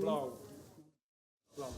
blow, blow.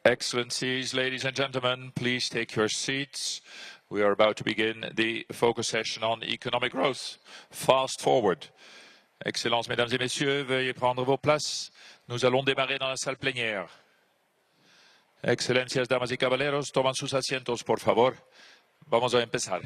Excellencies, ladies and gentlemen, please take your seats. We are about to begin the focus session on economic growth. Fast forward. Excellences, mesdames et messieurs, veuillez prendre vos places. Nous allons démarrer dans la salle plénière. Excelencias, damas y caballeros, toman sus asientos, por favor. Vamos a empezar.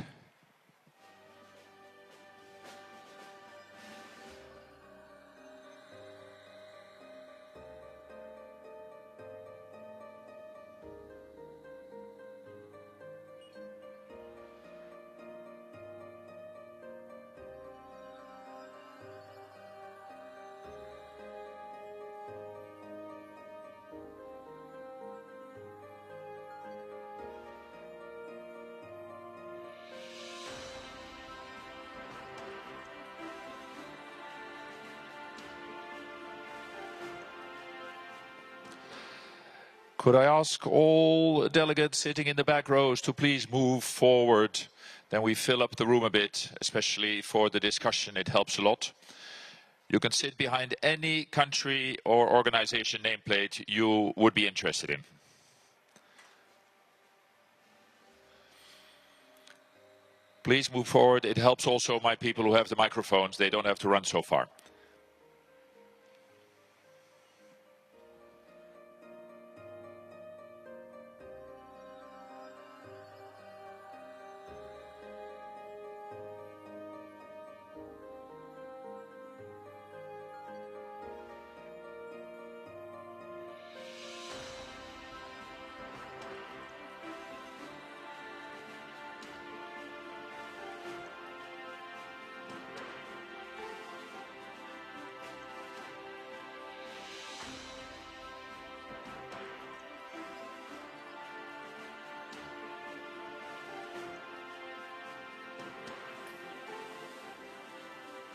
Could I ask all delegates sitting in the back rows to please move forward? Then we fill up the room a bit, especially for the discussion. It helps a lot. You can sit behind any country or organization nameplate you would be interested in. Please move forward. It helps also my people who have the microphones. They don't have to run so far.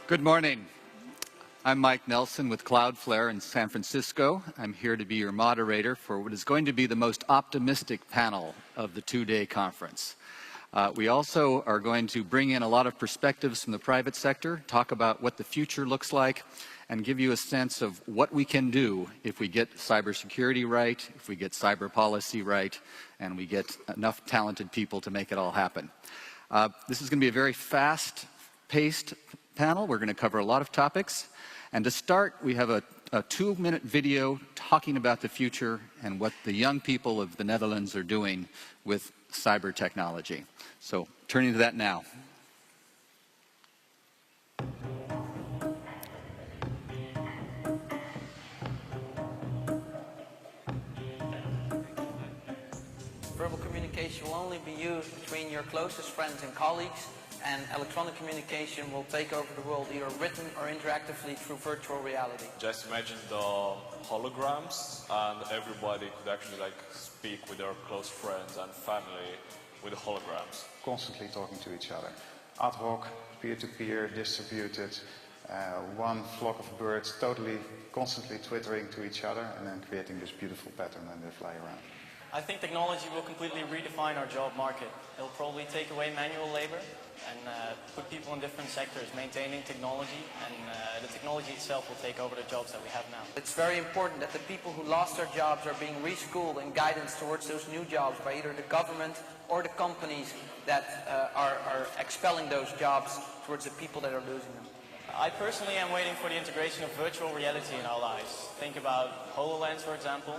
Good morning. I'm Mike Nelson with Cloudflare in San Francisco. I'm here to be your moderator for what is going to be the most optimistic panel of the two-day conference. We also are going to bring in a lot of perspectives from the private sector, talk about what the future looks like, and give you a sense of what we can do if we get cybersecurity right, if we get cyber policy right, and we get enough talented people to make it all happen. This is going to be a very fast-paced panel. We're going to cover a lot of topics. And to start, we have a 2-minute video talking about the future and what the young people of the Netherlands are doing with cyber technology. So turning to that now. Verbal communication will only be used between your closest friends and colleagues, and electronic communication will take over the world either written or interactively through virtual reality. Just imagine the holograms, and everybody could actually speak with their close friends and family with the holograms. Constantly talking to each other. Ad hoc, peer-to-peer, distributed, one flock of birds totally constantly twittering to each other and then creating this beautiful pattern when they fly around. I think technology will completely redefine our job market. It'll probably take away manual labor and put people in different sectors maintaining technology, and the technology itself will take over the jobs that we have now. It's very important that the people who lost their jobs are being reschooled and guidance towards those new jobs by either the government or the companies that are expelling those jobs towards the people that are losing them. I personally am waiting for the integration of virtual reality in our lives. Think about HoloLens, for example.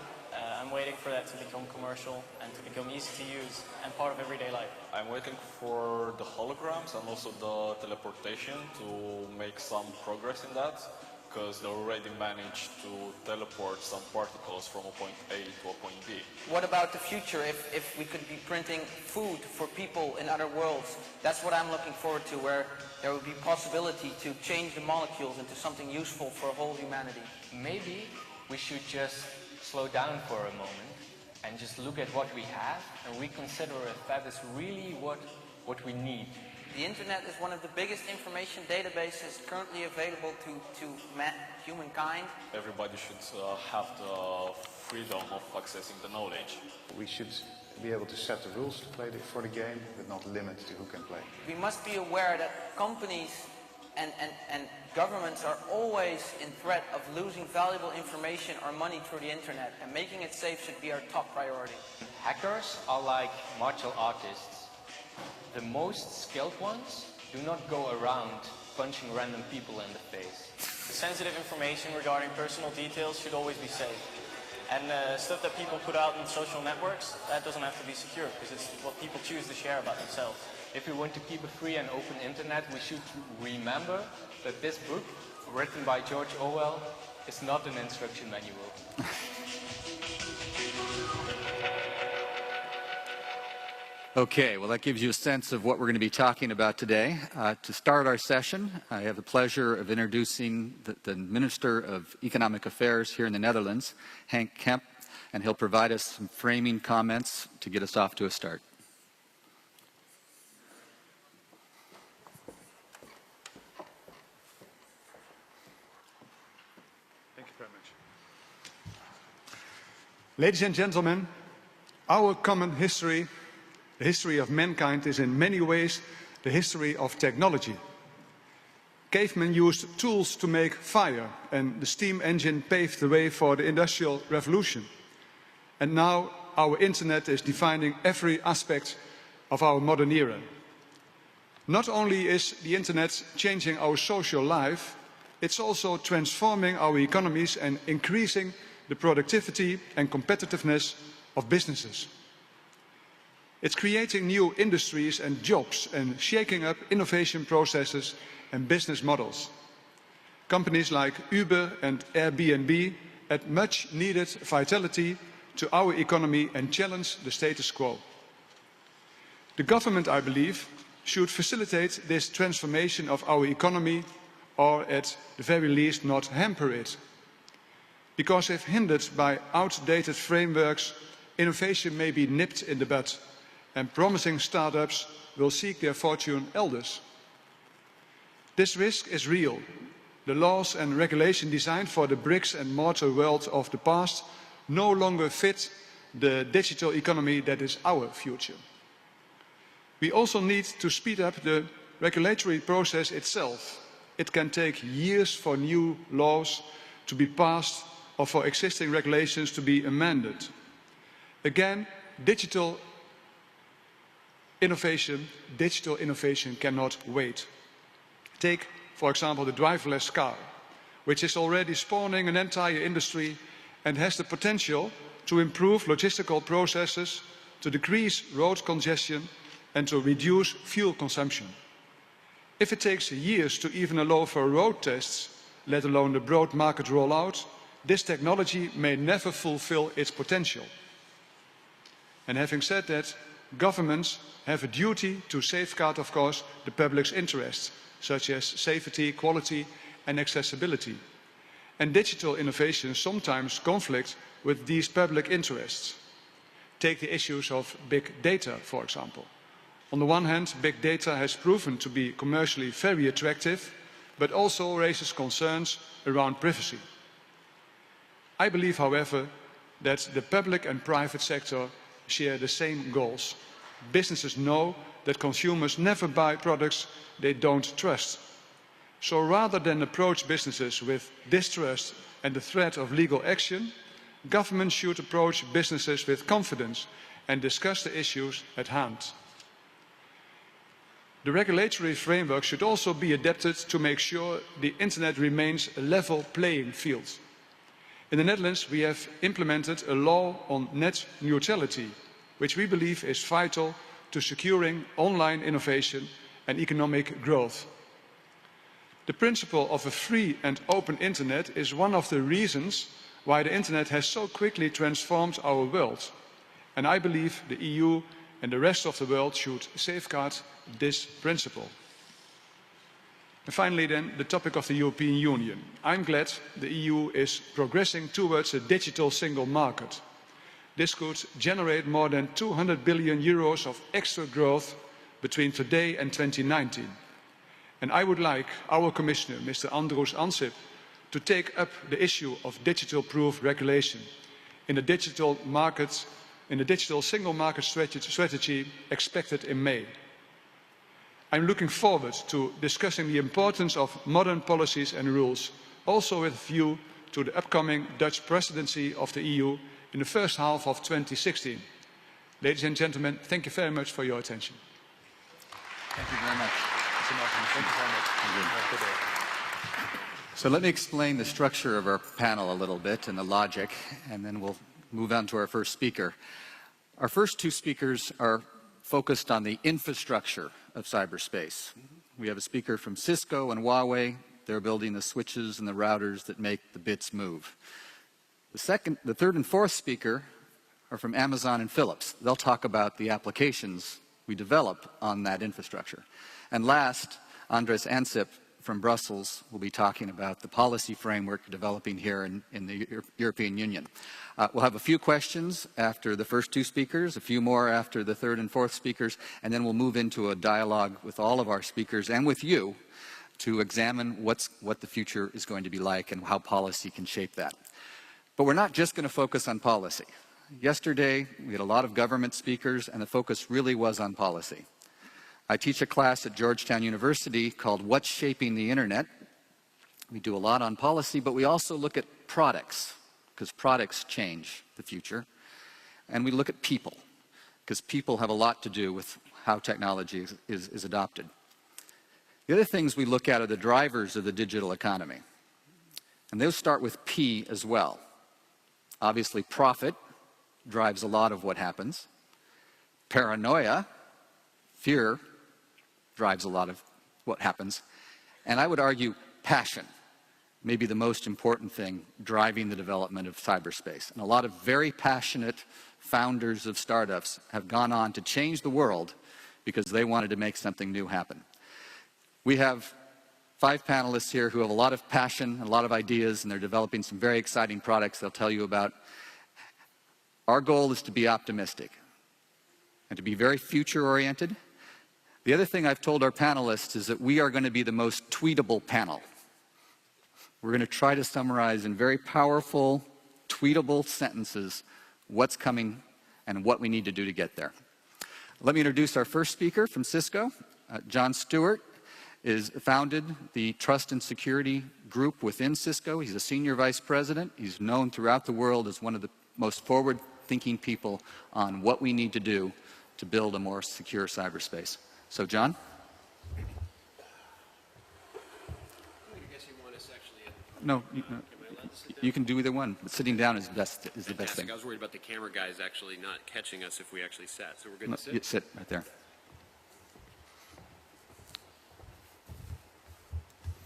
I'm waiting for that to become commercial and to become easy to use and part of everyday life. I'm waiting for the holograms and also the teleportation to make some progress in that, because they already managed to teleport some particles from a point A to a point B. What about the future if we could be printing food for people in other worlds? That's what I'm looking forward to, where there would be possibility to change the molecules into something useful for whole humanity. Maybe we should just slow down for a moment and just look at what we have and reconsider if that is really what we need. The internet is one of the biggest information databases currently available to humankind. Everybody should have the freedom of accessing the knowledge. We should be able to set the rules to play for the game, but not limit to who can play. We must be aware that companies And governments are always in threat of losing valuable information or money through the internet, and making it safe should be our top priority. Hackers are like martial artists. The most skilled ones do not go around punching random people in the face. Sensitive information regarding personal details should always be safe. And stuff that people put out in social networks, that doesn't have to be secure, because it's what people choose to share about themselves. If we want to keep a free and open internet, we should remember that this book, written by George Orwell, is not an instruction manual. Okay, well, that gives you a sense of what we're going to be talking about today. To start our session, I have the pleasure of introducing the Minister of Economic Affairs here in the Netherlands, Henk Kemp, and he'll provide us some framing comments to get us off to a start. Thank you very much. Ladies and gentlemen, our common history, the history of mankind, is in many ways the history of technology. Cavemen used tools to make fire, and the steam engine paved the way for the Industrial Revolution. And now our internet is defining every aspect of our modern era. Not only is the internet changing our social life, it's also transforming our economies and increasing the productivity and competitiveness of businesses. It's creating new industries and jobs and shaking up innovation processes and business models. Companies like Uber and Airbnb add much needed vitality to our economy and challenge the status quo. The government, I believe, should facilitate this transformation of our economy, or at the very least not hamper it. Because if hindered by outdated frameworks, innovation may be nipped in the bud, and promising startups will seek their fortune elsewhere. This risk is real. The laws and regulation designed for the bricks and mortar world of the past no longer fit the digital economy that is our future. We also need to speed up the regulatory process itself. It can take years for new laws to be passed or for existing regulations to be amended. Again, digital innovation cannot wait. Take, for example, the driverless car, which is already spawning an entire industry and has the potential to improve logistical processes, to decrease road congestion, and to reduce fuel consumption. If it takes years to even allow for road tests, let alone the broad market rollout, this technology may never fulfill its potential. And having said that, governments have a duty to safeguard, of course, the public's interests, such as safety, quality, and accessibility. And digital innovations sometimes conflict with these public interests. Take the issues of big data, for example. On the one hand, big data has proven to be commercially very attractive, but also raises concerns around privacy. I believe, however, that the public and private sector share the same goals. Businesses know that consumers never buy products they don't trust. So rather than approach businesses with distrust and the threat of legal action, governments should approach businesses with confidence and discuss the issues at hand. The regulatory framework should also be adapted to make sure the internet remains a level playing field. In the Netherlands, we have implemented a law on net neutrality, which we believe is vital to securing online innovation and economic growth. The principle of a free and open internet is one of the reasons why the internet has so quickly transformed our world. And I believe the EU and the rest of the world should safeguard this principle. And finally then, the topic of the European Union. I'm glad the EU is progressing towards a digital single market. This could generate more than 200 billion euros of extra growth between today and 2019. And I would like our Commissioner, Mr. Andrus Ansip, to take up the issue of digital-proof regulation in the digital single market strategy expected in May. I'm looking forward to discussing the importance of modern policies and rules, also with a view to the upcoming Dutch presidency of the EU in the first half of 2016. Ladies and gentlemen, thank you very much for your attention. Thank you very much. Thank you very much. So let me explain the structure of our panel a little bit and the logic, and then we'll move on to our first speaker. Our first two speakers are focused on the infrastructure of cyberspace. We have a speaker from Cisco and Huawei. They're building the switches and the routers that make the bits move. The third and fourth speaker are from Amazon and Philips. They'll talk about the applications we develop on that infrastructure. And last, Andres Ansip from Brussels will be talking about the policy framework developing here in the European Union. We'll have a few questions after the first two speakers, a few more after the third and fourth speakers, and then we'll move into a dialogue with all of our speakers and with you to examine what the future is going to be like and how policy can shape that. But we're not just going to focus on policy. Yesterday, we had a lot of government speakers, and the focus really was on policy. I teach a class at Georgetown University called What's Shaping the Internet. We do a lot on policy, but we also look at products, because products change the future. And we look at people, because people have a lot to do with how technology is adopted. The other things we look at are the drivers of the digital economy. And those start with P as well. Obviously, profit drives a lot of what happens. Paranoia, fear, drives a lot of what happens. And I would argue passion may be the most important thing driving the development of cyberspace. And a lot of very passionate founders of startups have gone on to change the world because they wanted to make something new happen. We have 5 panelists here who have a lot of passion and a lot of ideas, and they're developing some very exciting products they'll tell you about. Our goal is to be optimistic and to be very future-oriented. The other thing I've told our panelists is that we are going to be the most tweetable panel. We're going to try to summarize in very powerful, tweetable sentences what's coming and what we need to do to get there. Let me introduce our first speaker from Cisco. John Stewart is founded the Trust and Security Group within Cisco. He's a senior vice president. He's known throughout the world as one of the most forward-thinking people on what we need to do to build a more secure cyberspace. So, John? No, you can do either one. But sitting down is the best thing. I was worried about the camera guys actually not catching us if we actually sat. So we're good to sit? You sit right there.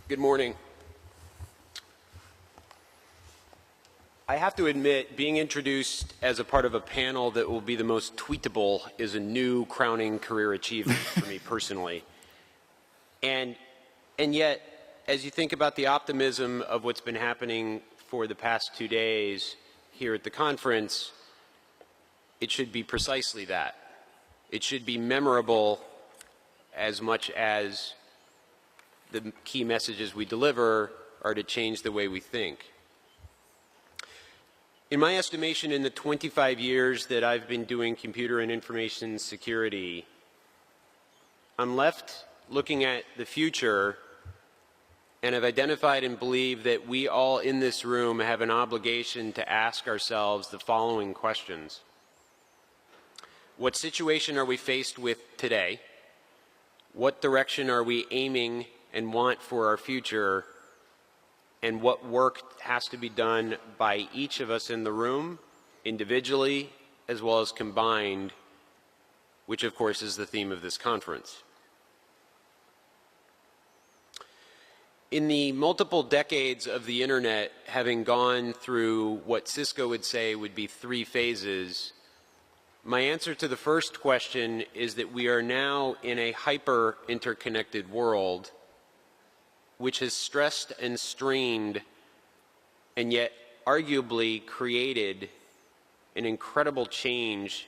Good morning. I have to admit, being introduced as a part of a panel that will be the most tweetable is a new crowning career achievement for me personally. And yet, as you think about the optimism of what's been happening for the past 2 days here at the conference, it should be precisely that. It should be memorable as much as the key messages we deliver are to change the way we think. In my estimation, in the 25 years that I've been doing computer and information security, I'm left looking at the future and have identified and believe that we all in this room have an obligation to ask ourselves the following questions. What situation are we faced with today? What direction are we aiming and want for our future? And what work has to be done by each of us in the room, individually as well as combined, which of course is the theme of this conference. In the multiple decades of the internet, having gone through what Cisco would say would be 3 phases, my answer to the first question is that we are now in a hyper-interconnected world which has stressed and strained and yet arguably created an incredible change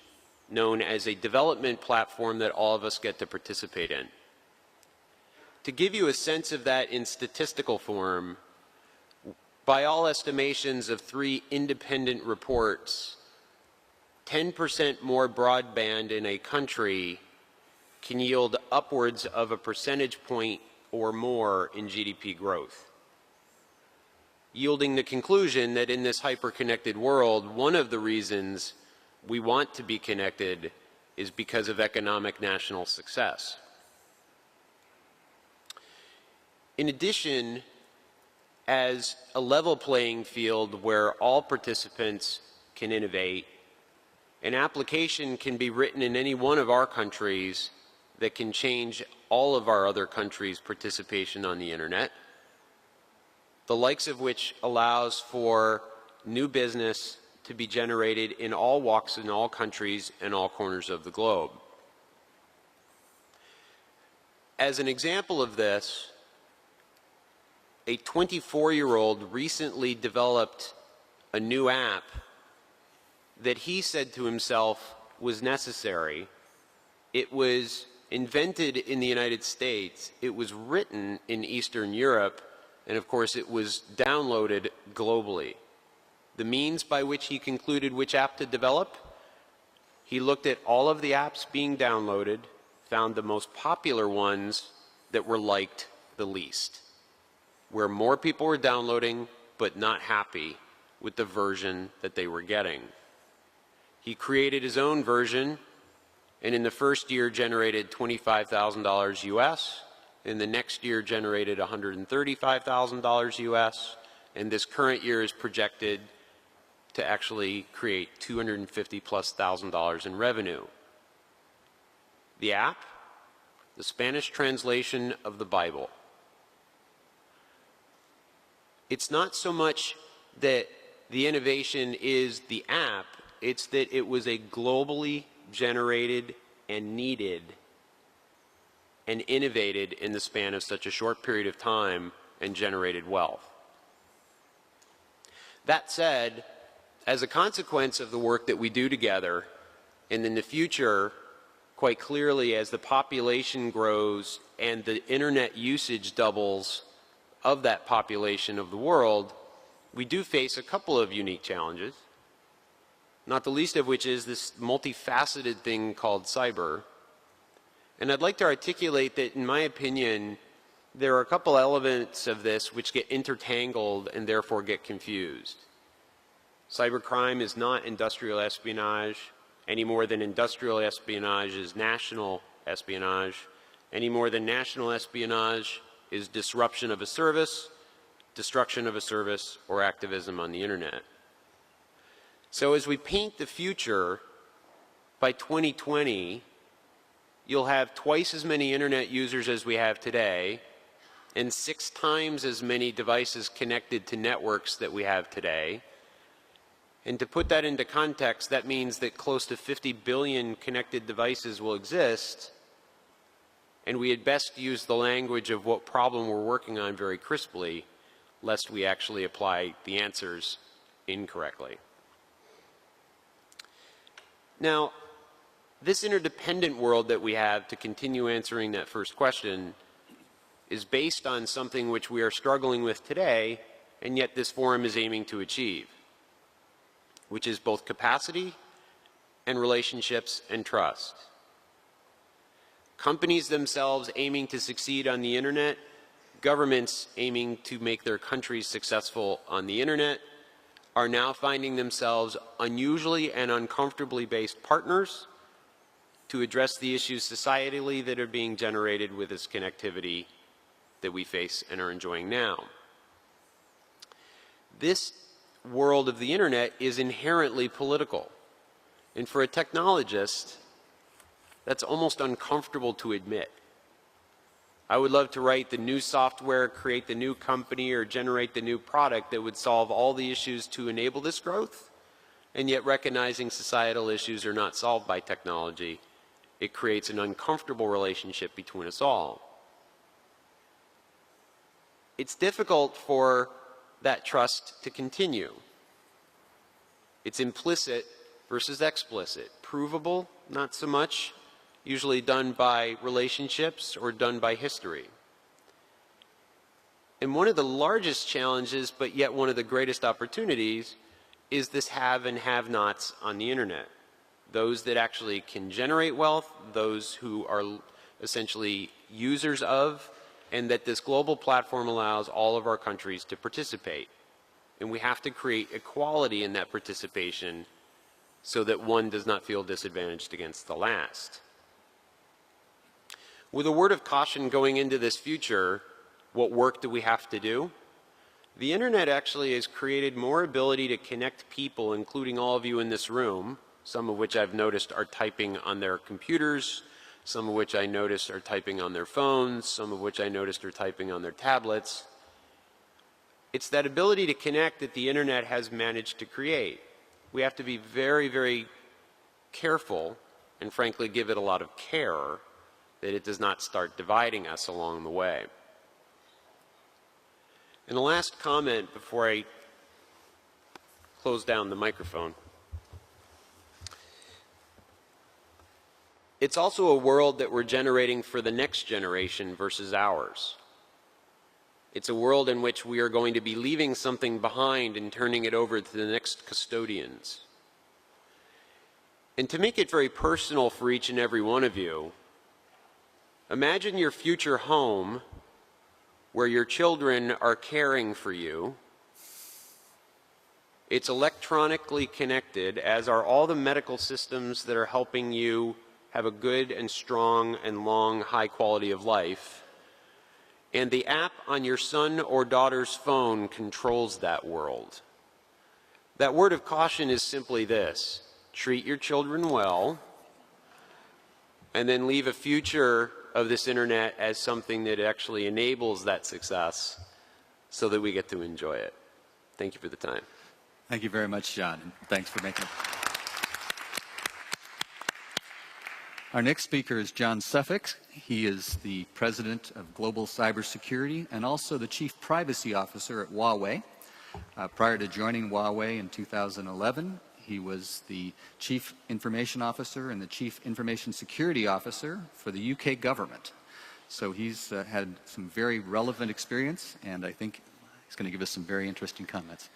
known as a development platform that all of us get to participate in. To give you a sense of that in statistical form, by all estimations of 3 independent reports, 10% more broadband in a country can yield upwards of a percentage point or more in GDP growth, yielding the conclusion that in this hyper-connected world, one of the reasons we want to be connected is because of economic national success. In addition, as a level playing field where all participants can innovate, an application can be written in any one of our countries that can change all of our other countries' participation on the internet, the likes of which allows for new business to be generated in all walks in all countries and all corners of the globe. As an example of this, a 24-year-old recently developed a new app that he said to himself was necessary. It was invented in the United States, it was written in Eastern Europe, and of course it was downloaded globally. The means by which he concluded which app to develop, he looked at all of the apps being downloaded, found the most popular ones that were liked the least, where more people were downloading but not happy with the version that they were getting. He created his own version, and in the first year generated $25,000 US, in the next year generated $135,000 US, and this current year is projected to actually create $250,000+ in revenue. The app, the Spanish translation of the Bible. It's not so much that the innovation is the app, it's that it was a globally generated and needed and innovated in the span of such a short period of time and generated wealth. That said, as a consequence of the work that we do together, and in the future, quite clearly as the population grows and the internet usage doubles of that population of the world, we do face a couple of unique challenges, not the least of which is this multifaceted thing called cyber. And I'd like to articulate that, in my opinion, there are a couple elements of this which get intertangled and therefore get confused. Cybercrime is not industrial espionage any more than industrial espionage is national espionage, any more than national espionage is disruption of a service, destruction of a service, or activism on the internet. So as we paint the future, by 2020, you'll have twice as many internet users as we have today, and 6 times as many devices connected to networks that we have today. And to put that into context, that means that close to 50 billion connected devices will exist, and we had best use the language of what problem we're working on very crisply, lest we actually apply the answers incorrectly. Now, this interdependent world that we have, to continue answering that first question, is based on something which we are struggling with today, and yet this forum is aiming to achieve, which is both capacity and relationships and trust. Companies themselves aiming to succeed on the internet, governments aiming to make their countries successful on the internet, are now finding themselves unusually and uncomfortably based partners to address the issues societally that are being generated with this connectivity that we face and are enjoying now. This world of the internet is inherently political. And for a technologist, that's almost uncomfortable to admit. I would love to write the new software, create the new company, or generate the new product that would solve all the issues to enable this growth, and yet recognizing societal issues are not solved by technology, it creates an uncomfortable relationship between us all. It's difficult for that trust to continue. It's implicit versus explicit. Provable, not so much, usually done by relationships or done by history. And one of the largest challenges, but yet one of the greatest opportunities, is this have and have-nots on the internet. Those that actually can generate wealth, those who are essentially users of, and that this global platform allows all of our countries to participate. And we have to create equality in that participation so that one does not feel disadvantaged against the last. With a word of caution going into this future, what work do we have to do? The internet actually has created more ability to connect people, including all of you in this room, some of which I've noticed are typing on their computers, some of which I noticed are typing on their phones, some of which I noticed are typing on their tablets. It's that ability to connect that the internet has managed to create. We have to be very, very careful and frankly give it a lot of care that it does not start dividing us along the way. And the last comment before I close down the microphone. It's also a world that we're generating for the next generation versus ours. It's a world in which we are going to be leaving something behind and turning it over to the next custodians. And to make it very personal for each and every one of you, imagine your future home where your children are caring for you. It's electronically connected, as are all the medical systems that are helping you have a good and strong and long high quality of life. And the app on your son or daughter's phone controls that world. That word of caution is simply this: treat your children well, and then leave a future of this internet as something that actually enables that success so that we get to enjoy it. Thank you for the time. Thank you very much, John. And thanks for making it. Our next speaker is John Suffolk. He is the President of Global Cybersecurity and also the Chief Privacy Officer at Huawei. Prior to joining Huawei in 2011, he was the Chief Information Officer and the Chief Information Security Officer for the UK government. So he's had some very relevant experience, and I think he's going to give us some very interesting comments.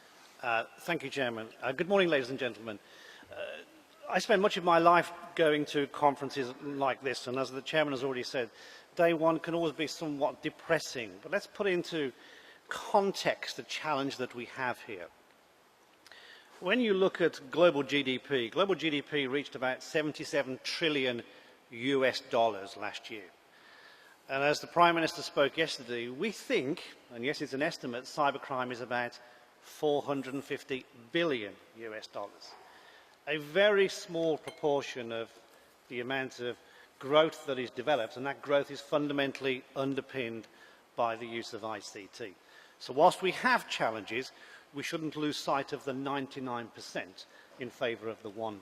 Thank you, Chairman. Good morning, ladies and gentlemen. I spend much of my life going to conferences like this, and as the Chairman has already said, day one can always be somewhat depressing. But let's put into context the challenge that we have here. When you look at global GDP reached about 77 trillion US dollars last year. And as the Prime Minister spoke yesterday, we think, and yes, it's an estimate, cybercrime is about 450 billion US dollars. A very small proportion of the amount of growth that is developed, and that growth is fundamentally underpinned by the use of ICT. So whilst we have challenges, we shouldn't lose sight of the 99% in favour of the 1%.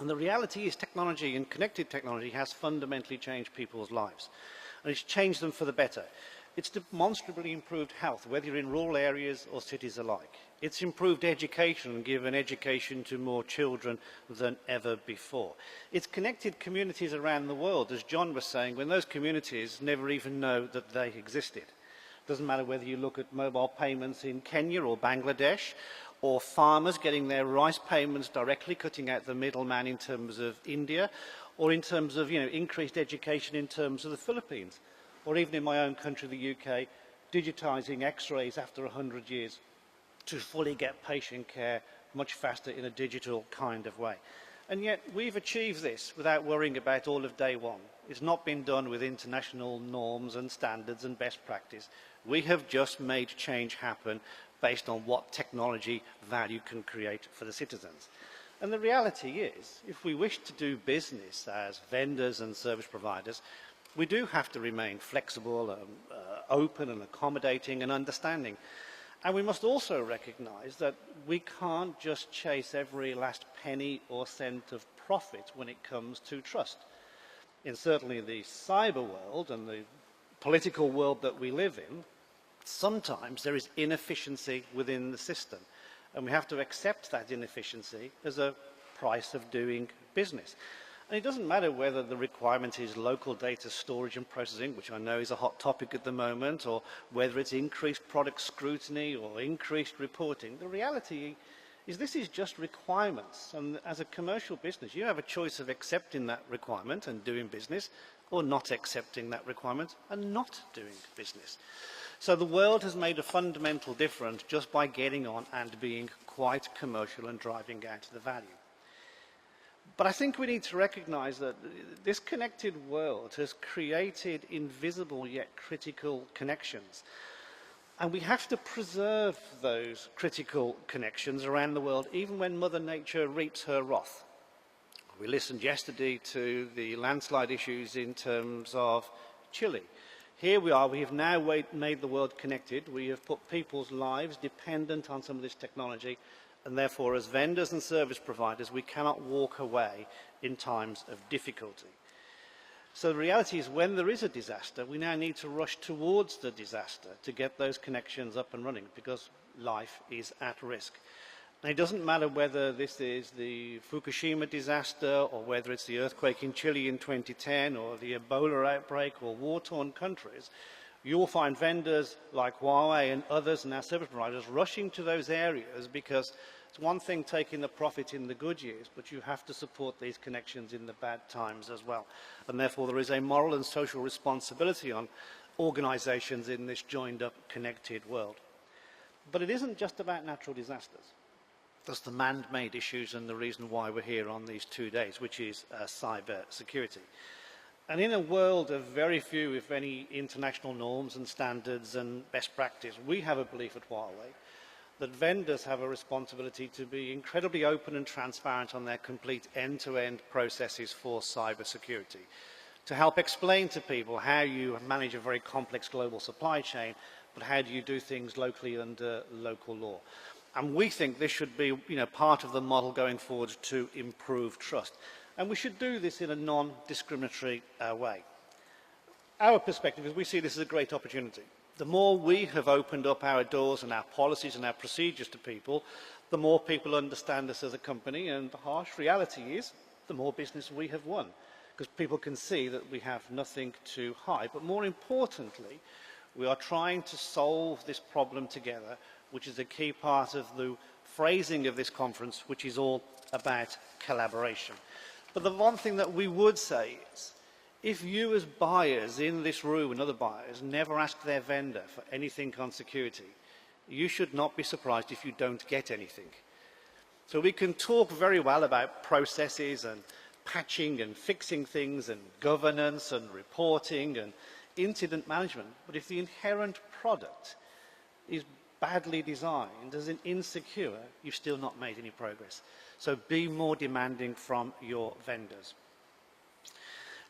And the reality is technology and connected technology has fundamentally changed people's lives. And it's changed them for the better. It's demonstrably improved health, whether you're in rural areas or cities alike. It's improved education and given education to more children than ever before. It's connected communities around the world, as John was saying, when those communities never even know that they existed. It doesn't matter whether you look at mobile payments in Kenya or Bangladesh, or farmers getting their rice payments directly, cutting out the middleman in terms of India, or in terms of increased education in terms of the Philippines, or even in my own country, the UK, digitising X-rays after 100 years to fully get patient care much faster in a digital kind of way. And yet we've achieved this without worrying about all of day one. It's not been done with international norms and standards and best practice. We have just made change happen based on what technology value can create for the citizens. And the reality is, if we wish to do business as vendors and service providers, we do have to remain flexible, open and accommodating and understanding. And we must also recognise that we can't just chase every last penny or cent of profit when it comes to trust. In certainly the cyber world and the political world that we live in, sometimes there is inefficiency within the system. And we have to accept that inefficiency as a price of doing business. And it doesn't matter whether the requirement is local data storage and processing, which I know is a hot topic at the moment, or whether it's increased product scrutiny or increased reporting. The reality is this is just requirements. And as a commercial business, you have a choice of accepting that requirement and doing business, or not accepting that requirement and not doing business. So the world has made a fundamental difference just by getting on and being quite commercial and driving out the value. But I think we need to recognize that this connected world has created invisible yet critical connections. And we have to preserve those critical connections around the world, even when Mother Nature reaps her wrath. We listened yesterday to the landslide issues in terms of Chile. Here we are, we have now made the world connected. We have put people's lives dependent on some of this technology, and therefore as vendors and service providers, we cannot walk away in times of difficulty. So the reality is, when there is a disaster, we now need to rush towards the disaster to get those connections up and running, because life is at risk. Now, it doesn't matter whether this is the Fukushima disaster, or whether it's the earthquake in Chile in 2010, or the Ebola outbreak, or war-torn countries, you will find vendors like Huawei and others and our service providers rushing to those areas, because it's one thing taking the profit in the good years, but you have to support these connections in the bad times as well. And therefore there is a moral and social responsibility on organisations in this joined-up, connected world. But it isn't just about natural disasters. There's the man-made issues and the reason why we're here on these 2 days, which is cyber security. And in a world of very few, if any, international norms and standards and best practice, we have a belief at Huawei that vendors have a responsibility to be incredibly open and transparent on their complete end-to-end processes for cyber security, to help explain to people how you manage a very complex global supply chain, but how do you do things locally under local law. And we think this should be, part of the model going forward to improve trust. And we should do this in a non-discriminatory way. Our perspective is we see this as a great opportunity. The more we have opened up our doors and our policies and our procedures to people, the more people understand us as a company, and the harsh reality is the more business we have won, because people can see that we have nothing to hide. But more importantly, we are trying to solve this problem together, which is a key part of the phrasing of this conference, which is all about collaboration. But the one thing that we would say is, if you as buyers in this room and other buyers never ask their vendor for anything on security, you should not be surprised if you don't get anything. So we can talk very well about processes and patching and fixing things and governance and reporting and incident management, but if the inherent product is badly designed, as in insecure, you've still not made any progress. So be more demanding from your vendors.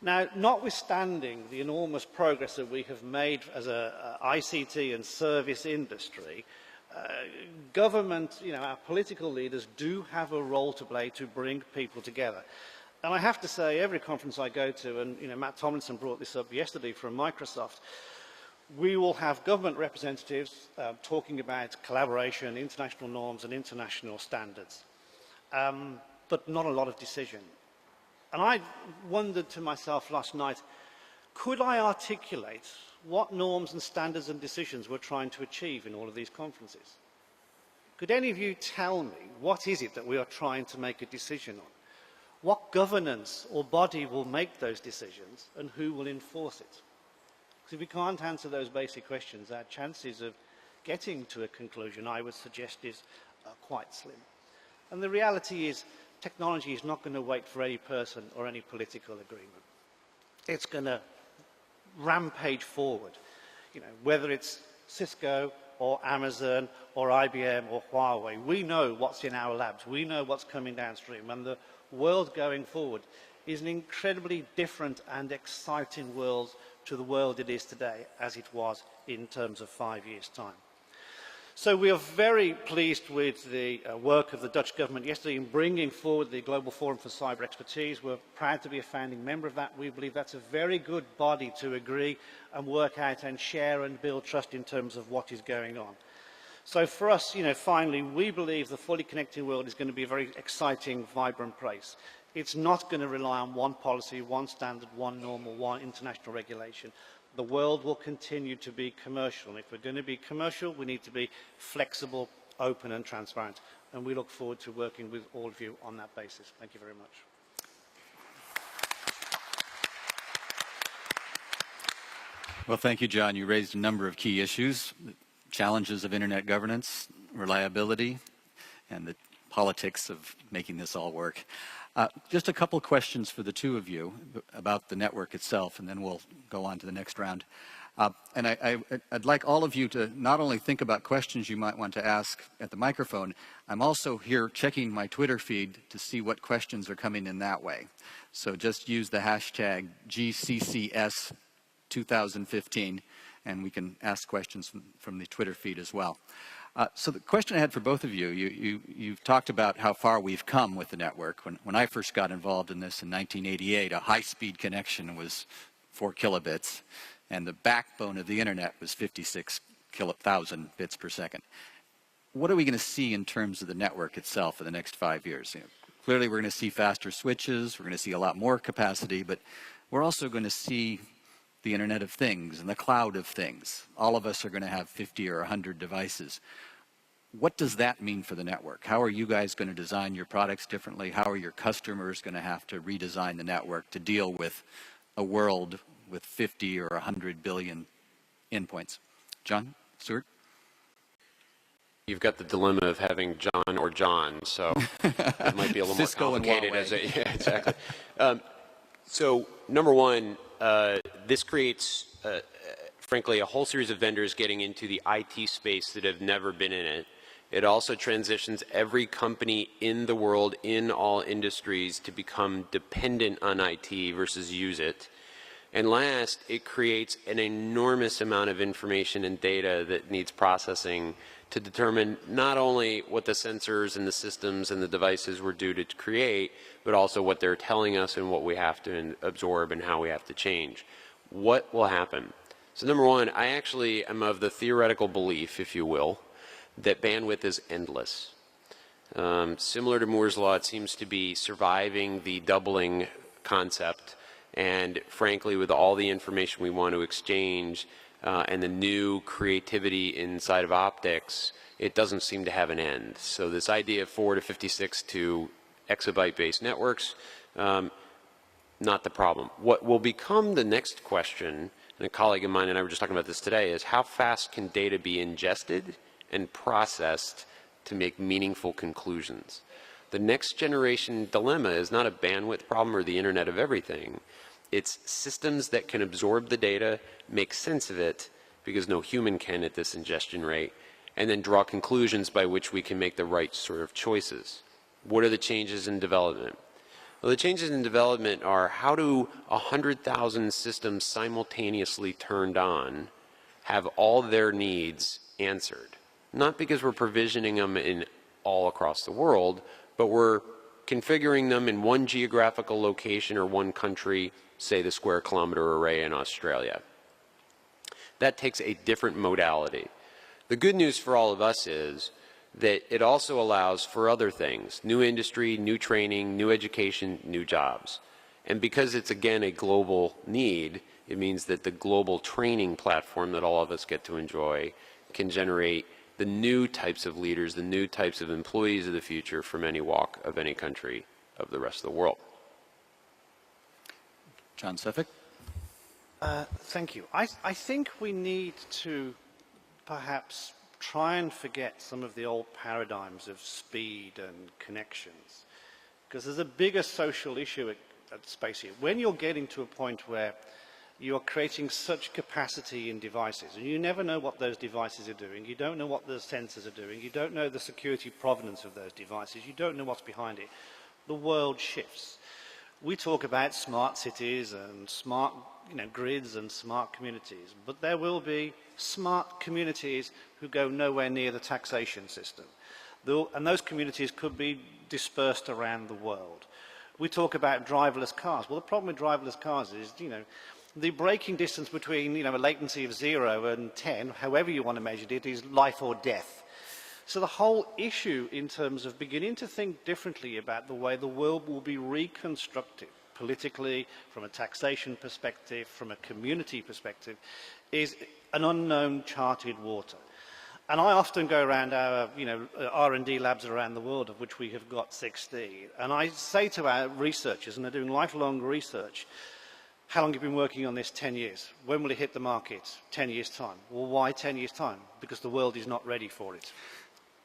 Now, notwithstanding the enormous progress that we have made as an ICT and service industry, government, our political leaders do have a role to play to bring people together. And I have to say, every conference I go to, and Matt Tomlinson brought this up yesterday from Microsoft, we will have government representatives talking about collaboration, international norms and international standards, but not a lot of decision. And I wondered to myself last night, could I articulate what norms and standards and decisions we're trying to achieve in all of these conferences? Could any of you tell me what is it that we are trying to make a decision on? What governance or body will make those decisions and who will enforce it? Because if we can't answer those basic questions, our chances of getting to a conclusion, I would suggest, is quite slim. And the reality is, technology is not going to wait for any person or any political agreement. It's going to rampage forward. Whether it's Cisco or Amazon or IBM or Huawei, we know what's in our labs. We know what's coming downstream. And the world going forward is an incredibly different and exciting world to the world it is today, as it was in terms of 5 years' time. So we are very pleased with the work of the Dutch government yesterday in bringing forward the Global Forum for Cyber Expertise. We're proud to be a founding member of that. We believe that's a very good body to agree and work out and share and build trust in terms of what is going on. So for us, finally, we believe the fully connected world is going to be a very exciting, vibrant place. It's not going to rely on one policy, one standard, one norm, or one international regulation. The world will continue to be commercial. And if we're going to be commercial, we need to be flexible, open and transparent. And we look forward to working with all of you on that basis. Thank you very much. Well, thank you, John. You raised a number of key issues, the challenges of internet governance, reliability, and the politics of making this all work. Just a couple questions for the two of you about the network itself, and then we'll go on to the next round. And I'd like all of you to not only think about questions you might want to ask at the microphone, I'm also here checking my Twitter feed to see what questions are coming in that way. So just use the hashtag GCCS2015, and we can ask questions from the Twitter feed as well. So the question I had for both of you, you've talked about how far we've come with the network. When I first got involved in this in 1988, a high-speed connection was 4 kilobits, and the backbone of the internet was 56,000 bits per second. What are we going to see in terms of the network itself in the next 5 years? Clearly, we're going to see faster switches, we're going to see a lot more capacity, but we're also going to see the Internet of Things and the cloud of things. All of us are going to have 50 or 100 devices. What does that mean for the network? How are you guys going to design your products differently? How are your customers going to have to redesign the network to deal with a world with 50 or 100 billion endpoints? John, Stuart? You've got the dilemma of having John or John, so it might be a little more complicated. Yeah, exactly. So, number one, this creates, frankly, a whole series of vendors getting into the IT space that have never been in it. It also transitions every company in the world, in all industries, to become dependent on IT versus use it. And last, it creates an enormous amount of information and data that needs processing to determine not only what the sensors and the systems and the devices were due to create, but also what they're telling us and what we have to absorb and how we have to change. What will happen? So number one, I actually am of the theoretical belief, if you will, that bandwidth is endless. Similar to Moore's Law, it seems to be surviving the doubling concept. And frankly, with all the information we want to exchange and the new creativity inside of optics, it doesn't seem to have an end. So this idea of 4 to 56 to exabyte-based networks, not the problem. What will become the next question, and a colleague of mine and I were just talking about this today, is how fast can data be ingested and processed to make meaningful conclusions? The next generation dilemma is not a bandwidth problem or the Internet of Everything. It's systems that can absorb the data, make sense of it, because no human can at this ingestion rate, and then draw conclusions by which we can make the right sort of choices. What are the changes in development? Well, the changes in development are how do 100,000 systems simultaneously turned on have all their needs answered? Not because we're provisioning them in all across the world, but we're configuring them in one geographical location or one country, say the square kilometer array in Australia. That takes a different modality. The good news for all of us is that it also allows for other things, new industry, new training, new education, new jobs. And because it's, again, a global need, it means that the global training platform that all of us get to enjoy can generate the new types of leaders, the new types of employees of the future from any walk of any country of the rest of the world. John Sefik? Thank you. I think we need to perhaps try and forget some of the old paradigms of speed and connections, because there's a bigger social issue at space here. When you're getting to a point where you're creating such capacity in devices, and you never know what those devices are doing, you don't know what the sensors are doing, you don't know the security provenance of those devices, you don't know what's behind it, the world shifts. We talk about smart cities and smart grids and smart communities, but there will be smart communities who go nowhere near the taxation system. And those communities could be dispersed around the world. We talk about driverless cars. Well, the problem with driverless cars is, the braking distance between, a latency of 0 and 10, however you want to measure it, is life or death. So the whole issue in terms of beginning to think differently about the way the world will be reconstructed politically, from a taxation perspective, from a community perspective, is an unknown charted water. And I often go around our R&D labs around the world, of which we have got 16, and I say to our researchers, and they're doing lifelong research, how long have you been working on this? 10 years. When will it hit the market? 10 years' time. Well, why 10 years' time? Because the world is not ready for it.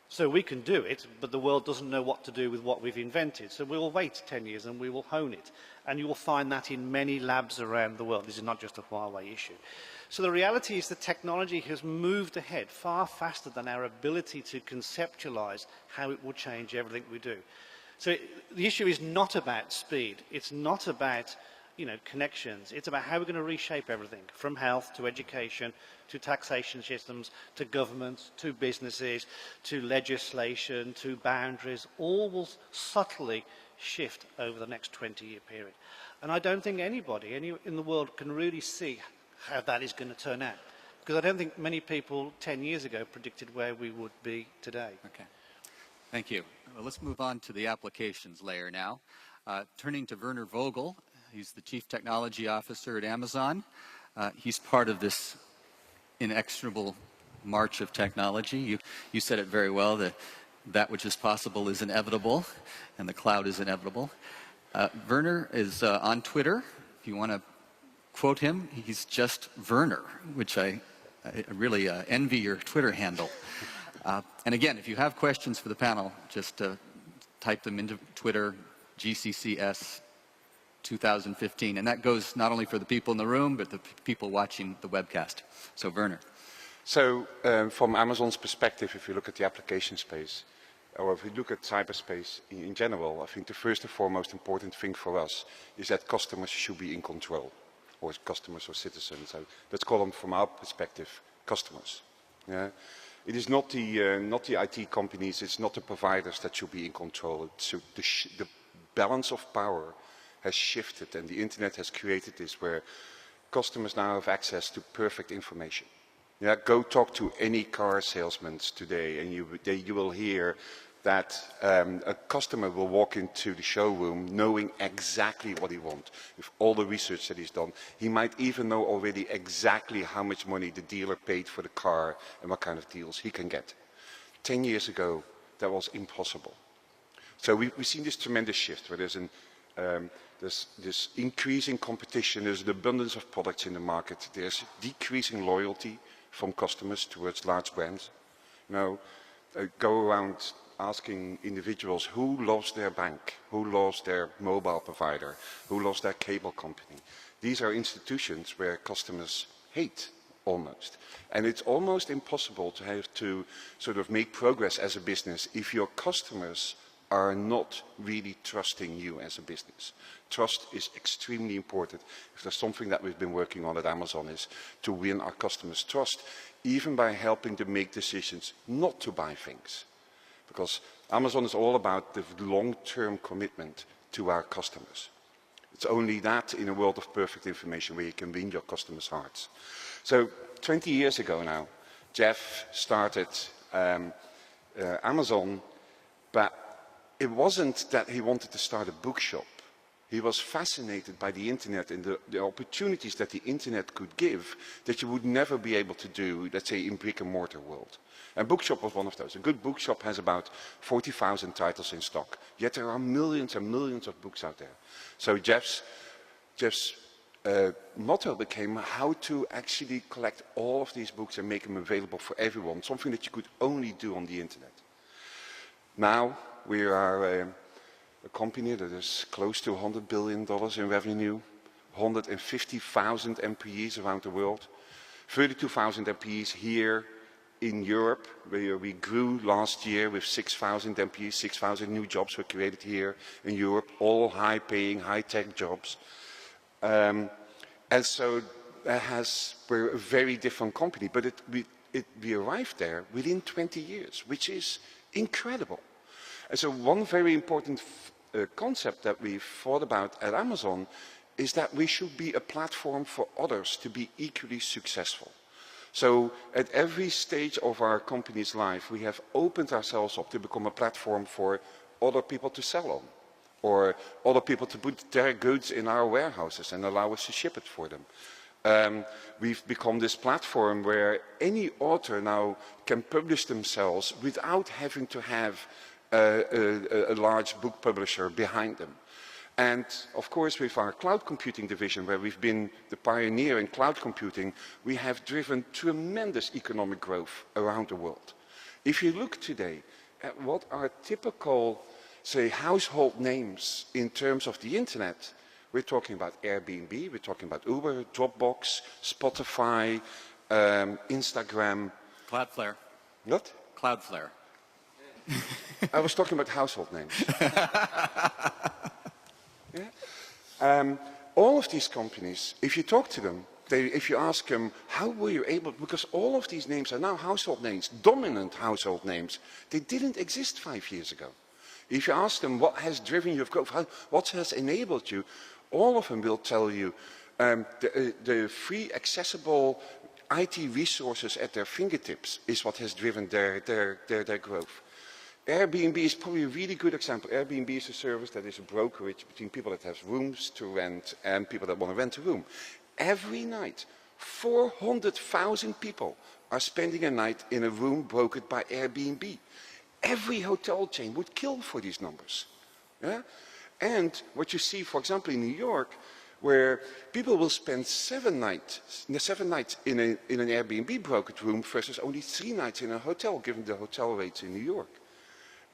So we can do it, but the world doesn't know what to do with what we've invented. So we will wait 10 years and we will hone it. And you will find that in many labs around the world. This is not just a Huawei issue. So the reality is that technology has moved ahead far faster than our ability to conceptualize how it will change everything we do. So the issue is not about speed. It's not about, connections. It's about how we're going to reshape everything, from health to education, to taxation systems, to governments, to businesses, to legislation, to boundaries. All will subtly shift over the next 20-year period. And I don't think anybody in the world can really see how that is going to turn out. Because I don't think many people 10 years ago predicted where we would be today. Okay. Thank you. Well, let's move on to the applications layer now. Turning to Werner Vogel, he's the Chief Technology Officer at Amazon. He's part of this inexorable march of technology. You said it very well, that which is possible is inevitable, and the cloud is inevitable. Werner is on Twitter. If you want to quote him, he's just Werner, which I really envy your Twitter handle. And again, if you have questions for the panel, just type them into Twitter, GCCS2015. And that goes not only for the people in the room, but the people watching the webcast. So, Werner. So, from Amazon's perspective, if you look at the application space, or if we look at cyberspace in general, I think the first and foremost important thing for us is that customers should be in control, or customers or citizens. So let's call them, from our perspective, customers. Yeah? It is not the IT companies, it's not the providers that should be in control. So the balance of power has shifted, and the internet has created this where customers now have access to perfect information. Yeah, go talk to any car salesman today and you will hear that a customer will walk into the showroom knowing exactly what he wants with all the research that he's done. He might even know already exactly how much money the dealer paid for the car and what kind of deals he can get. 10 years ago, that was impossible. So we've seen this tremendous shift where there's this increasing competition, there's an abundance of products in the market, there's decreasing loyalty from customers towards large brands. Go around asking individuals who loves their bank, who loves their mobile provider, who loves their cable company. These are institutions where customers hate almost. And it's almost impossible to have to sort of make progress as a business if your customers are not really trusting you as a business. Trust is extremely important. If there's something that we've been working on at Amazon is to win our customers' trust, even by helping them make decisions not to buy things. Because Amazon is all about the long-term commitment to our customers. It's only that in a world of perfect information where you can win your customers' hearts. So 20 years ago now, Jeff started Amazon, but it wasn't that he wanted to start a bookshop. He was fascinated by the internet and the opportunities that the internet could give that you would never be able to do, let's say, in brick and mortar world. And bookshop was one of those. A good bookshop has about 40,000 titles in stock, yet there are millions and millions of books out there. So Jeff's motto became how to actually collect all of these books and make them available for everyone, something that you could only do on the internet. Now we are a company that is close to $100 billion in revenue, 150,000 employees around the world, 32,000 employees here in Europe, where we grew last year with 6,000 employees, 6,000 new jobs were created here in Europe, all high-paying, high-tech jobs. And so we're a very different company, but we arrived there within 20 years, which is incredible. And so one very important concept that we've thought about at Amazon is that we should be a platform for others to be equally successful. So at every stage of our company's life, we have opened ourselves up to become a platform for other people to sell on, or other people to put their goods in our warehouses and allow us to ship it for them. We've become this platform where any author now can publish themselves without having to have a large book publisher behind them. And of course, with our cloud computing division, where we've been the pioneer in cloud computing, we have driven tremendous economic growth around the world. If you look today at what are typical, say, household names in terms of the internet, we're talking about Airbnb, we're talking about Uber, Dropbox, Spotify, Instagram. Cloudflare. What? Cloudflare. I was talking about household names. Yeah? All of these companies, if you talk to them, if you ask them, how were you able, because all of these names are now household names, dominant household names. They didn't exist 5 years ago. If you ask them what has driven your growth, what has enabled you, all of them will tell you the free accessible IT resources at their fingertips is what has driven their growth. Airbnb is probably a really good example. Airbnb is a service that is a brokerage between people that have rooms to rent and people that want to rent a room. Every night, 400,000 people are spending a night in a room brokered by Airbnb. Every hotel chain would kill for these numbers. Yeah? And what you see, for example, in New York, where people will spend 7 nights in an Airbnb brokered room versus only 3 nights in a hotel, given the hotel rates in New York.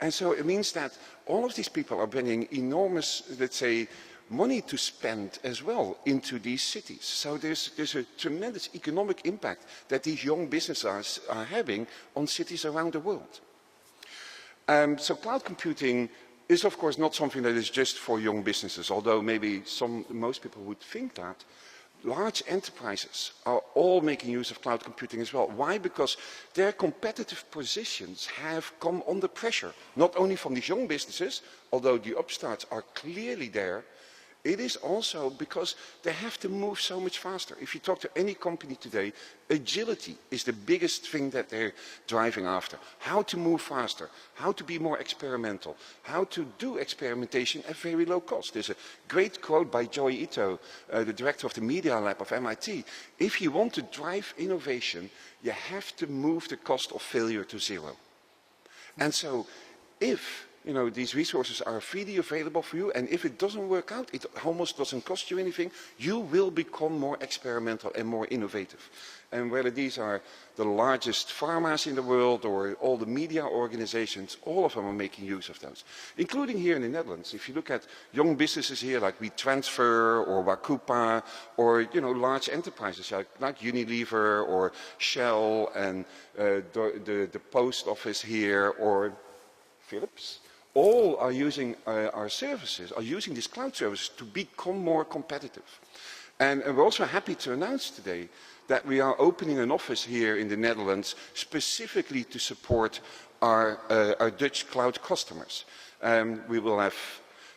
And so it means that all of these people are bringing enormous, let's say, money to spend as well into these cities. So there's a tremendous economic impact that these young businesses are having on cities around the world. So cloud computing is of course not something that is just for young businesses, although maybe most people would think that. Large enterprises are all making use of cloud computing as well. Why? Because their competitive positions have come under pressure, not only from these young businesses, although the upstarts are clearly there. It is also because they have to move so much faster. If you talk to any company today, agility is the biggest thing that they're driving after. How to move faster, how to be more experimental, how to do experimentation at very low cost. There's a great quote by Joy Ito, the director of the Media Lab of MIT. If you want to drive innovation, you have to move the cost of failure to zero. And so if these resources are freely available for you, and if it doesn't work out, it almost doesn't cost you anything, you will become more experimental and more innovative. And whether these are the largest pharmas in the world or all the media organizations, all of them are making use of those, including here in the Netherlands. If you look at young businesses here like WeTransfer or Wakupa, or large enterprises like Unilever or Shell and the post office here or Philips, all are using our services, are using these cloud services to become more competitive. And we're also happy to announce today that we are opening an office here in the Netherlands specifically to support our Dutch cloud customers. We will have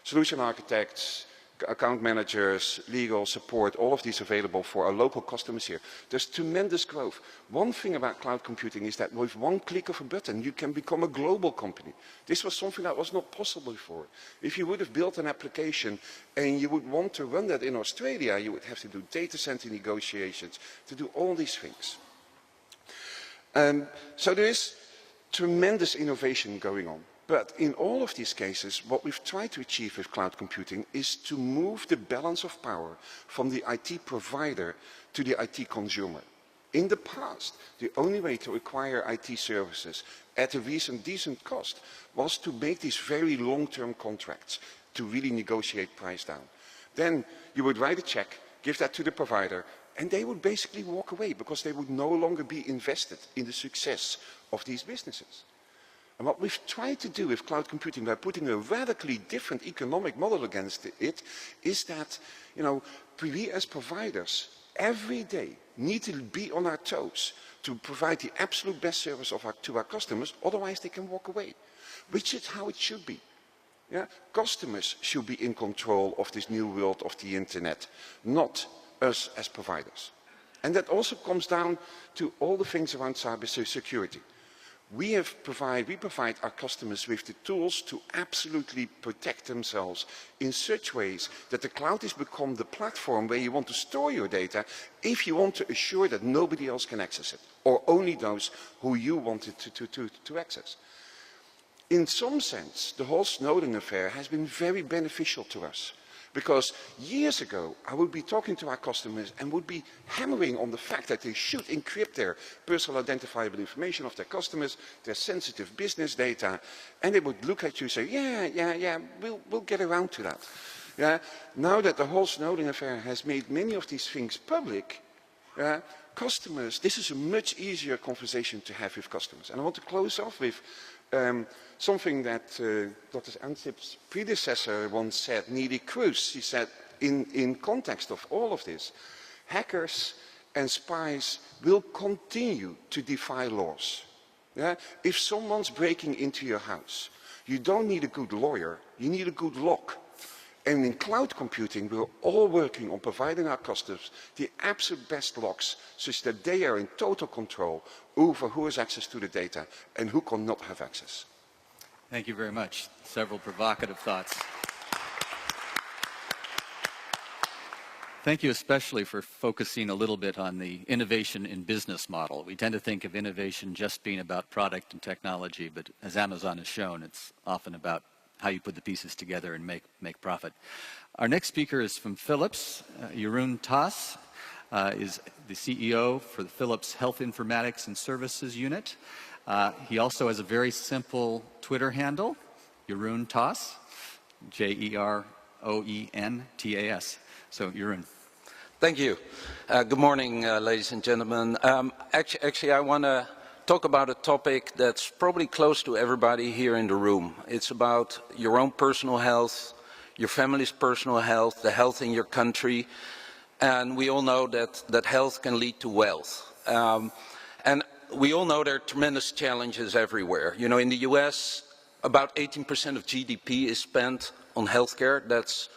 solution architects, account managers, legal support, all of these available for our local customers here. There's tremendous growth. One thing about cloud computing is that with one click of a button, you can become a global company. This was something that was not possible before. If you would have built an application and you would want to run that in Australia, you would have to do data center negotiations, to do all these things. So there is tremendous innovation going on. But in all of these cases, what we've tried to achieve with cloud computing is to move the balance of power from the IT provider to the IT consumer. In the past, the only way to acquire IT services at a decent cost was to make these very long-term contracts to really negotiate price down. Then you would write a check, give that to the provider, and they would basically walk away because they would no longer be invested in the success of these businesses. And what we've tried to do with cloud computing by putting a radically different economic model against it is that, we as providers every day need to be on our toes to provide the absolute best service to our customers, otherwise they can walk away, which is how it should be. Yeah? Customers should be in control of this new world of the internet, not us as providers. And that also comes down to all the things around cybersecurity. We provide our customers with the tools to absolutely protect themselves in such ways that the cloud has become the platform where you want to store your data if you want to assure that nobody else can access it, or only those who you want it to access. In some sense, the whole Snowden affair has been very beneficial to us Because years ago, I would be talking to our customers and would be hammering on the fact that they should encrypt their personal identifiable information of their customers, their sensitive business data, and they would look at you and say, yeah, we'll get around to that. Yeah? Now that the whole Snowden affair has made many of these things public, customers, this is a much easier conversation to have with customers. And I want to close off with something that Dr. Ansip's predecessor once said, Neelie Kroes. He said, in context of all of this, hackers and spies will continue to defy laws. Yeah? If someone's breaking into your house, you don't need a good lawyer, you need a good lock. And in cloud computing, we're all working on providing our customers the absolute best locks, such that they are in total control over who has access to the data and who cannot have access. Thank you very much. Several provocative thoughts. Thank you especially for focusing a little bit on the innovation in business model. We tend to think of innovation just being about product and technology, but as Amazon has shown, it's often about how you put the pieces together and make profit. Our next speaker is from Philips. Jeroen Tas is the CEO for the Philips Health Informatics and Services Unit. He also has a very simple Twitter handle, Jeroen Tas, Jeroentas. So, Jeroen. Thank you. Good morning, ladies and gentlemen. Actually, I want to talk about a topic that's probably close to everybody here in the room. It's about your own personal health, your family's personal health, the health in your country, and we all know that health can lead to wealth. And we all know there are tremendous challenges everywhere. You know, in the US, about 18% of GDP is spent on healthcare. That's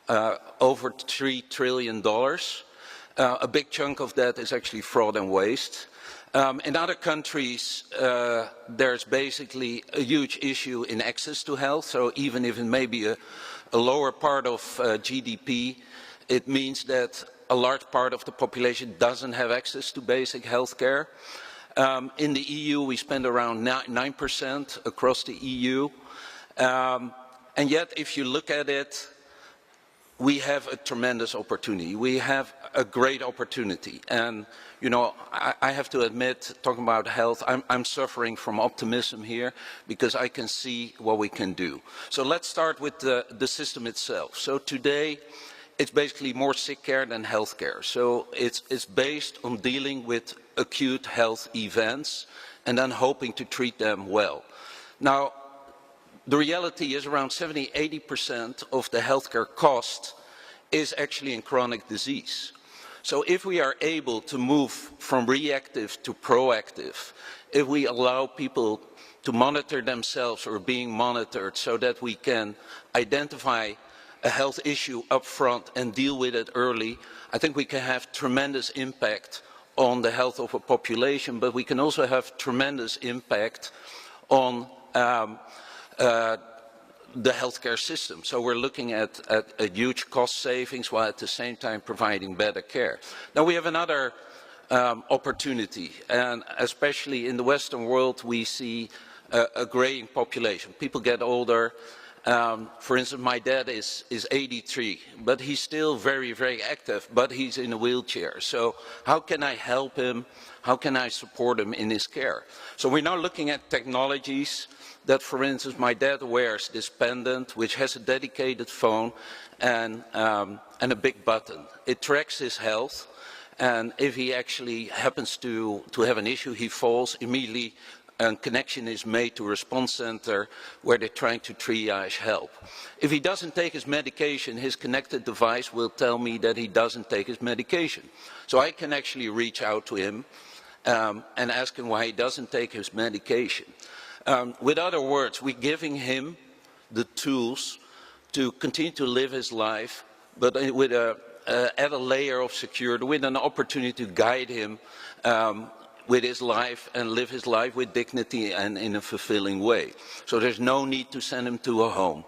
over $3 trillion. A big chunk of that is actually fraud and waste. In other countries, there's basically a huge issue in access to health. So even if it may be a lower part of GDP, it means that a large part of the population doesn't have access to basic health care. In the EU, we spend around 9% across the EU. And yet, if you look at it, we have a tremendous opportunity. We have a great opportunity. And, you know, I have to admit, talking about health, I'm suffering from optimism here because I can see what we can do. So let's start with the system itself. So today, it's basically more sick care than health care. So it's based on dealing with acute health events and then hoping to treat them well. Now, the reality is around 70–80% of the healthcare cost is actually in chronic disease. So if we are able to move from reactive to proactive, if we allow people to monitor themselves or being monitored so that we can identify a health issue up front and deal with it early, I think we can have tremendous impact on the health of a population, but we can also have tremendous impact on the healthcare system. So we're looking at a huge cost savings while at the same time providing better care. Now we have another opportunity, and especially in the Western world we see a graying population. People get older. For instance, my dad is 83, but he's still very, very active, but he's in a wheelchair. So how can I help him? How can I support him in his care? So we're now looking at technologies that, for instance, my dad wears this pendant, which has a dedicated phone and a big button. It tracks his health, and if he actually happens to have an issue, he falls, immediately a connection is made to a response center where they're trying to triage help. If he doesn't take his medication, his connected device will tell me that he doesn't take his medication. So I can actually reach out to him and ask him why he doesn't take his medication. With other words, we're giving him the tools to continue to live his life, but with add a layer of security, with an opportunity to guide him with his life and live his life with dignity and in a fulfilling way. So there's no need to send him to a home.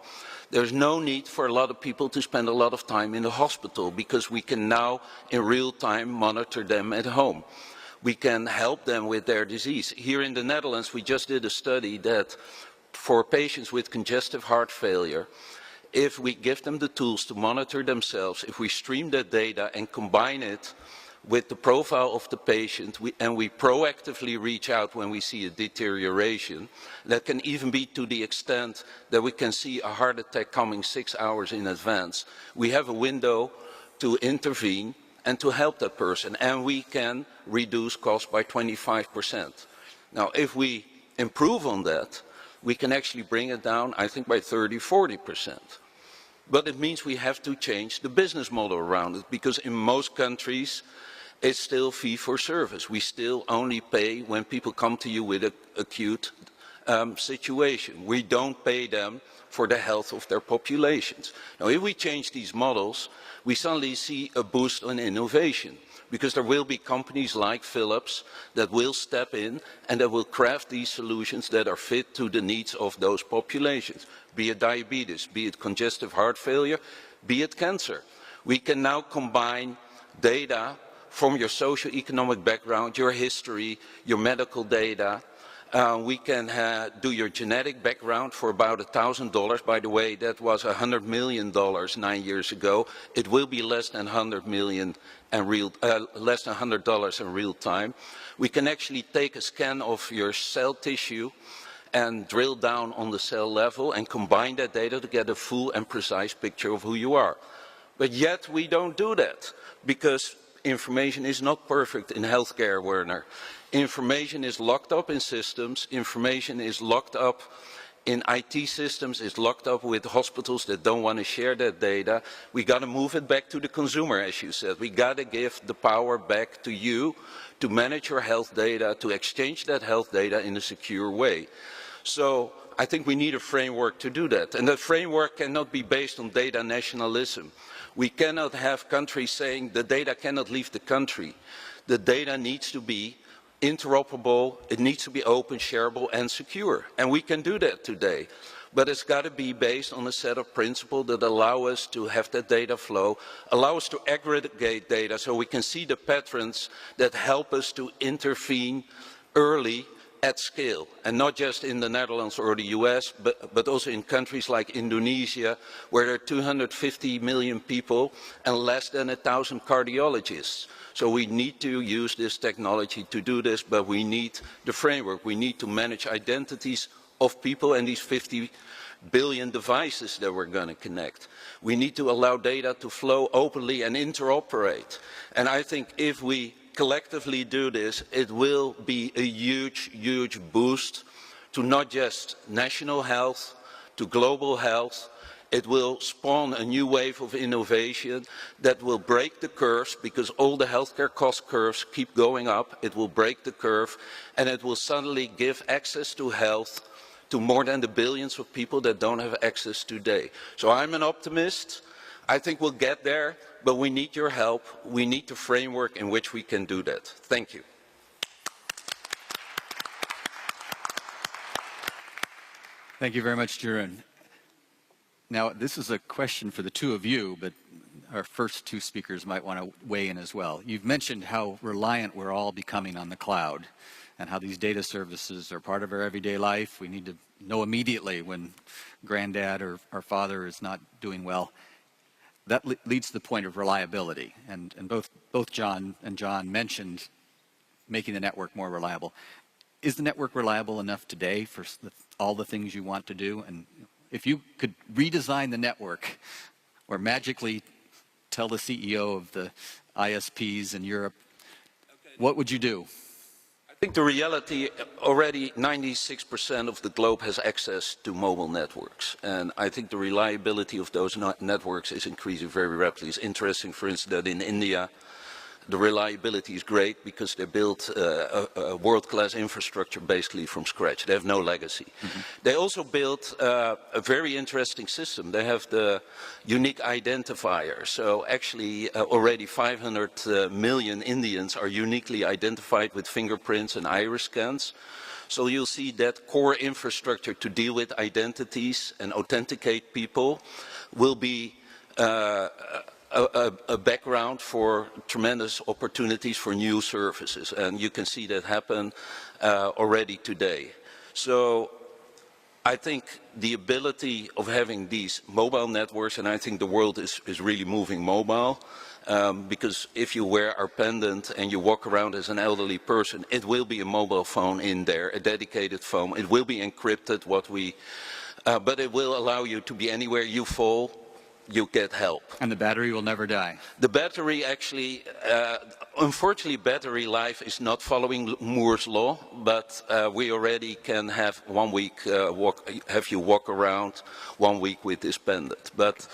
There's no need for a lot of people to spend a lot of time in the hospital because we can now in real time monitor them at home. We can help them with their disease. Here in the Netherlands, we just did a study that for patients with congestive heart failure, if we give them the tools to monitor themselves, if we stream that data and combine it with the profile of the patient, and we proactively reach out when we see a deterioration, that can even be to the extent that we can see a heart attack coming 6 hours in advance. We have a window to intervene and to help that person, and we can reduce costs by 25%. Now, if we improve on that, we can actually bring it down, I think, by 30–40%. But it means we have to change the business model around it, because in most countries, it's still fee for service. We still only pay when people come to you with an acute situation. We don't pay them for the health of their populations. Now, if we change these models, we suddenly see a boost in innovation, because there will be companies like Philips that will step in and that will craft these solutions that are fit to the needs of those populations, be it diabetes, be it congestive heart failure, be it cancer. We can now combine data from your socioeconomic background, your history, your medical data. We can do your genetic background for about $1,000. By the way, that was $100 million 9 years ago. It will be less than $100 million and less than $100 in real time. We can actually take a scan of your cell tissue and drill down on the cell level and combine that data to get a full and precise picture of who you are. But yet we don't do that, because information is not perfect in healthcare, Werner. Information is locked up in systems, information is locked up in IT systems, is locked up with hospitals that don't want to share that data. We got to move it back to the consumer, as you said. We got to give the power back to you to manage your health data, to exchange that health data in a secure way. So I think we need a framework to do that. And that framework cannot be based on data nationalism. We cannot have countries saying the data cannot leave the country. The data needs to be interoperable, it needs to be open, shareable and secure. And we can do that today. But it's got to be based on a set of principles that allow us to have that data flow, allow us to aggregate data so we can see the patterns that help us to intervene early at scale, and not just in the Netherlands or the US, but also in countries like Indonesia, where there are 250 million people and less than 1,000 cardiologists. So we need to use this technology to do this, but we need the framework. We need to manage identities of people and these 50 billion devices that we're going to connect. We need to allow data to flow openly and interoperate. And I think if we collectively do this, it will be a huge, huge boost to not just national health, to global health. It will spawn a new wave of innovation that will break the curves, because all the healthcare cost curves keep going up. It will break the curve, and it will suddenly give access to health to more than the billions of people that don't have access today. So I'm an optimist. I think we'll get there, but we need your help. We need the framework in which we can do that. Thank you. Thank you very much, Jeroen. Now, this is a question for the two of you, but our first two speakers might want to weigh in as well. You've mentioned how reliant we're all becoming on the cloud, and how these data services are part of our everyday life. We need to know immediately when granddad or our father is not doing well. That leads to the point of reliability, and both John and John mentioned making the network more reliable. Is the network reliable enough today for all the things you want to do? And if you could redesign the network, or magically tell the CEO of the ISPs in Europe, what would you do? I think the reality, already 96% of the globe has access to mobile networks. And I think the reliability of those networks is increasing very rapidly. It's interesting, for instance, that in India, the reliability is great because they built a world-class infrastructure basically from scratch. They have no legacy. Mm-hmm. They also built a very interesting system. They have the unique identifier. So actually already 500 million Indians are uniquely identified with fingerprints and iris scans. So you'll see that core infrastructure to deal with identities and authenticate people will be a background for tremendous opportunities for new services, and you can see that happen already today. So I think the ability of having these mobile networks, and I think the world is really moving mobile, because if you wear our pendant and you walk around as an elderly person, it will be a mobile phone in there, a dedicated phone. It will be encrypted, but it will allow you to be anywhere you fall, you get help. And the battery will never die. The battery actually, unfortunately, battery life is not following Moore's law, but we already can have 1 week, have you walk around 1 week with this pendant. But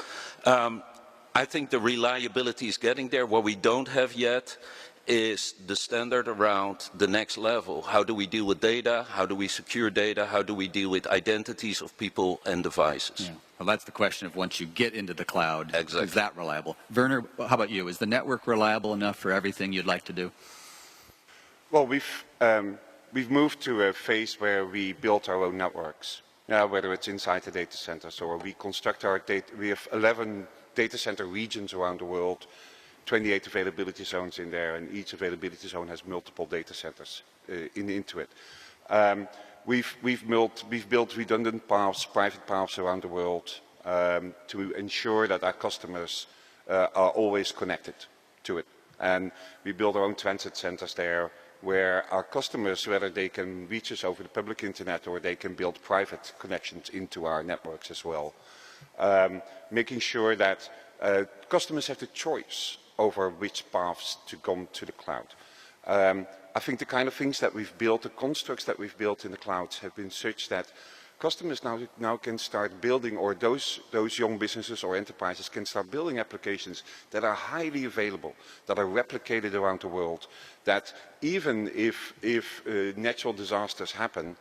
I think the reliability is getting there. What we don't have yet is the standard around the next level. How do we deal with data? How do we secure data? How do we deal with identities of people and devices? Yeah. Well, that's the question of once you get into the cloud, exactly. Is that reliable? Werner, how about you? Is the network reliable enough for everything you'd like to do? Well, we've moved to a phase where we build our own networks. Whether it's inside the data centers or we construct our data. We have 11 data center regions around the world, 28 availability zones in there, and each availability zone has multiple data centers into it. We've built redundant paths, private paths around the world to ensure that our customers are always connected to it. And we build our own transit centers there where our customers, whether they can reach us over the public internet or they can build private connections into our networks as well. Making sure that customers have the choice over which paths to come to the cloud. I think the kind of things that we've built, the constructs that we've built in the clouds have been such that customers now can start building, or those young businesses or enterprises can start building applications that are highly available, that are replicated around the world, that even if natural disasters happen,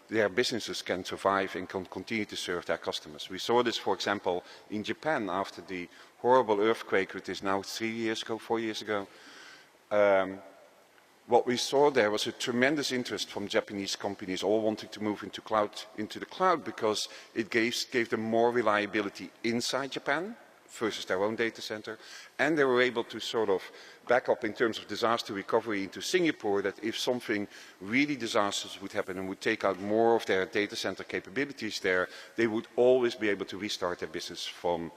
their businesses can survive and can continue to serve their customers. We saw this, for example, in Japan after the horrible earthquake, which is now 4 years ago. What we saw there was a tremendous interest from Japanese companies all wanting to move into the cloud because it gave them more reliability inside Japan versus their own data center, and they were able to sort of back up in terms of disaster recovery into Singapore, that if something really disastrous would happen and would take out more of their data center capabilities there, they would always be able to restart their business from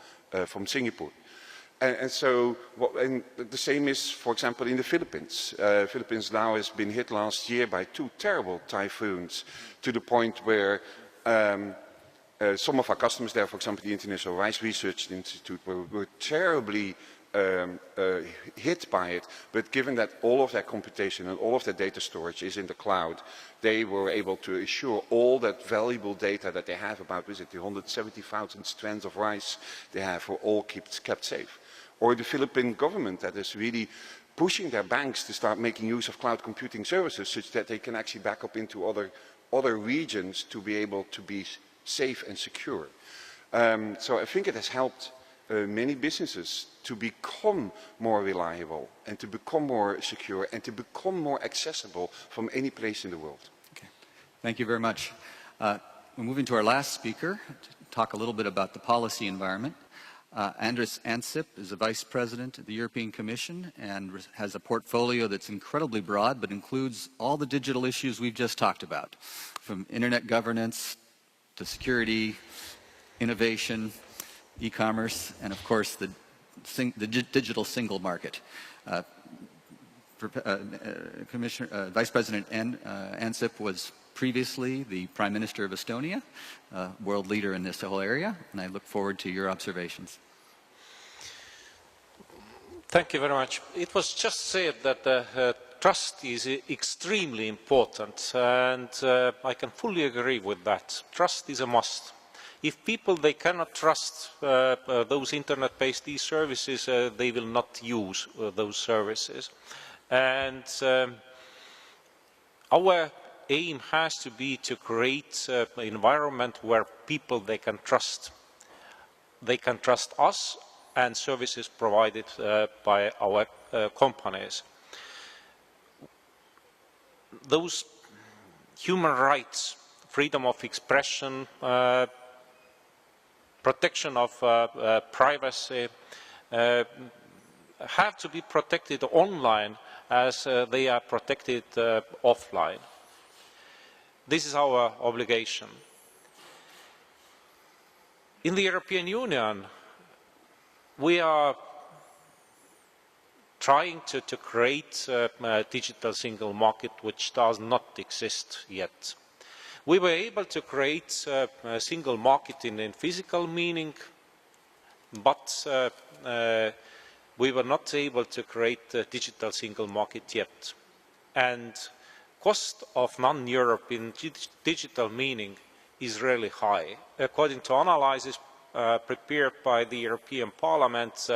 Singapore. And the same is, for example, in the Philippines. Philippines now has been hit last year by 2 terrible typhoons, to the point where some of our customers there, for example, the International Rice Research Institute, were terribly hit by it. But given that all of their computation and all of their data storage is in the cloud, they were able to assure all that valuable data that they have about, the 170,000 strands of rice they have, were all kept safe. Or the Philippine government that is really pushing their banks to start making use of cloud computing services such that they can actually back up into other regions to be able to be safe and secure. So I think it has helped many businesses to become more reliable and to become more secure and to become more accessible from any place in the world. Okay. Thank you very much. We're moving to our last speaker to talk a little bit about the policy environment. Andris Ansip is the Vice President of the European Commission and has a portfolio that's incredibly broad, but includes all the digital issues we've just talked about, from internet governance to security, innovation, e-commerce, and of course the digital single market. Vice President Ansip was previously the Prime Minister of Estonia, world leader in this whole area, and I look forward to your observations. Thank you very much. It was just said that trust is extremely important, and I can fully agree with that. Trust is a must. If people they cannot trust those internet-based e-services, they will not use those services. And our aim has to be to create an environment where people they can trust. They can trust us and services provided by our companies. Those human rights, freedom of expression, protection of privacy have to be protected online as they are protected offline. This is our obligation. In the European Union, we are trying to create a digital single market which does not exist yet. We were able to create a single market in physical meaning, but we were not able to create a digital single market yet. And cost of non-Europe in digital meaning is really high. According to analysis prepared by the European Parliament,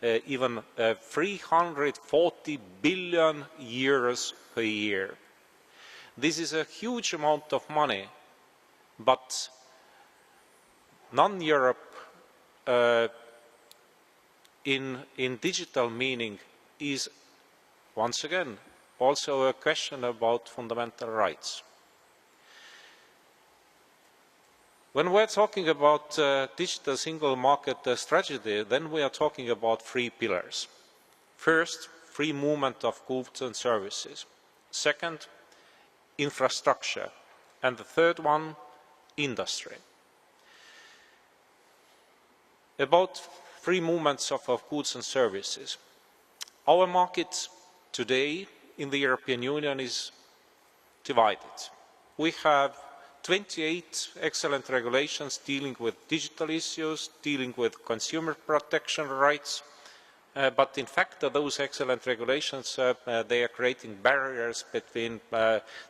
even 340 billion euros per year. This is a huge amount of money, but non-Europe in digital meaning is, once again, also a question about fundamental rights. When we're talking about digital single market strategy, then we are talking about three pillars. First, free movement of goods and services. Second, infrastructure. And the third one, industry. About free movements of goods and services. Our market today in the European Union is divided. We have 28 excellent regulations dealing with digital issues, dealing with consumer protection rights, but in fact those excellent regulations, they are creating barriers between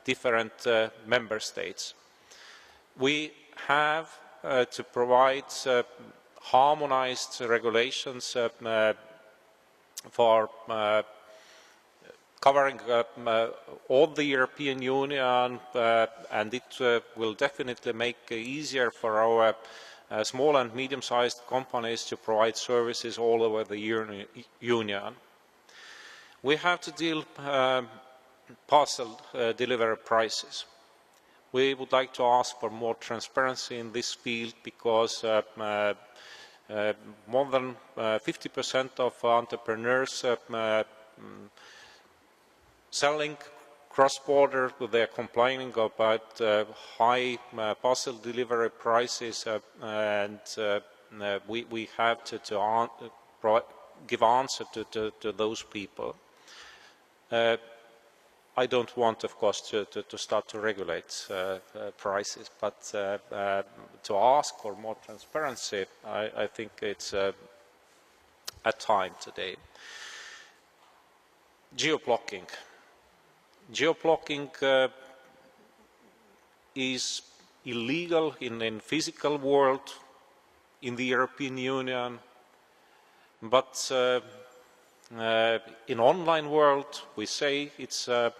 different member states. We have to provide harmonized regulations for covering all the European Union, and it will definitely make it easier for our small and medium-sized companies to provide services all over the Union. We have to deal parcel delivery prices. We would like to ask for more transparency in this field because more than 50% of entrepreneurs selling cross-border, they are complaining about high parcel delivery prices, and we have to give answer to those people. I don't want, of course, to start to regulate prices, but to ask for more transparency, I think it's a time today. Geo-blocking. Geo-blocking is illegal in physical world, in the European Union, but in online world we say it's a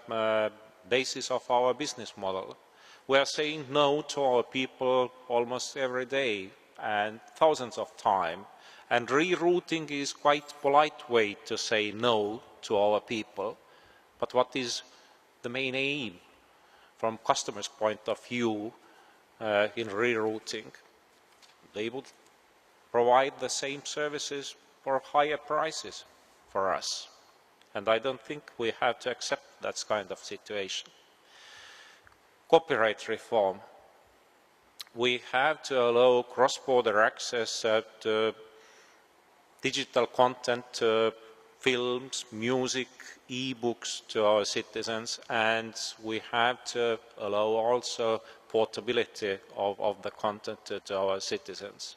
basis of our business model. We are saying no to our people almost every day and thousands of times, and rerouting is quite a polite way to say no to our people. But what is the main aim from customers' point of view in rerouting? They would provide the same services for higher prices for us. And I don't think we have to accept that kind of situation. Copyright reform. We have to allow cross-border access to digital content, films, music, e-books to our citizens, and we have to allow also portability of the content to our citizens.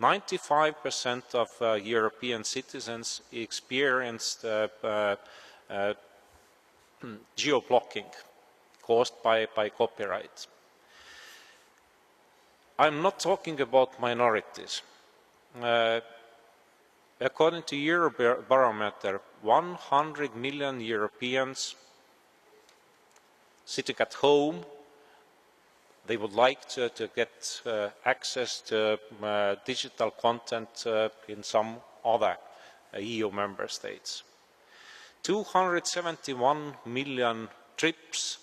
95% of European citizens experienced geo-blocking caused by copyright. I'm not talking about minorities. According to Eurobarometer, 100 million Europeans sitting at home, they would like to get access to digital content in some other EU member states. 271 million trips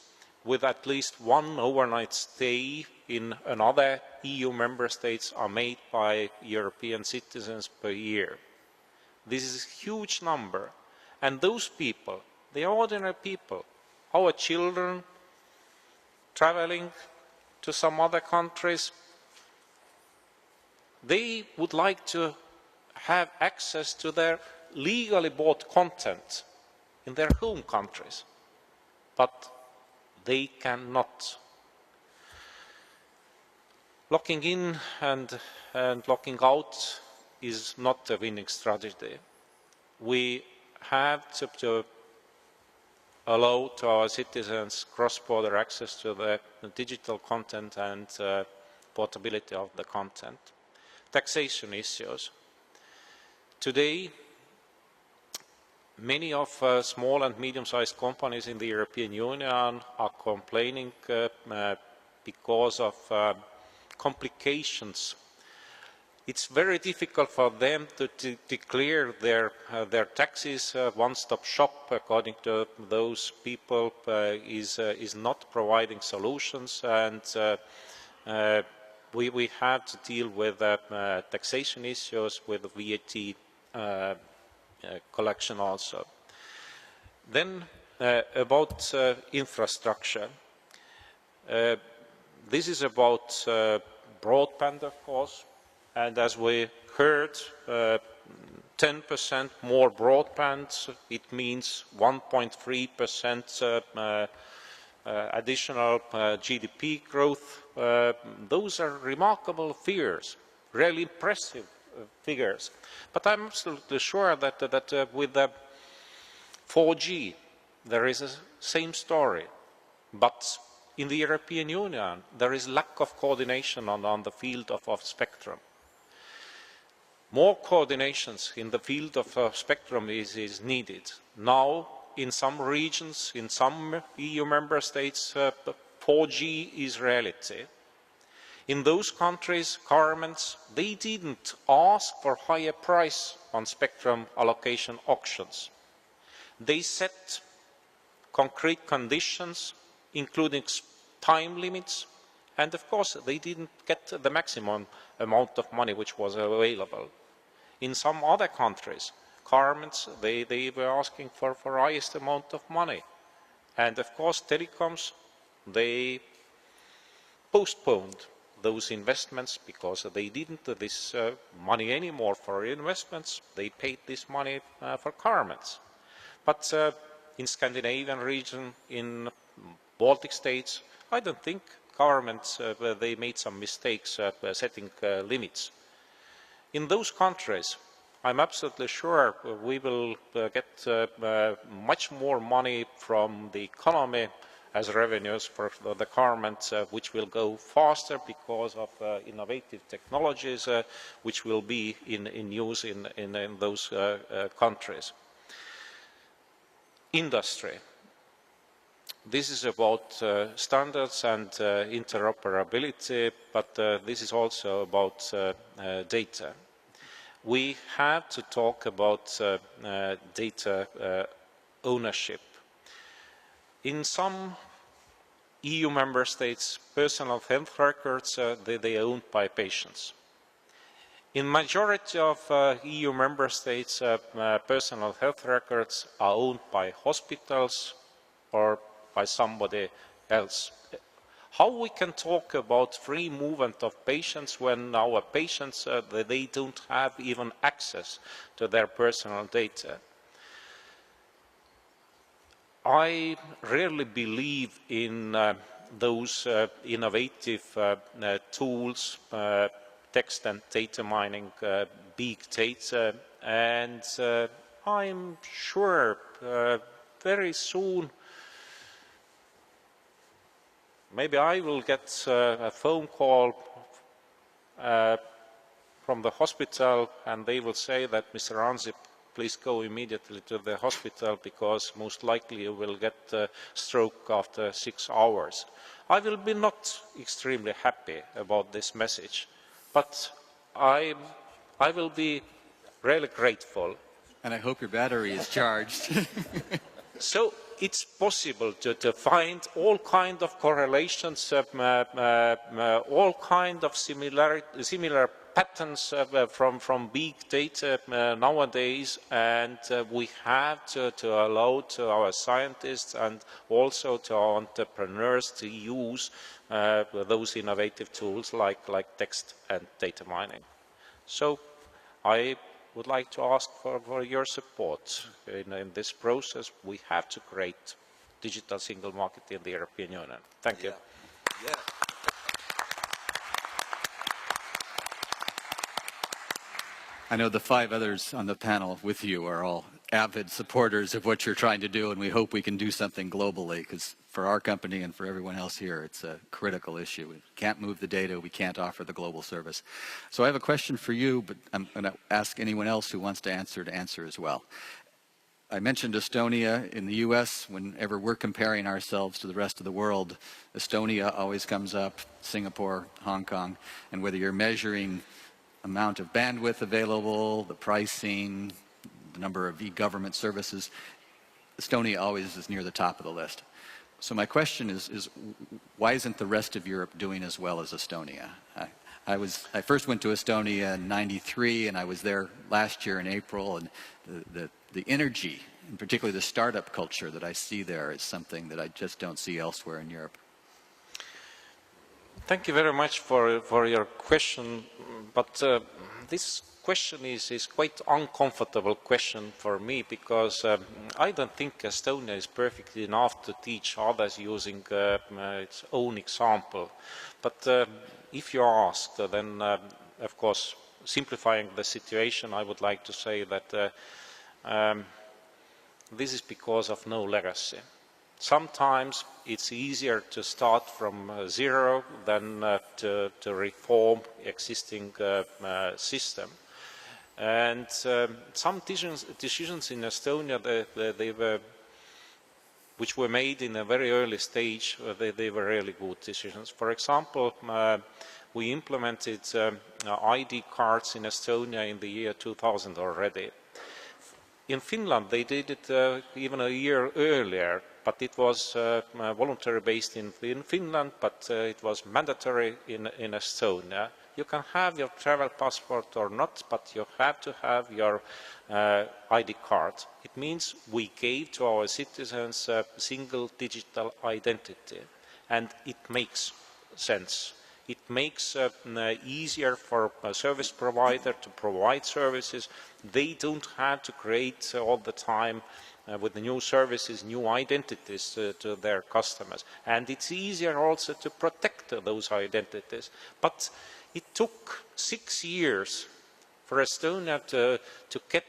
with at least one overnight stay in another EU member states are made by European citizens per year. This is a huge number, and those people, they are ordinary people, our children, traveling to some other countries, they would like to have access to their legally bought content in their home countries, but they cannot. Locking in and locking out is not a winning strategy. We have to allow to our citizens cross-border access to the digital content and portability of the content. Taxation issues. Today, many of small and medium-sized companies in the European Union are complaining because of complications. It's very difficult for them to declare their taxes. One-stop shop, according to those people, is not providing solutions, and we have to deal with taxation issues, with VAT collection also. Then about infrastructure. This is about broadband, of course, and as we heard, 10% more broadband, it means 1.3% additional GDP growth. Those are remarkable figures, really impressive figures. But I'm absolutely sure that with 4G there is the same story. But in the European Union there is lack of coordination on the field of spectrum. More coordinations in the field of spectrum is needed. Now, in some regions, in some EU member states, 4G is reality. In those countries, governments, they didn't ask for higher price on spectrum allocation auctions. They set concrete conditions, including time limits, and of course they didn't get the maximum amount of money which was available. In some other countries, governments, they were asking for highest amount of money. And of course, telecoms, they postponed those investments because they didn't have this money anymore for investments. They paid this money for governments. But in Scandinavian region, in Baltic states, I don't think governments, they made some mistakes setting limits. In those countries, I'm absolutely sure we will get much more money from the economy as revenues for the government, which will go faster because of innovative technologies which will be in use in those countries. Industry. This is about standards and interoperability, but this is also about data. We have to talk about data ownership. In some EU member states, personal health records, they are owned by patients. In majority of EU member states, personal health records are owned by hospitals or by somebody else. How we can talk about free movement of patients when our patients, they don't have even access to their personal data? I really believe in those innovative tools, text and data mining, big data, and I'm sure very soon maybe I will get a phone call from the hospital and they will say that, Mr. Ansip, please go immediately to the hospital because most likely you will get a stroke after 6 hours. I will be not extremely happy about this message, but I will be really grateful. And I hope your battery is charged. So it's possible to find all kinds of correlations, all kinds of similar patterns from big data nowadays, and we have to allow to our scientists and also to our entrepreneurs to use those innovative tools like text and data mining. So I would like to ask for your support in this process. We have to create digital single market in the European Union. Thank you. Yeah. I know the 5 others on the panel with you are all avid supporters of what you're trying to do, and we hope we can do something globally, because for our company and for everyone else here, it's a critical issue. We can't move the data, we can't offer the global service. So I have a question for you, but I'm going to ask anyone else who wants to answer as well. I mentioned Estonia. In the US, whenever we're comparing ourselves to the rest of the world, Estonia always comes up, Singapore, Hong Kong, and whether you're measuring amount of bandwidth available, the pricing, the number of e-government services, Estonia always is near the top of the list. So my question is why isn't the rest of Europe doing as well as Estonia? I first went to Estonia in '93, and I was there last year in April, and the energy, and particularly the startup culture that I see there, is something that I just don't see elsewhere in Europe. Thank you very much for your question, but this question is quite uncomfortable question for me, because I don't think Estonia is perfect enough to teach others using its own example. But if you ask, then of course, simplifying the situation, I would like to say that this is because of no legacy. Sometimes it's easier to start from zero than to reform existing system. And some decisions in Estonia, which were made in a very early stage, they were really good decisions. For example, we implemented ID cards in Estonia in the year 2000 already. In Finland, they did it even a year earlier, but it was voluntary based in Finland, but it was mandatory in Estonia. You can have your travel passport or not, but you have to have your ID card. It means we gave to our citizens a single digital identity, and it makes sense. It makes easier for a service provider to provide services. They don't have to create all the time with the new services, new identities to their customers. And it's easier also to protect those identities. But it took 6 years for Estonia to get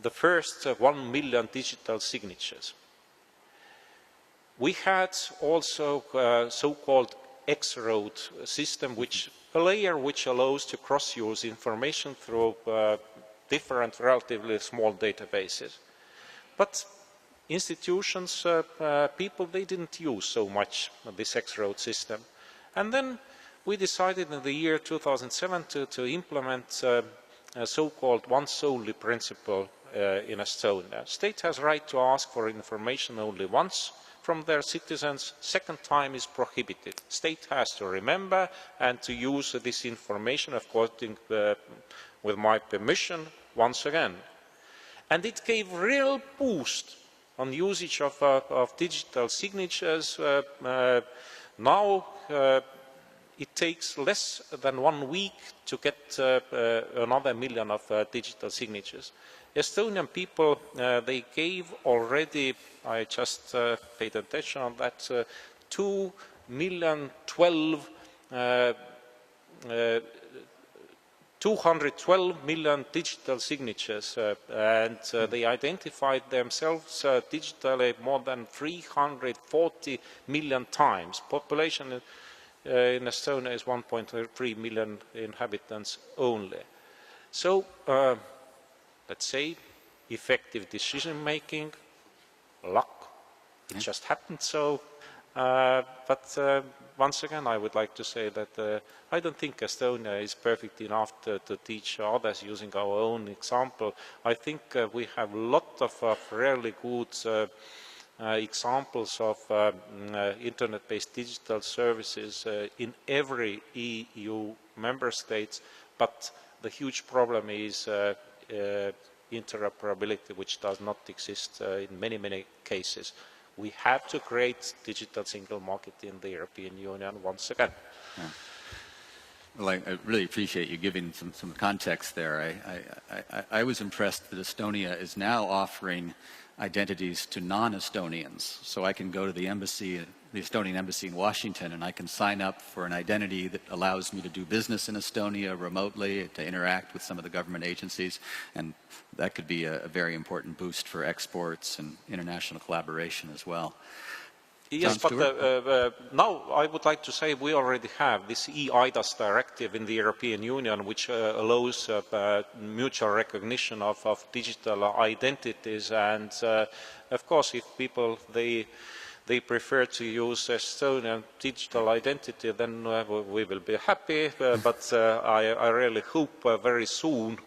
the first 1 million digital signatures. We had also so-called X-road system, a layer which allows to cross-use information through different relatively small databases. But institutions, people, they didn't use so much this X-road system. And then we decided in the year 2007 to implement a so-called once-only principle in Estonia. State has right to ask for information only once from their citizens. Second time is prohibited. State has to remember and to use this information, of course, with my permission, once again. And it gave real boost on usage of digital signatures. Now it takes less than 1 week to get another million of digital signatures. Estonian people, they gave already, I just paid attention on that, 212 million digital signatures, and they identified themselves digitally more than 340 million times. Population in Estonia is 1.3 million inhabitants only. So, let's say, effective decision-making, luck, it just happened so. But once again, I would like to say that I don't think Estonia is perfect enough to teach others using our own example. I think we have a lot of really good examples of internet-based digital services in every EU member state, but the huge problem is interoperability, which does not exist in many, many cases. We have to create digital single market in the European Union once again. Yeah. Well, I really appreciate you giving some context there. I was impressed that Estonia is now offering identities to non-Estonians. So I can go to the embassy, the Estonian embassy in Washington, and I can sign up for an identity that allows me to do business in Estonia remotely, to interact with some of the government agencies, and that could be a very important boost for exports and international collaboration as well. Yes, but now I would like to say we already have this eIDAS directive in the European Union, which allows mutual recognition of digital identities. And of course, if people they prefer to use Estonian digital identity, then we will be happy. But I really hope very soon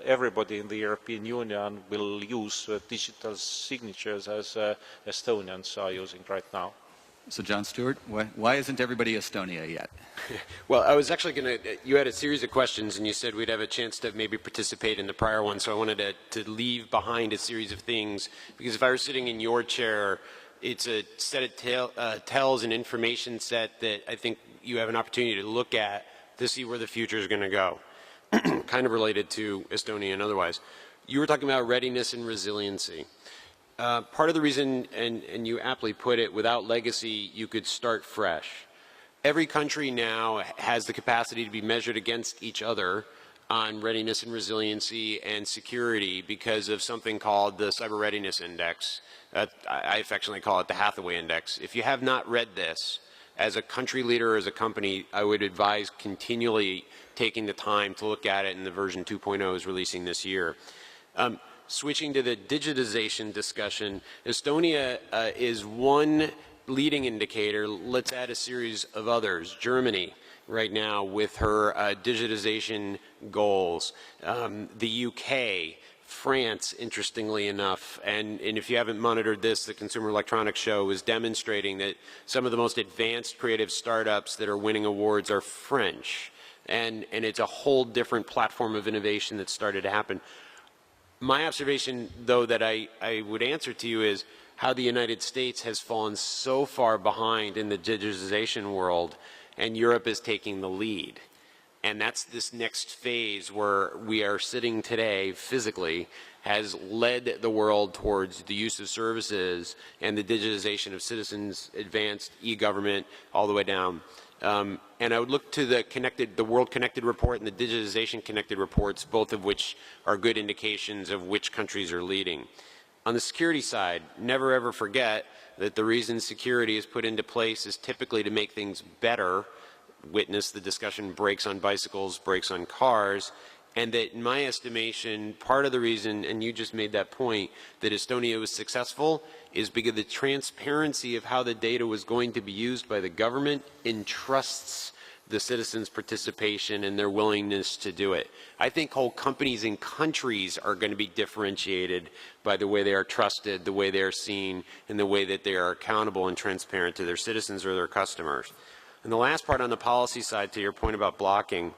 everybody in the European Union will use digital signatures as Estonians are using right now. So John Stewart, why isn't everybody Estonia yet? Well, I was actually going to, you had a series of questions and you said we'd have a chance to maybe participate in the prior one, so I wanted to leave behind a series of things, because if I were sitting in your chair, it's a set of tells and information set that I think you have an opportunity to look at to see where the future is going to go, kind of related to Estonia and otherwise. You were talking about readiness and resiliency. Part of the reason, and you aptly put it, without legacy, you could start fresh. Every country now has the capacity to be measured against each other on readiness and resiliency and security because of something called the Cyber Readiness Index. I affectionately call it the Hathaway Index. If you have not read this, as a country leader or as a company, I would advise continually taking the time to look at it, and the version 2.0 is releasing this year. Switching to the digitization discussion, Estonia is one leading indicator. Let's add a series of others. Germany, right now, with her digitization goals. The UK, France, interestingly enough, and if you haven't monitored this, the Consumer Electronics Show is demonstrating that some of the most advanced creative startups that are winning awards are French. And it's a whole different platform of innovation that's started to happen. My observation, though, that I would answer to you is how the United States has fallen so far behind in the digitization world, and Europe is taking the lead. And that's this next phase where we are sitting today physically has led the world towards the use of services and the digitization of citizens, advanced e-government, all the way down. And I would look to the World Connected Report and the Digitization Connected Reports, both of which are good indications of which countries are leading. On the security side, never ever forget that the reason security is put into place is typically to make things better. Witness the discussion brakes on bicycles, brakes on cars, and that in my estimation, part of the reason, and you just made that point, that Estonia was successful is because the transparency of how the data was going to be used by the government entrusts the citizens' participation and their willingness to do it. I think whole companies and countries are going to be differentiated by the way they are trusted, the way they are seen, and the way that they are accountable and transparent to their citizens or their customers. And the last part on the policy side, to your point about blocking,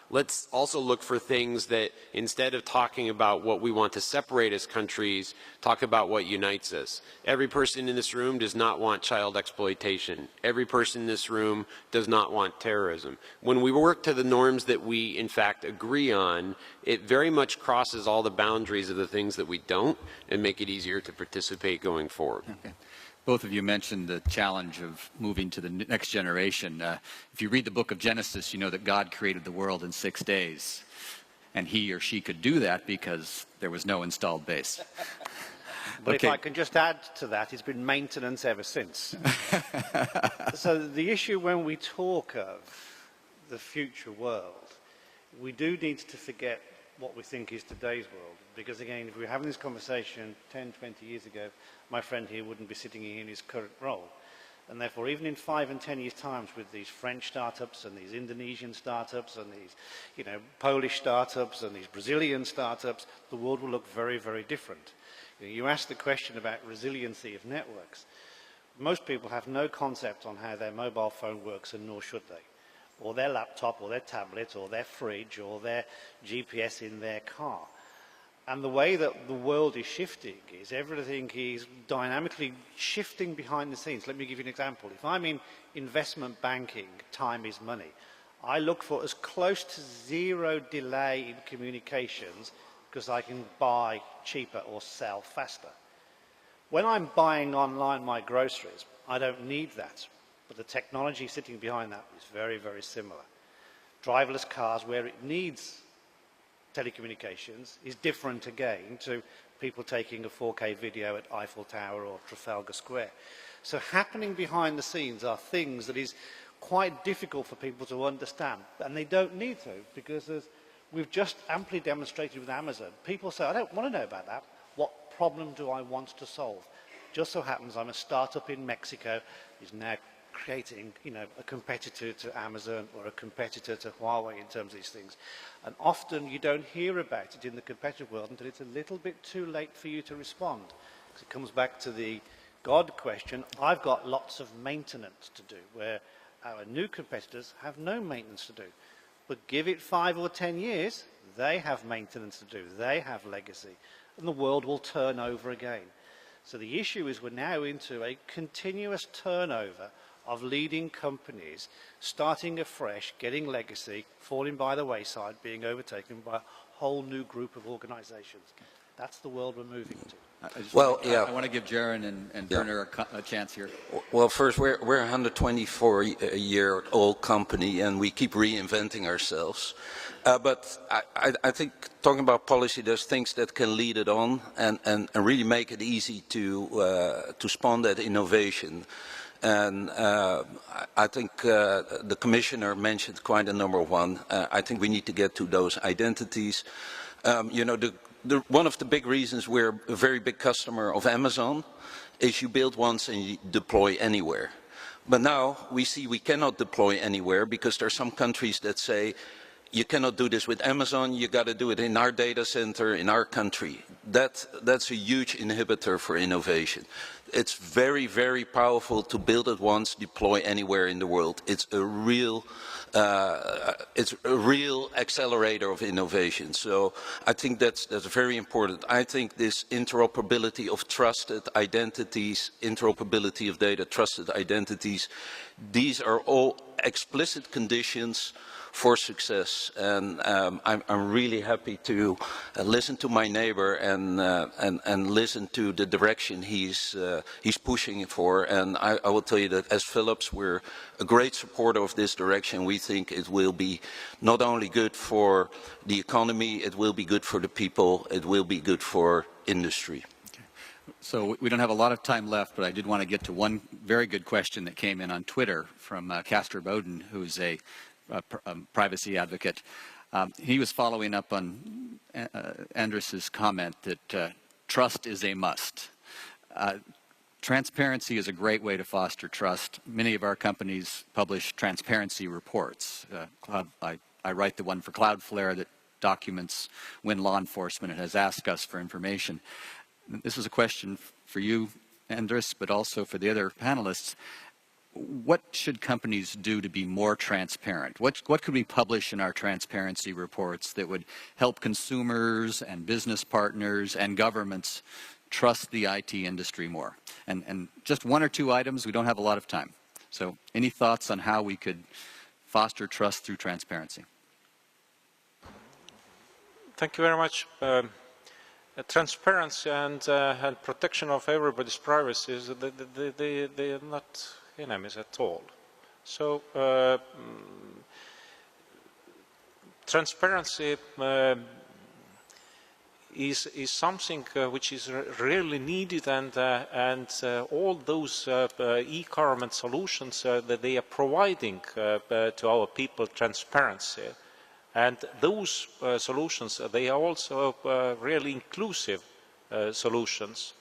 let's also look for things that, instead of talking about what we want to separate as countries, talk about what unites us. Every person in this room does not want child exploitation. Every person in this room does not want terrorism. When we work to the norms that we, in fact, agree on, it very much crosses all the boundaries of the things that we don't and make it easier to participate going forward. Okay. Both of you mentioned the challenge of moving to the next generation. If you read the book of Genesis, you know that God created the world in 6 days. And he or she could do that because there was no installed base. But okay. if I can just add to that, it's been maintenance ever since. So the issue when we talk of the future world, we do need to forget what we think is today's world. Because again, if we were having this conversation 10, 20 years ago, my friend here wouldn't be sitting here in his current role. And therefore, even in 5 and 10 years' times, with these French startups and these Indonesian startups and these, Polish startups and these Brazilian startups, the world will look very, very different. You asked the question about resiliency of networks. Most people have no concept on how their mobile phone works, and nor should they, or their laptop, or their tablet, or their fridge, or their GPS in their car. And the way that the world is shifting is everything is dynamically shifting behind the scenes. Let me give you an example. If I'm in investment banking, time is money. I look for as close to zero delay in communications because I can buy cheaper or sell faster. When I'm buying online my groceries, I don't need that, but the technology sitting behind that is very, very similar. Driverless cars, where it needs telecommunications, is different again to people taking a 4K video at Eiffel Tower or Trafalgar Square. So happening behind the scenes are things that is quite difficult for people to understand, and they don't need to, because as we've just amply demonstrated with Amazon, people say, I don't want to know about that. What problem do I want to solve? Just so happens I'm a startup in Mexico is now creating, a competitor to Amazon or a competitor to Huawei in terms of these things. And often you don't hear about it in the competitive world until it's a little bit too late for you to respond. Because it comes back to the God question. I've got lots of maintenance to do, where our new competitors have no maintenance to do. But give it 5 or 10 years, they have maintenance to do, they have legacy, and the world will turn over again. So the issue is we're now into a continuous turnover of leading companies, starting afresh, getting legacy, falling by the wayside, being overtaken by a whole new group of organizations. That's the world we're moving to. I want to give Jaron and Werner a chance here. Well, first, we're a 124-year-old company, and we keep reinventing ourselves. But I think talking about policy, there's things that can lead it on and really make it easy to spawn that innovation. And I think the Commissioner mentioned quite a number of one. I think we need to get to those identities. One of the big reasons we're a very big customer of Amazon is you build once and you deploy anywhere. But now we see we cannot deploy anywhere because there are some countries that say, you cannot do this with Amazon, you got to do it in our data center, in our country. That's a huge inhibitor for innovation. It's very, very powerful to build it once, deploy anywhere in the world. It's a real accelerator of innovation. So I think that's very important. I think this interoperability of trusted identities, interoperability of data, trusted identities, these are all explicit conditions for success, and I'm really happy to listen to my neighbor and listen to the direction he's pushing for. And I will tell you that as Philips, we're a great supporter of this direction. We think it will be not only good for the economy, it will be good for the people, it will be good for industry. So we don't have a lot of time left, but I did want to get to one very good question that came in on Twitter from Castor Bowden, who's a privacy advocate. He was following up on Andrus's comment that trust is a must. Transparency is a great way to foster trust. Many of our companies publish transparency reports. I write the one for Cloudflare that documents when law enforcement has asked us for information. This is a question for you, Andrus, but also for the other panelists. What should companies do to be more transparent? What could we publish in our transparency reports that would help consumers and business partners and governments trust the IT industry more? And just one or two items, we don't have a lot of time. So any thoughts on how we could foster trust through transparency? Thank you very much. Transparency and protection of everybody's privacy, they are not enemies at all. So transparency is something which is really needed, and all those e-government solutions that they are providing to our people transparency. And those solutions, they are also really inclusive solutions.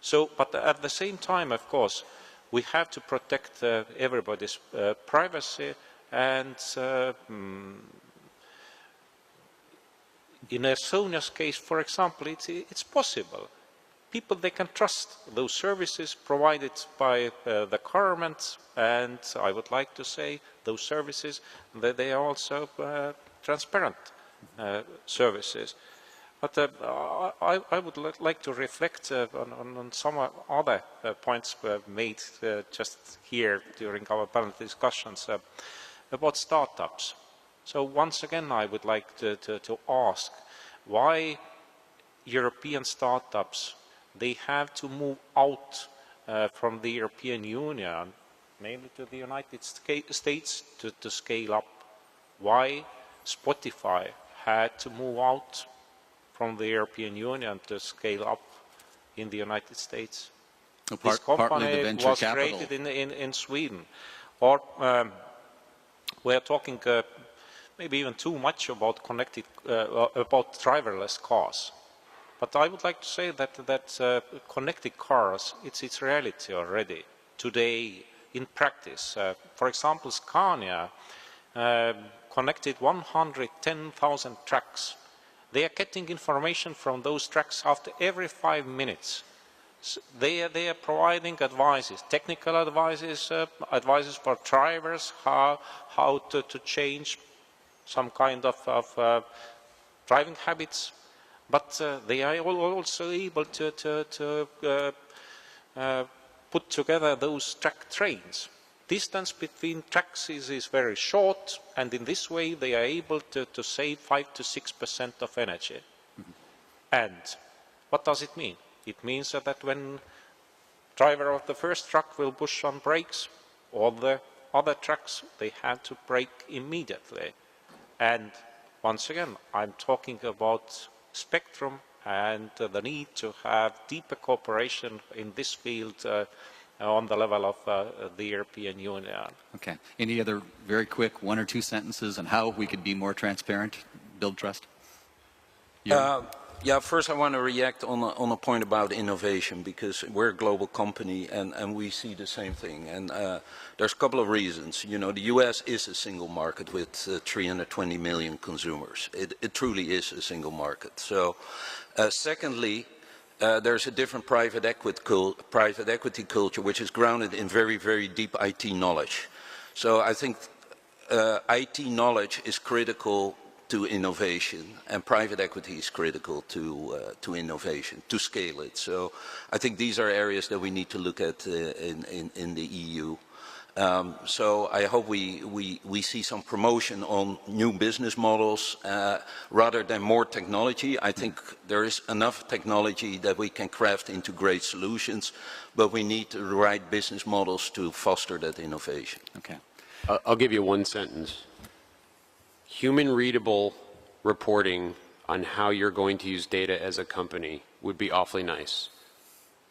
So, but at the same time, of course, we have to protect everybody's privacy, and in Estonia's case, for example, it's possible. people, they can trust those services provided by the government, and I would like to say those services, that they are also transparent services. But I would like to reflect on some other points made just here during our panel discussions about startups. So once again, I would like to ask why European startups, they have to move out from the European Union, mainly to the United States, to scale up. Why Spotify had to move out from the European Union to scale up in the United States. Well, This company was capital. created in Sweden. Or we are talking maybe even too much about about driverless cars. But I would like to say that connected cars, it's reality already today in practice. For example, Scania connected 110,000 trucks. They are getting information from those trucks after every 5 minutes. So they are providing advices, technical advices, advices for drivers, how to change some kind of driving habits. But they are also able to put together those truck trains. Distance between trucks is very short, and in this way they are able to save 5 to 6% of energy. Mm-hmm. And what does it mean? It means that when driver of the first truck will push on brakes, all the other trucks, they have to brake immediately. And once again, I'm talking about spectrum and the need to have deeper cooperation in this field on the level of the European Union. Okay. Any other very quick 1 or 2 sentences on how we could be more transparent, build trust? Yeah, first I want to react on a point about innovation, because we're a global company and we see the same thing. And there's a couple of reasons. You know, the US is a single market with 320 million consumers. It truly is a single market. So, secondly, there's a different private equity culture which is grounded in very, very deep IT knowledge. So I think IT knowledge is critical to innovation, and private equity is critical to innovation, to scale it. So I think these are areas that we need to look at in the EU. So I hope we see some promotion on new business models rather than more technology. I think there is enough technology that we can craft into great solutions, but we need the right business models to foster that innovation. Okay. I'll give you one sentence. Human readable reporting on how you're going to use data as a company would be awfully nice.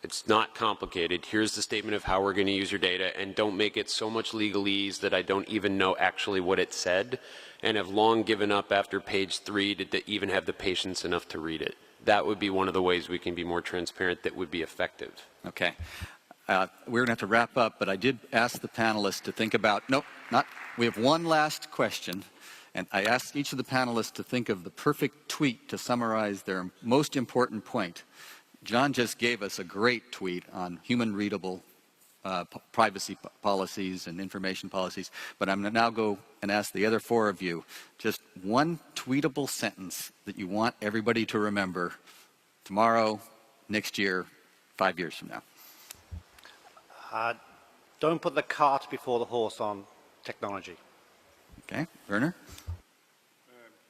It's not complicated. Here's the statement of how we're going to use your data, and don't make it so much legalese that I don't even know actually what it said, and have long given up after page 3 to even have the patience enough to read it. That would be one of the ways we can be more transparent that would be effective. Okay. We're going to have to wrap up, but I did ask the panelists to think about, we have one last question, and I asked each of the panelists to think of the perfect tweet to summarize their most important point. John just gave us a great tweet on human readable privacy policies and information policies, but I'm going to now go and ask the other 4 of you just one tweetable sentence that you want everybody to remember tomorrow, next year, 5 years from now. Don't put the cart before the horse on technology. Okay, Werner?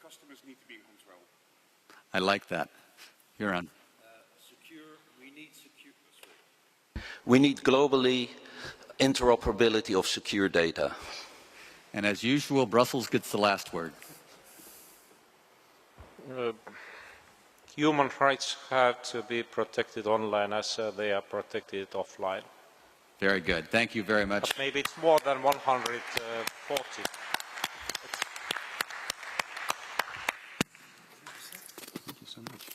Customers need to be in control. I like that. You're on. We need globally interoperability of secure data. And as usual, Brussels gets the last word. Human rights have to be protected online as they are protected offline. Very good. Thank you very much. But maybe it's more than 140. Thank you so much.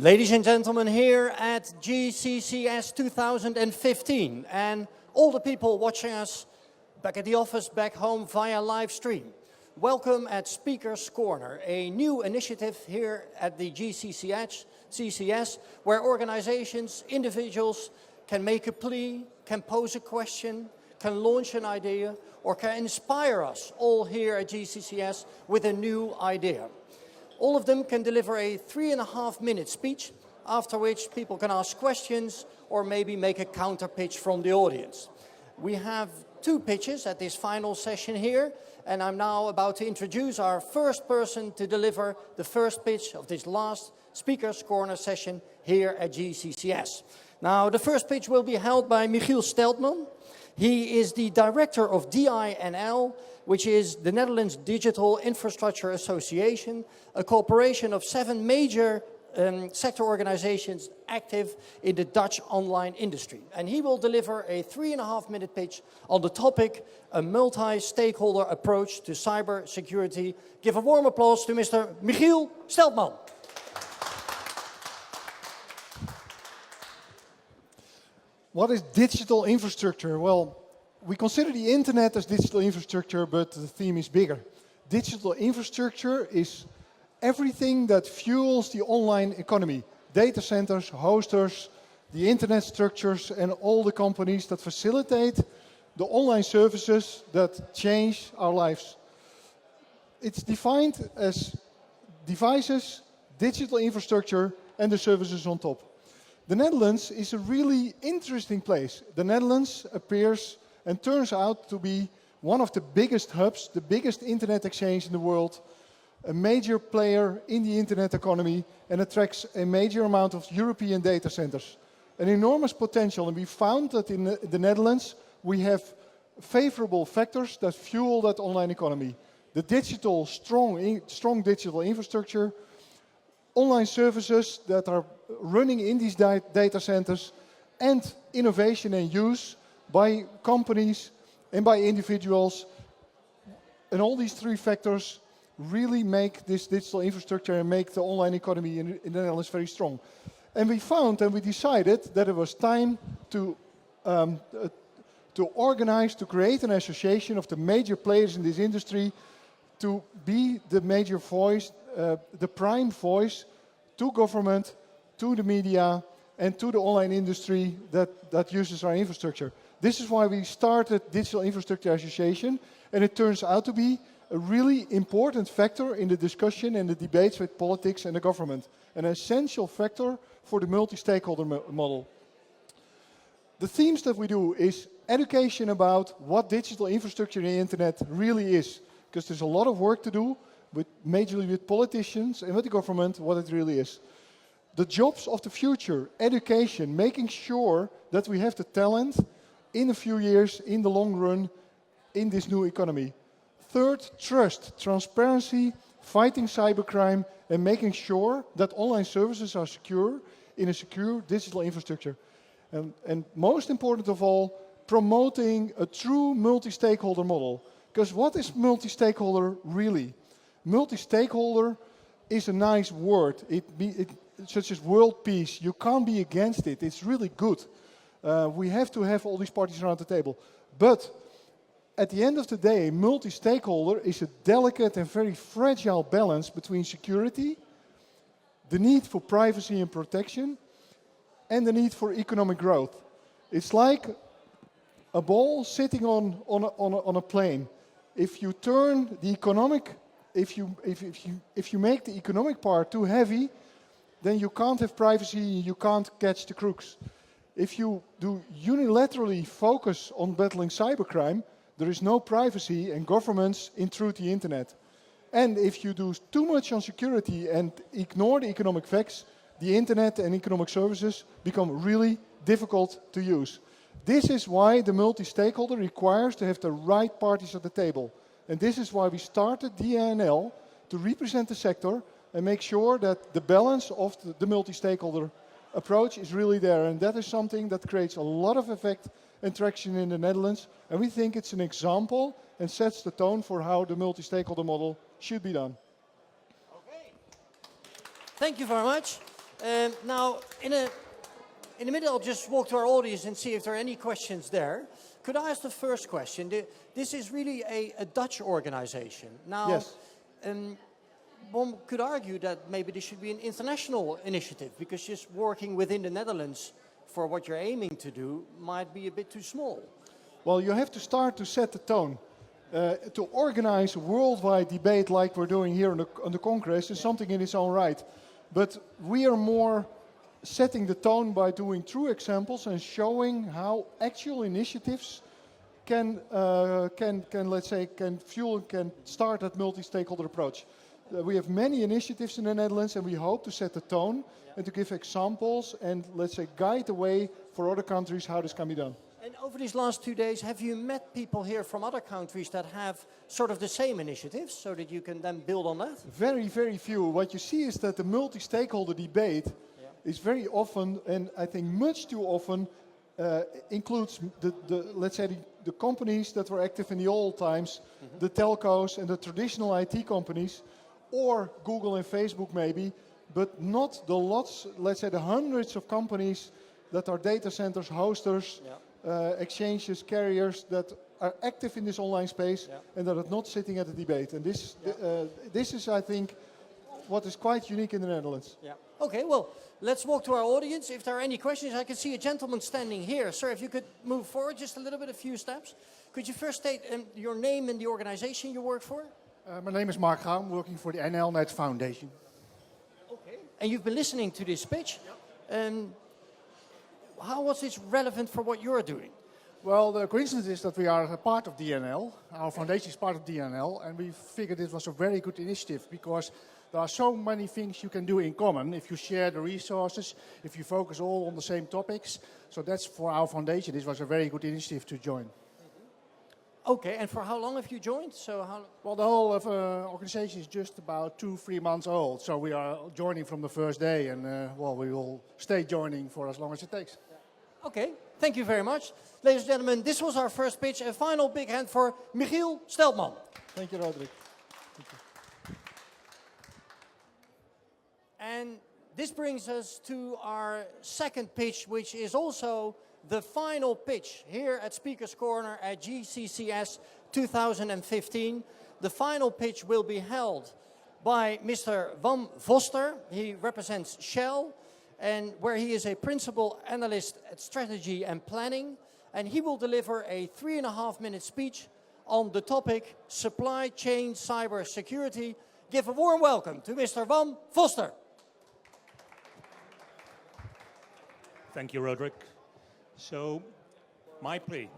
Ladies and gentlemen, here at GCCS 2015 and all the people watching us back at the office, back home via live stream. Welcome at Speaker's Corner, a new initiative here at the GCCS, where organizations, individuals can make a plea, can pose a question, can launch an idea, or can inspire us all here at GCCS with a new idea. All of them can deliver a 3.5-minute speech, after which people can ask questions or maybe make a counter pitch from the audience. We have 2 pitches at this final session here, and I'm now about to introduce our first person to deliver the first pitch of this last Speaker's Corner session here at GCCS. Now, the first pitch will be held by Michiel Steltman. He is the director of DINL, which is the Netherlands Digital Infrastructure Association, a corporation of 7 major sector organizations active in the Dutch online industry. And he will deliver a 3.5-minute pitch on the topic, a multi-stakeholder approach to cyber security. Give a warm applause to Mr. Michiel Steltman. What is digital infrastructure? Well, we consider the internet as digital infrastructure, but the theme is bigger. Digital infrastructure is everything that fuels the online economy. Data centers, hosters, the internet structures, and all the companies that facilitate the online services that change our lives. It's defined as devices, digital infrastructure, and the services on top. The Netherlands is a really interesting place. The Netherlands appears and turns out to be one of the biggest hubs, the biggest internet exchange in the world, a major player in the internet economy, and attracts a major amount of European data centers. An enormous potential, and we found that in the Netherlands we have favorable factors that fuel that online economy. The digital, strong digital infrastructure, online services that are running in these data centers, and innovation and use by companies and by individuals. And all these 3 factors really make this digital infrastructure and make the online economy in the Netherlands very strong. And we found and we decided that it was time to organize, to create an association of the major players in this industry to be the major voice, the prime voice to government, to the media, and to the online industry that uses our infrastructure. This is why we started Digital Infrastructure Association, and it turns out to be a really important factor in the discussion and the debates with politics and the government, an essential factor for the multi-stakeholder model. The themes that we do is education about what digital infrastructure in the internet really is, because there's a lot of work to do, majorly with politicians and with the government, what it really is. The jobs of the future, education, making sure that we have the talent in a few years, in the long run, in this new economy. Third, trust, transparency, fighting cybercrime, and making sure that online services are secure in a secure digital infrastructure. And most important of all, promoting a true multi-stakeholder model. Because what is multi-stakeholder really? Multi-stakeholder is a nice word. Such as world peace. You can't be against it. It's really good. We have to have all these parties around the table. But at the end of the day, multi-stakeholder is a delicate and very fragile balance between security, the need for privacy and protection, and the need for economic growth. It's like a ball sitting on a plane. If you turn the economic, if you make the economic part too heavy, then you can't have privacy, you can't catch the crooks. If you do unilaterally focus on battling cybercrime, there is no privacy and governments intrude the internet. And if you do too much on security and ignore the economic facts, the internet and economic services become really difficult to use. This is why the multi-stakeholder requires to have the right parties at the table. And this is why we started DNL to represent the sector and make sure that the balance of the multi-stakeholder approach is really there. And that is something that creates a lot of effect and traction in the Netherlands. And we think it's an example and sets the tone for how the multi-stakeholder model should be done. Okay. Thank you very much. Now, in a minute, I'll just walk to our audience and see if there are any questions there. Could I ask the first question? This is really a Dutch organization. Now, Yes. One could argue that maybe this should be an international initiative, because just working within the Netherlands for what you're aiming to do might be a bit too small. Well, you have to start to set the tone. To organize a worldwide debate like we're doing here on the Congress is something in its own right. But we are more setting the tone by doing true examples and showing how actual initiatives can start that multi-stakeholder approach. We have many initiatives in the Netherlands, and we hope to set the tone and to give examples and, let's say, guide the way for other countries how this can be done. And over these last 2 days, have you met people here from other countries that have sort of the same initiatives, so that you can then build on that? Very, very few. What you see is that the multi-stakeholder debate is very often, and I think much too often, includes the companies that were active in the old times, the telcos and the traditional IT companies, or Google and Facebook maybe, but not the lots, let's say the hundreds of companies that are data centers, hosters, exchanges, carriers that are active in this online space and that are not sitting at the debate. And this is, I think, what is quite unique in the Netherlands. Yeah. Okay, well, let's walk to our audience. If there are any questions, I can see a gentleman standing here. Sir, if you could move forward just a little bit, a few steps. Could you first state your name and the organization you work for? My name is Mark Graum, working for the NLNet Foundation. Okay. And you've been listening to this speech. How was this relevant for what you're doing? Well, the coincidence is that we are a part of DNL. Our foundation is part of DNL, and we figured it was a very good initiative because there are so many things you can do in common if you share the resources, if you focus all on the same topics. So that's for our foundation. This was a very good initiative to join. Okay, and for how long have you joined? Well, the whole organization is just about 2-3 months old. So we are joining from the first day, and we will stay joining for as long as it takes. Okay, thank you very much. Ladies and gentlemen, this was our first pitch. A final big hand for Michiel Steltman. Thank you, Roderick. And this brings us to our second pitch, which is also the final pitch here at Speaker's Corner at GCCS 2015. The final pitch will be held by Mr. Wam Voster. He represents Shell, and where he is a principal analyst at strategy and planning. And he will deliver a 3.5-minute speech on the topic supply chain cyber security. Give a warm welcome to Mr. Wam Voster. Thank you, Roderick. So, my plea,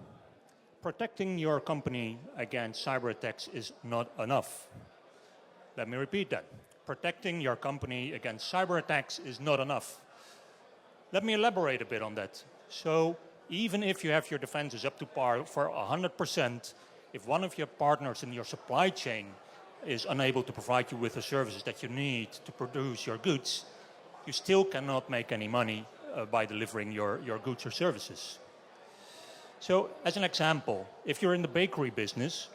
protecting your company against cyber attacks is not enough. Let me repeat that. Protecting your company against cyber attacks is not enough. Let me elaborate a bit on that. So, even if you have your defenses up to par for 100%, if one of your partners in your supply chain is unable to provide you with the services that you need to produce your goods, you still cannot make any money by delivering your goods or services. So, as an example, if you're in the bakery business,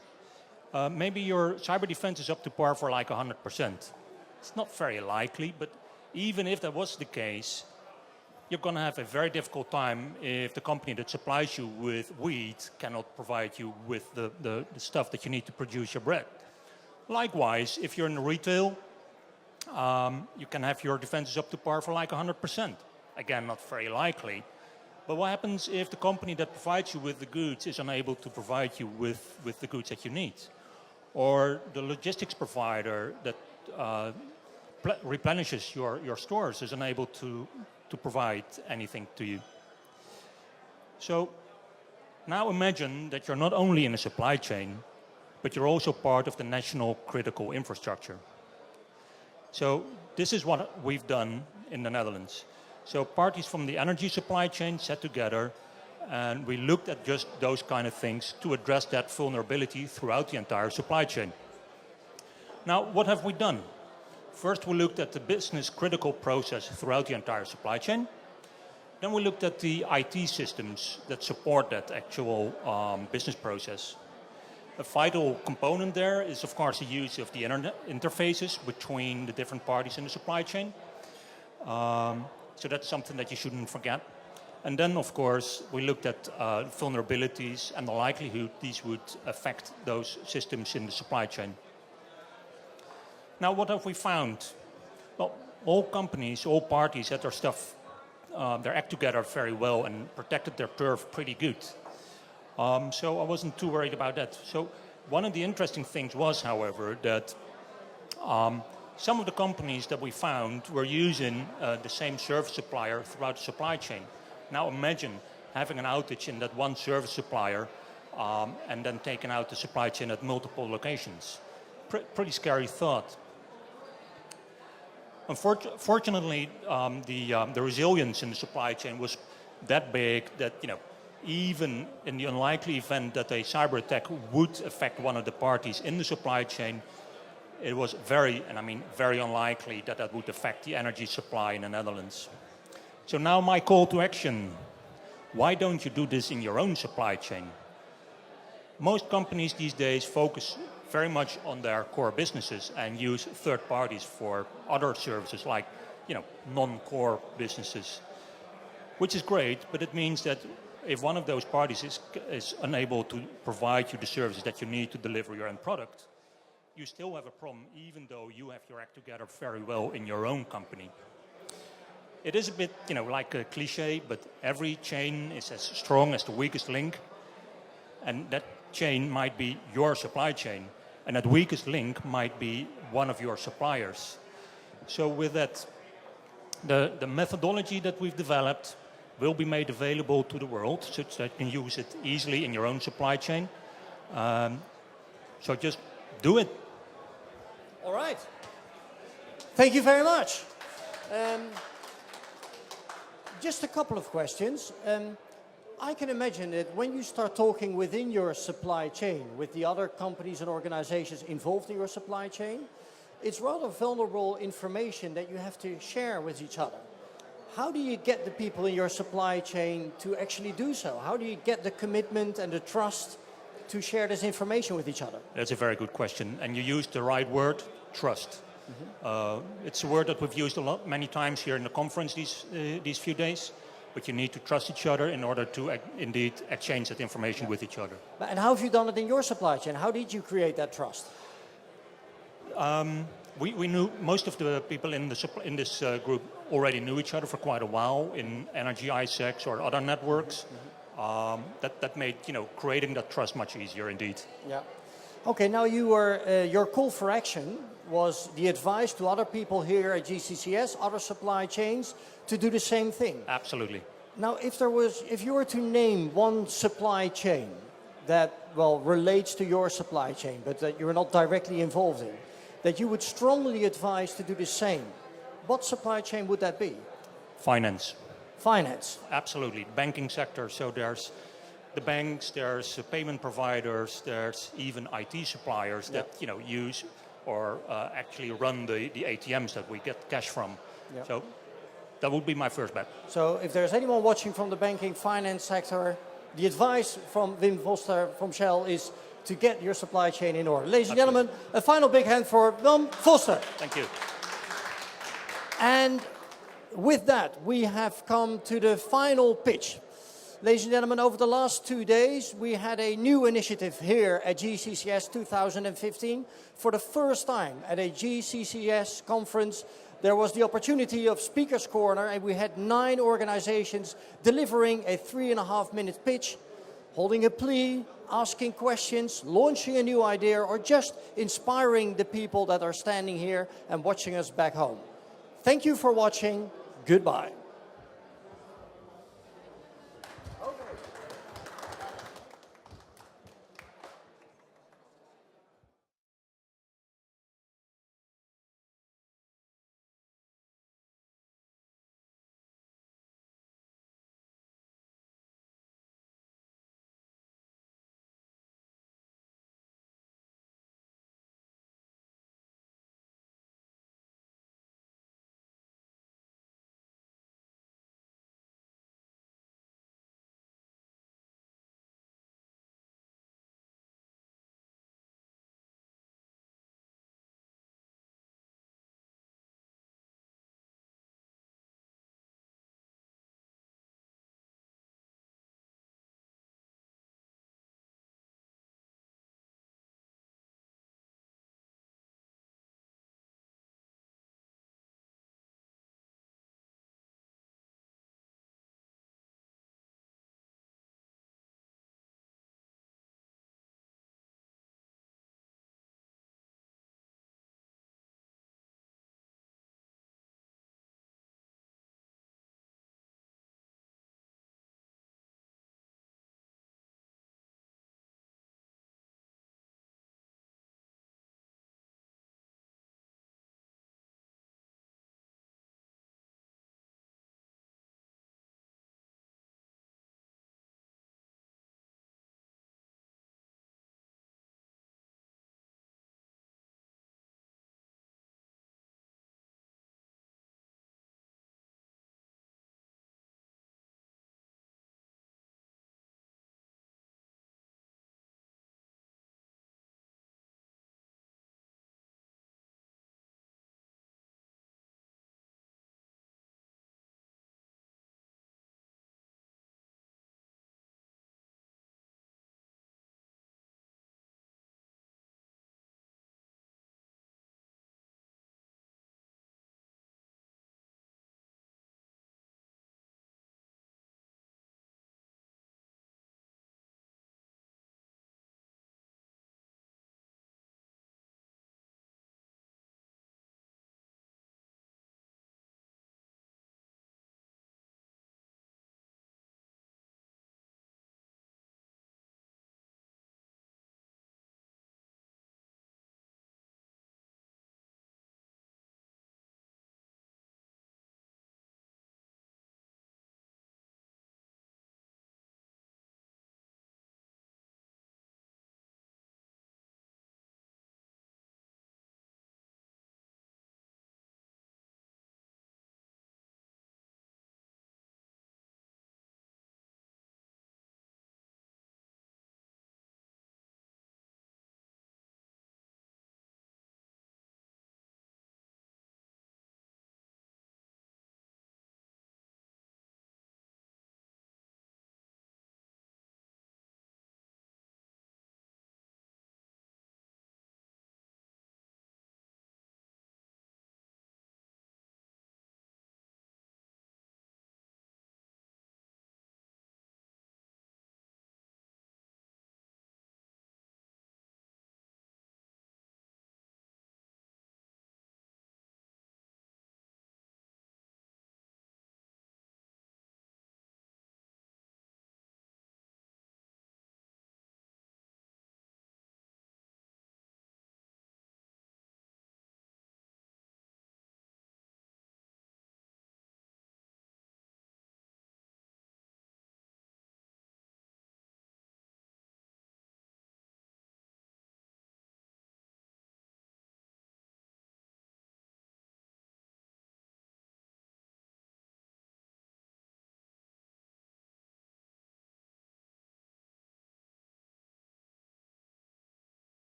maybe your cyber defense is up to par for like 100%. It's not very likely, but even if that was the case, you're going to have a very difficult time if the company that supplies you with wheat cannot provide you with the stuff that you need to produce your bread. Likewise, if you're in retail, you can have your defenses up to par for like 100%. Again, not very likely. But what happens if the company that provides you with the goods is unable to provide you with the goods that you need? Or the logistics provider that replenishes your stores is unable to provide anything to you. So now imagine that you're not only in a supply chain, but you're also part of the national critical infrastructure. So this is what we've done in the Netherlands. So parties from the energy supply chain sat together, and we looked at just those kind of things to address that vulnerability throughout the entire supply chain. Now, what have we done? First, we looked at the business critical process throughout the entire supply chain. Then we looked at the IT systems that support that actual business process. A vital component there is, of course, the use of the internet interfaces between the different parties in the supply chain. So that's something that you shouldn't forget. And then, of course, we looked at vulnerabilities and the likelihood these would affect those systems in the supply chain. Now, what have we found? Well, all companies, all parties had their stuff, their act together very well and protected their turf pretty good. So I wasn't too worried about that. So one of the interesting things was, however, that some of the companies that we found were using the same service supplier throughout the supply chain. Now imagine having an outage in that one service supplier and then taking out the supply chain at multiple locations. Pretty scary thought. Unfortunately, the resilience in the supply chain was that big that, even in the unlikely event that a cyber attack would affect one of the parties in the supply chain, it was very, and I mean very unlikely that that would affect the energy supply in the Netherlands. So now my call to action: why don't you do this in your own supply chain? Most companies these days focus very much on their core businesses and use third parties for other services like, non-core businesses, which is great, but it means that if one of those parties is unable to provide you the services that you need to deliver your end product, you still have a problem even though you have your act together very well in your own company. It is a bit, like a cliche, but every chain is as strong as the weakest link, and that chain might be your supply chain, and that weakest link might be one of your suppliers. So with that, the methodology that we've developed will be made available to the world so that you can use it easily in your own supply chain. So just do it. All right. Thank you very much. Just a couple of questions. I can imagine that when you start talking within your supply chain with the other companies and organizations involved in your supply chain, it's rather vulnerable information that you have to share with each other. How do you get the people in your supply chain to actually do so? How do you get the commitment and the trust to share this information with each other? That's a very good question, and you used the right word, trust. It's a word that we've used many times here in the conference these few days, but you need to trust each other in order to indeed exchange that information with each other. And how have you done it in your supply chain? How did you create that trust? We knew most of the people in this group already knew each other for quite a while in energy ISEX or other networks. That made creating that trust much easier indeed. Yeah. Okay. Now your call for action was the advice to other people here at GCCS, other supply chains, to do the same thing. Absolutely. Now, if you were to name one supply chain that relates to your supply chain, but that you're not directly involved in, that you would strongly advise to do the same, what supply chain would that be? Finance. Finance. Absolutely. Banking sector. So there's the banks, there's payment providers, there's even IT suppliers that use or actually run the ATMs that we get cash from. Yep. So that would be my first bet. So if there's anyone watching from the banking finance sector, the advice from Wim Voster from Shell is to get your supply chain in order. Ladies and gentlemen, a final big hand for Wim Voster. Thank you. And with that, we have come to the final pitch. Ladies and gentlemen, over the last 2 days, we had a new initiative here at GCCS 2015. For the first time at a GCCS conference, there was the opportunity of Speaker's Corner, and we had 9 organizations delivering a 3.5-minute pitch, holding a plea, asking questions, launching a new idea, or just inspiring the people that are standing here and watching us back home. Thank you for watching. Goodbye.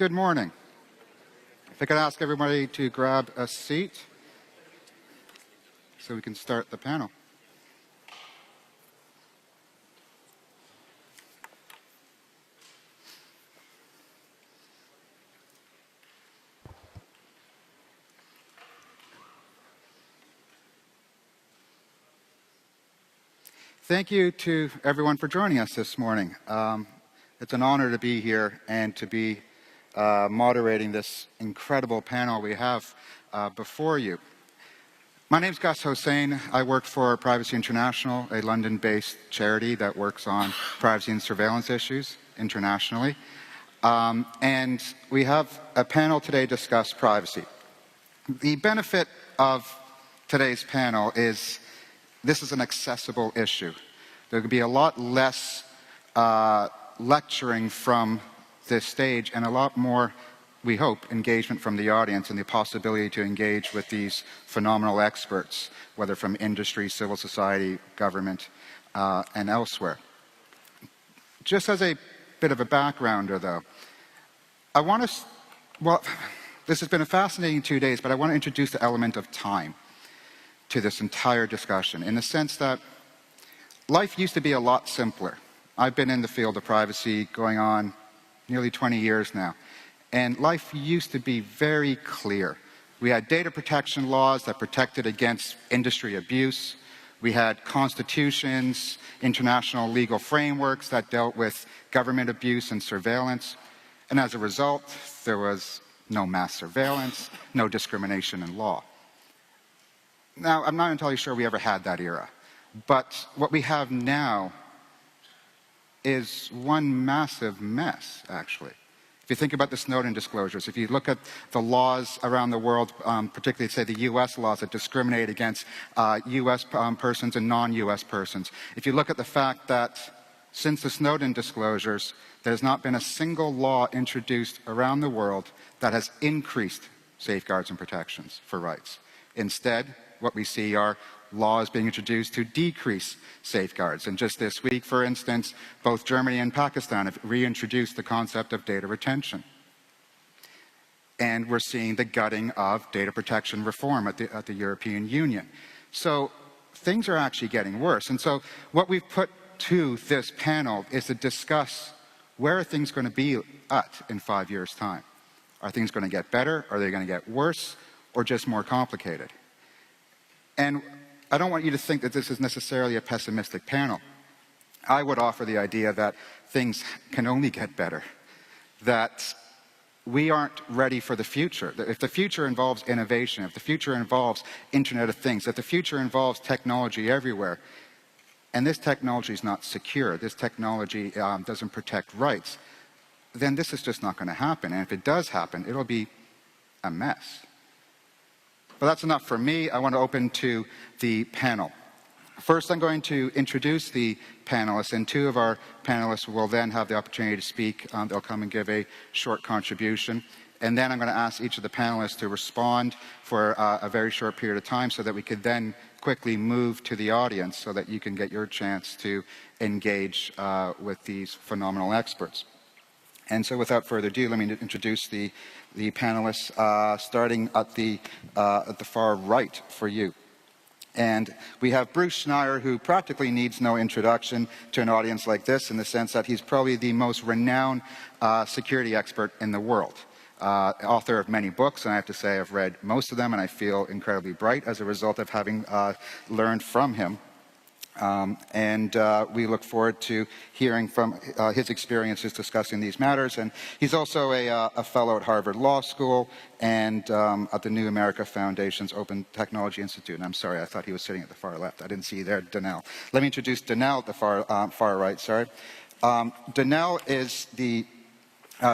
Good morning. If I could ask everybody to grab a seat so we can start the panel. Thank you to everyone for joining us this morning. It's an honor to be here and to be moderating this incredible panel we have before you. My name is Gus Hossain. I work for Privacy International, a London-based charity that works on privacy and surveillance issues internationally. And we have a panel today to discuss privacy. The benefit of today's panel is this is an accessible issue. There could be a lot less lecturing from this stage and a lot more, we hope, engagement from the audience and the possibility to engage with these phenomenal experts, whether from industry, civil society, government, and elsewhere. Just as a bit of a backgrounder, though, I want to, well, this has been a fascinating 2 days, but I want to introduce the element of time to this entire discussion, in the sense that life used to be a lot simpler. I've been in the field of privacy going on nearly 20 years now, and life used to be very clear. We had data protection laws that protected against industry abuse. We had constitutions, international legal frameworks that dealt with government abuse and surveillance, and as a result, there was no mass surveillance, no discrimination in law. Now, I'm not entirely sure we ever had that era, but what we have now is one massive mess, actually. If you think about the Snowden disclosures, if you look at the laws around the world, particularly, say, the U.S. laws that discriminate against U.S. persons and non-U.S. persons, if you look at the fact that since the Snowden disclosures, there's not been a single law introduced around the world that has increased safeguards and protections for rights. Instead, what we see are laws being introduced to decrease safeguards. And just this week, for instance, both Germany and Pakistan have reintroduced the concept of data retention. And we're seeing the gutting of data protection reform at the European Union. So things are actually getting worse. And so what we've put to this panel is to discuss where are things going to be at in 5 years' time. Are things going to get better? Are they going to get worse? Or just more complicated? And I don't want you to think that this is necessarily a pessimistic panel. I would offer the idea that things can only get better, that we aren't ready for the future. That if the future involves innovation, if the future involves Internet of Things, if the future involves technology everywhere, and this technology is not secure, this technology doesn't protect rights, then this is just not going to happen. And if it does happen, it'll be a mess. But that's enough for me. I want to open to the panel. First, I'm going to introduce the panelists, and two of our panelists will then have the opportunity to speak. They'll come and give a short contribution. And then I'm going to ask each of the panelists to respond for a very short period of time so that we could then quickly move to the audience so that you can get your chance to engage with these phenomenal experts. And so without further ado, let me introduce the panelists, starting at the far right for you. And we have Bruce Schneier, who practically needs no introduction to an audience like this, in the sense that he's probably the most renowned security expert in the world. Author of many books, and I have to say I've read most of them, and I feel incredibly bright as a result of having learned from him. We look forward to hearing from his experiences discussing these matters. And he's also a fellow at Harvard Law School and at the New America Foundation's Open Technology Institute. And I'm sorry, I thought he was sitting at the far left. I didn't see you there, Danelle. Let me introduce Danelle at the far right. Sorry. Danelle is the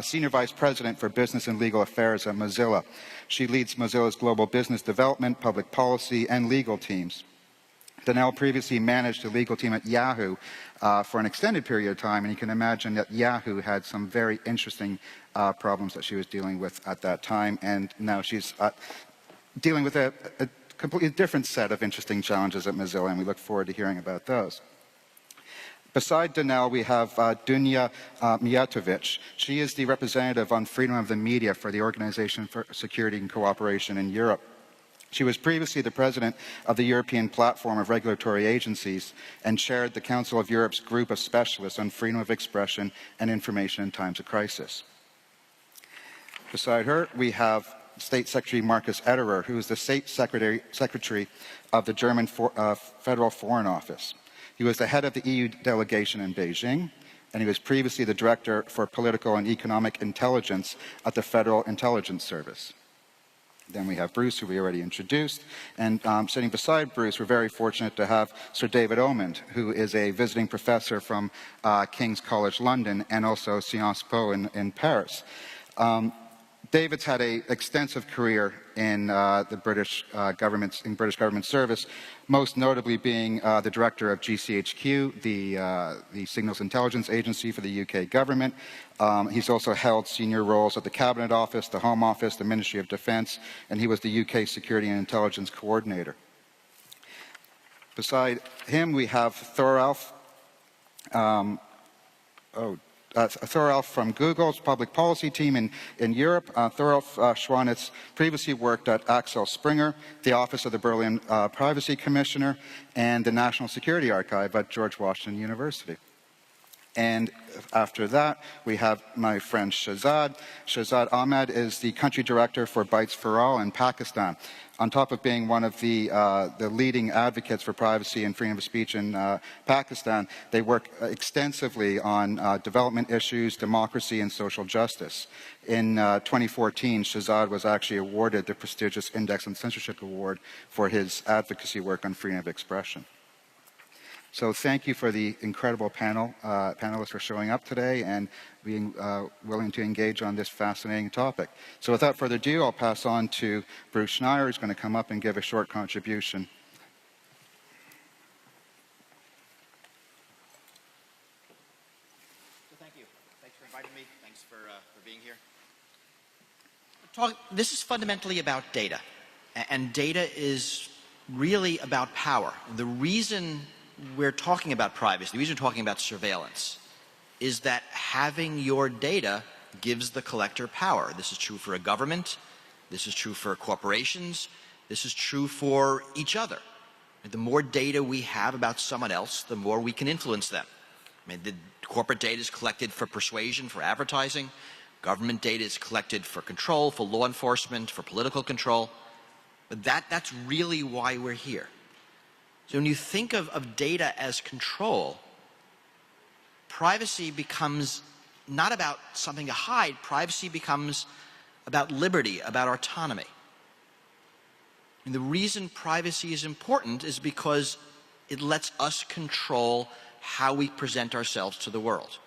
Senior Vice President for Business and Legal Affairs at Mozilla. She leads Mozilla's global business development, public policy, and legal teams. Danelle previously managed a legal team at Yahoo for an extended period of time, and you can imagine that Yahoo had some very interesting problems that she was dealing with at that time, and now she's dealing with a completely different set of interesting challenges at Mozilla, and we look forward to hearing about those. Beside Danelle, we have Dunja Mijatovic. She is the representative on freedom of the media for the Organization for Security and Cooperation in Europe. She was previously the president of the European Platform of Regulatory Agencies and chaired the Council of Europe's group of specialists on freedom of expression and information in times of crisis. Beside her, we have State Secretary Markus Ederer, who is the State Secretary of the German Federal Foreign Office. He was the head of the EU delegation in Beijing, and he was previously the Director for Political and Economic Intelligence at the Federal Intelligence Service. Then we have Bruce, who we already introduced. And sitting beside Bruce, we're very fortunate to have Sir David Omand, who is a visiting professor from King's College London and also Sciences Po in Paris. David's had an extensive career in the British government service, most notably being the director of GCHQ, the Signals Intelligence Agency for the UK government. He's also held senior roles at the Cabinet Office, the Home Office, the Ministry of Defence, and he was the UK Security and Intelligence Coordinator. Beside him, we have Thoralf. Thoralf from Google's public policy team in Europe. Thoralf Schwanitz previously worked at Axel Springer, the Office of the Berlin Privacy Commissioner, and the National Security Archive at George Washington University. And after that, we have my friend Shahzad. Shahzad Ahmed is the country director for Bytes for All in Pakistan. On top of being one of the leading advocates for privacy and freedom of speech in Pakistan, they work extensively on development issues, democracy, and social justice. In 2014, Shahzad was actually awarded the prestigious Index on Censorship Award for his advocacy work on freedom of expression. So thank you for the incredible panelists for showing up today and being willing to engage on this fascinating topic. So without further ado, I'll pass on to Bruce Schneier, who's going to come up and give a short contribution. So thank you. Thanks for inviting me. Thanks for being here. This is fundamentally about data. And data is really about power. The reason we're talking about privacy, the reason we're talking about surveillance, is that having your data gives the collector power. This is true for a government, this is true for corporations, this is true for each other. The more data we have about someone else, the more we can influence them. I mean, the corporate data is collected for persuasion, for advertising. Government data is collected for control, for law enforcement, for political control. But that's really why we're here. So when you think of data as control, privacy becomes not about something to hide. Privacy becomes about liberty, about autonomy. And the reason privacy is important is because it lets us control how we present ourselves to the world.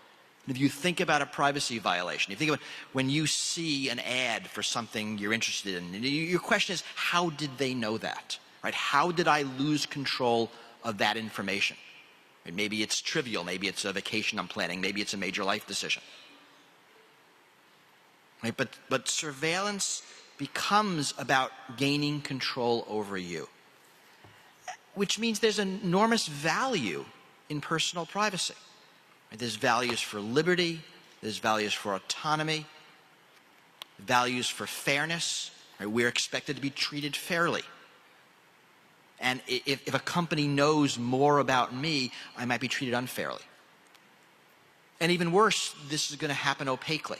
And if you think about a privacy violation, you think about when you see an ad for something you're interested in, your question is, how did they know that? Right? How did I lose control of that information? Right? Maybe it's trivial, maybe it's a vacation I'm planning, maybe it's a major life decision. Right? But surveillance becomes about gaining control over you, which means there's enormous value in personal privacy. Right? There's values for liberty, there's values for autonomy, values for fairness. Right? We're expected to be treated fairly. And if a company knows more about me, I might be treated unfairly. And even worse, this is going to happen opaquely.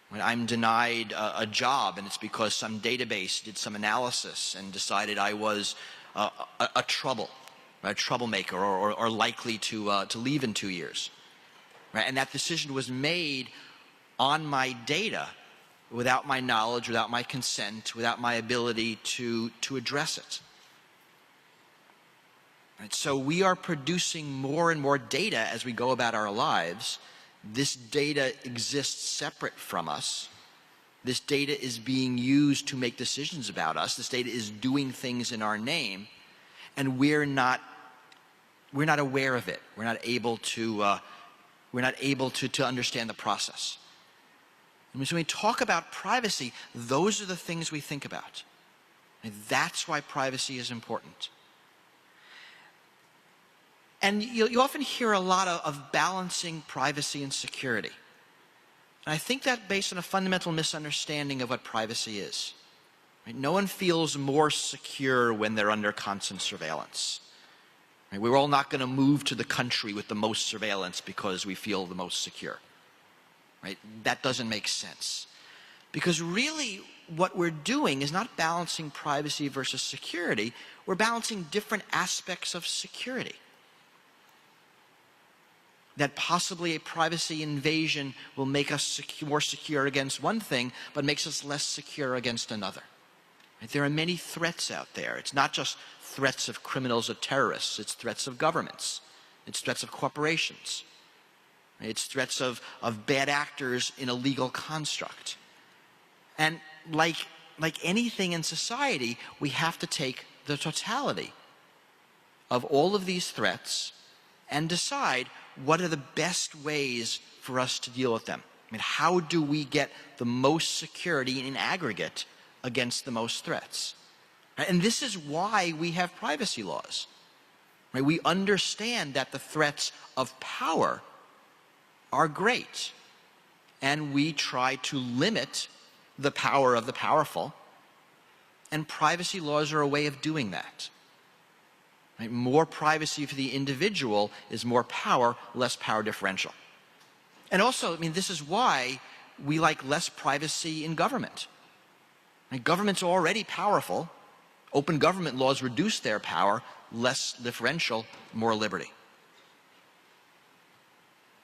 When I'm denied a job and it's because some database did some analysis and decided I was a troublemaker or likely to leave in 2 years. Right? And that decision was made on my data without my knowledge, without my consent, without my ability to address it. Right? So we are producing more and more data as we go about our lives. This data exists separate from us. This data is being used to make decisions about us. This data is doing things in our name, and we're not aware of it. We're not able to understand the process. And so when we talk about privacy, those are the things we think about. And that's why privacy is important. And you often hear a lot of balancing privacy and security. And I think that's based on a fundamental misunderstanding of what privacy is. Right? No one feels more secure when they're under constant surveillance. Right? We're all not going to move to the country with the most surveillance because we feel the most secure. Right? That doesn't make sense. Because really what we're doing is not balancing privacy versus security. We're balancing different aspects of security. That possibly a privacy invasion will make us more secure against one thing, but makes us less secure against another. Right? There are many threats out there. It's not just threats of criminals or terrorists. It's threats of governments. It's threats of corporations. Right? It's threats of bad actors in a legal construct. And like anything in society, we have to take the totality of all of these threats and decide what are the best ways for us to deal with them. I mean, how do we get the most security in aggregate against the most threats? And this is why we have privacy laws. Right? We understand that the threats of power are great, and we try to limit the power of the powerful, and privacy laws are a way of doing that. Right? More privacy for the individual is more power, less power differential. And also, I mean, this is why we like less privacy in government. Right? Government's already powerful. Open government laws reduce their power, less differential, more liberty.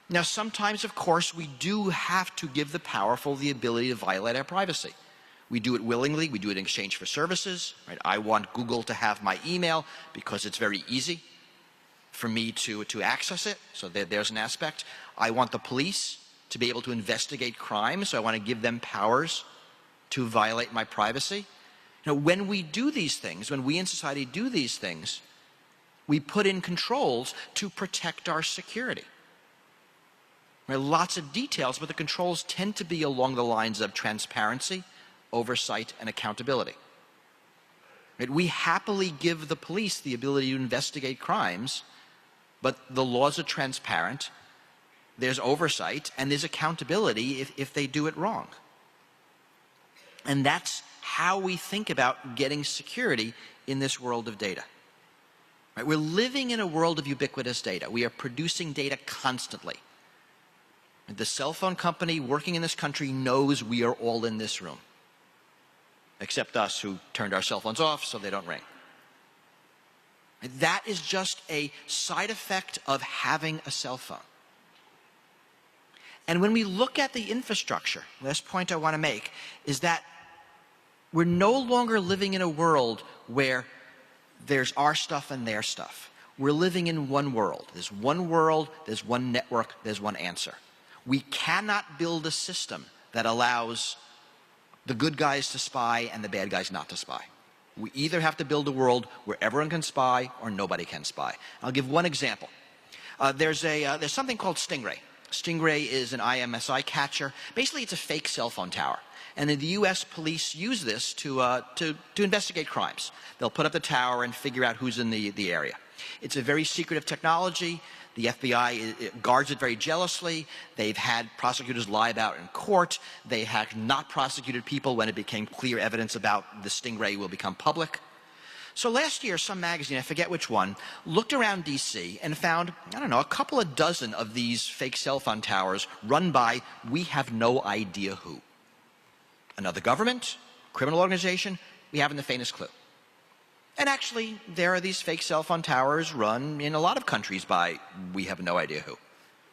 Now, sometimes, of course, we do have to give the powerful the ability to violate our privacy. We do it willingly. We do it in exchange for services. Right? I want Google to have my email because it's very easy for me to access it. So there's an aspect. I want the police to be able to investigate crime, so I want to give them powers to violate my privacy. Now, when we do these things, when we in society do these things, we put in controls to protect our security. Right? Lots of details, but the controls tend to be along the lines of transparency, oversight, and accountability. Right? We happily give the police the ability to investigate crimes, but the laws are transparent, there's oversight, and there's accountability if they do it wrong. And that's how we think about getting security in this world of data. Right? We're living in a world of ubiquitous data. We are producing data constantly. The cell phone company working in this country knows we are all in this room, except us who turned our cell phones off so they don't ring. That is just a side effect of having a cell phone. And when we look at the infrastructure, last point I want to make is that we're no longer living in a world where there's our stuff and their stuff. We're living in one world. There's one network, there's one answer. We cannot build a system that allows the good guys to spy and the bad guys not to spy. We either have to build a world where everyone can spy or nobody can spy. I'll give one example. There's something called Stingray. Stingray is an IMSI catcher. Basically, it's a fake cell phone tower. And the U.S. police use this to investigate crimes. They'll put up the tower and figure out who's in the area. It's a very secretive technology. The FBI guards it very jealously. They've had prosecutors lie about it in court. They have not prosecuted people when it became clear evidence about the Stingray will become public. So last year, some magazine, I forget which one, looked around D.C. and found, I don't know, a couple of dozen of these fake cell phone towers run by we have no idea who. Another government, criminal organization, we haven't the faintest clue. And actually, there are these fake cell phone towers run in a lot of countries by we have no idea who.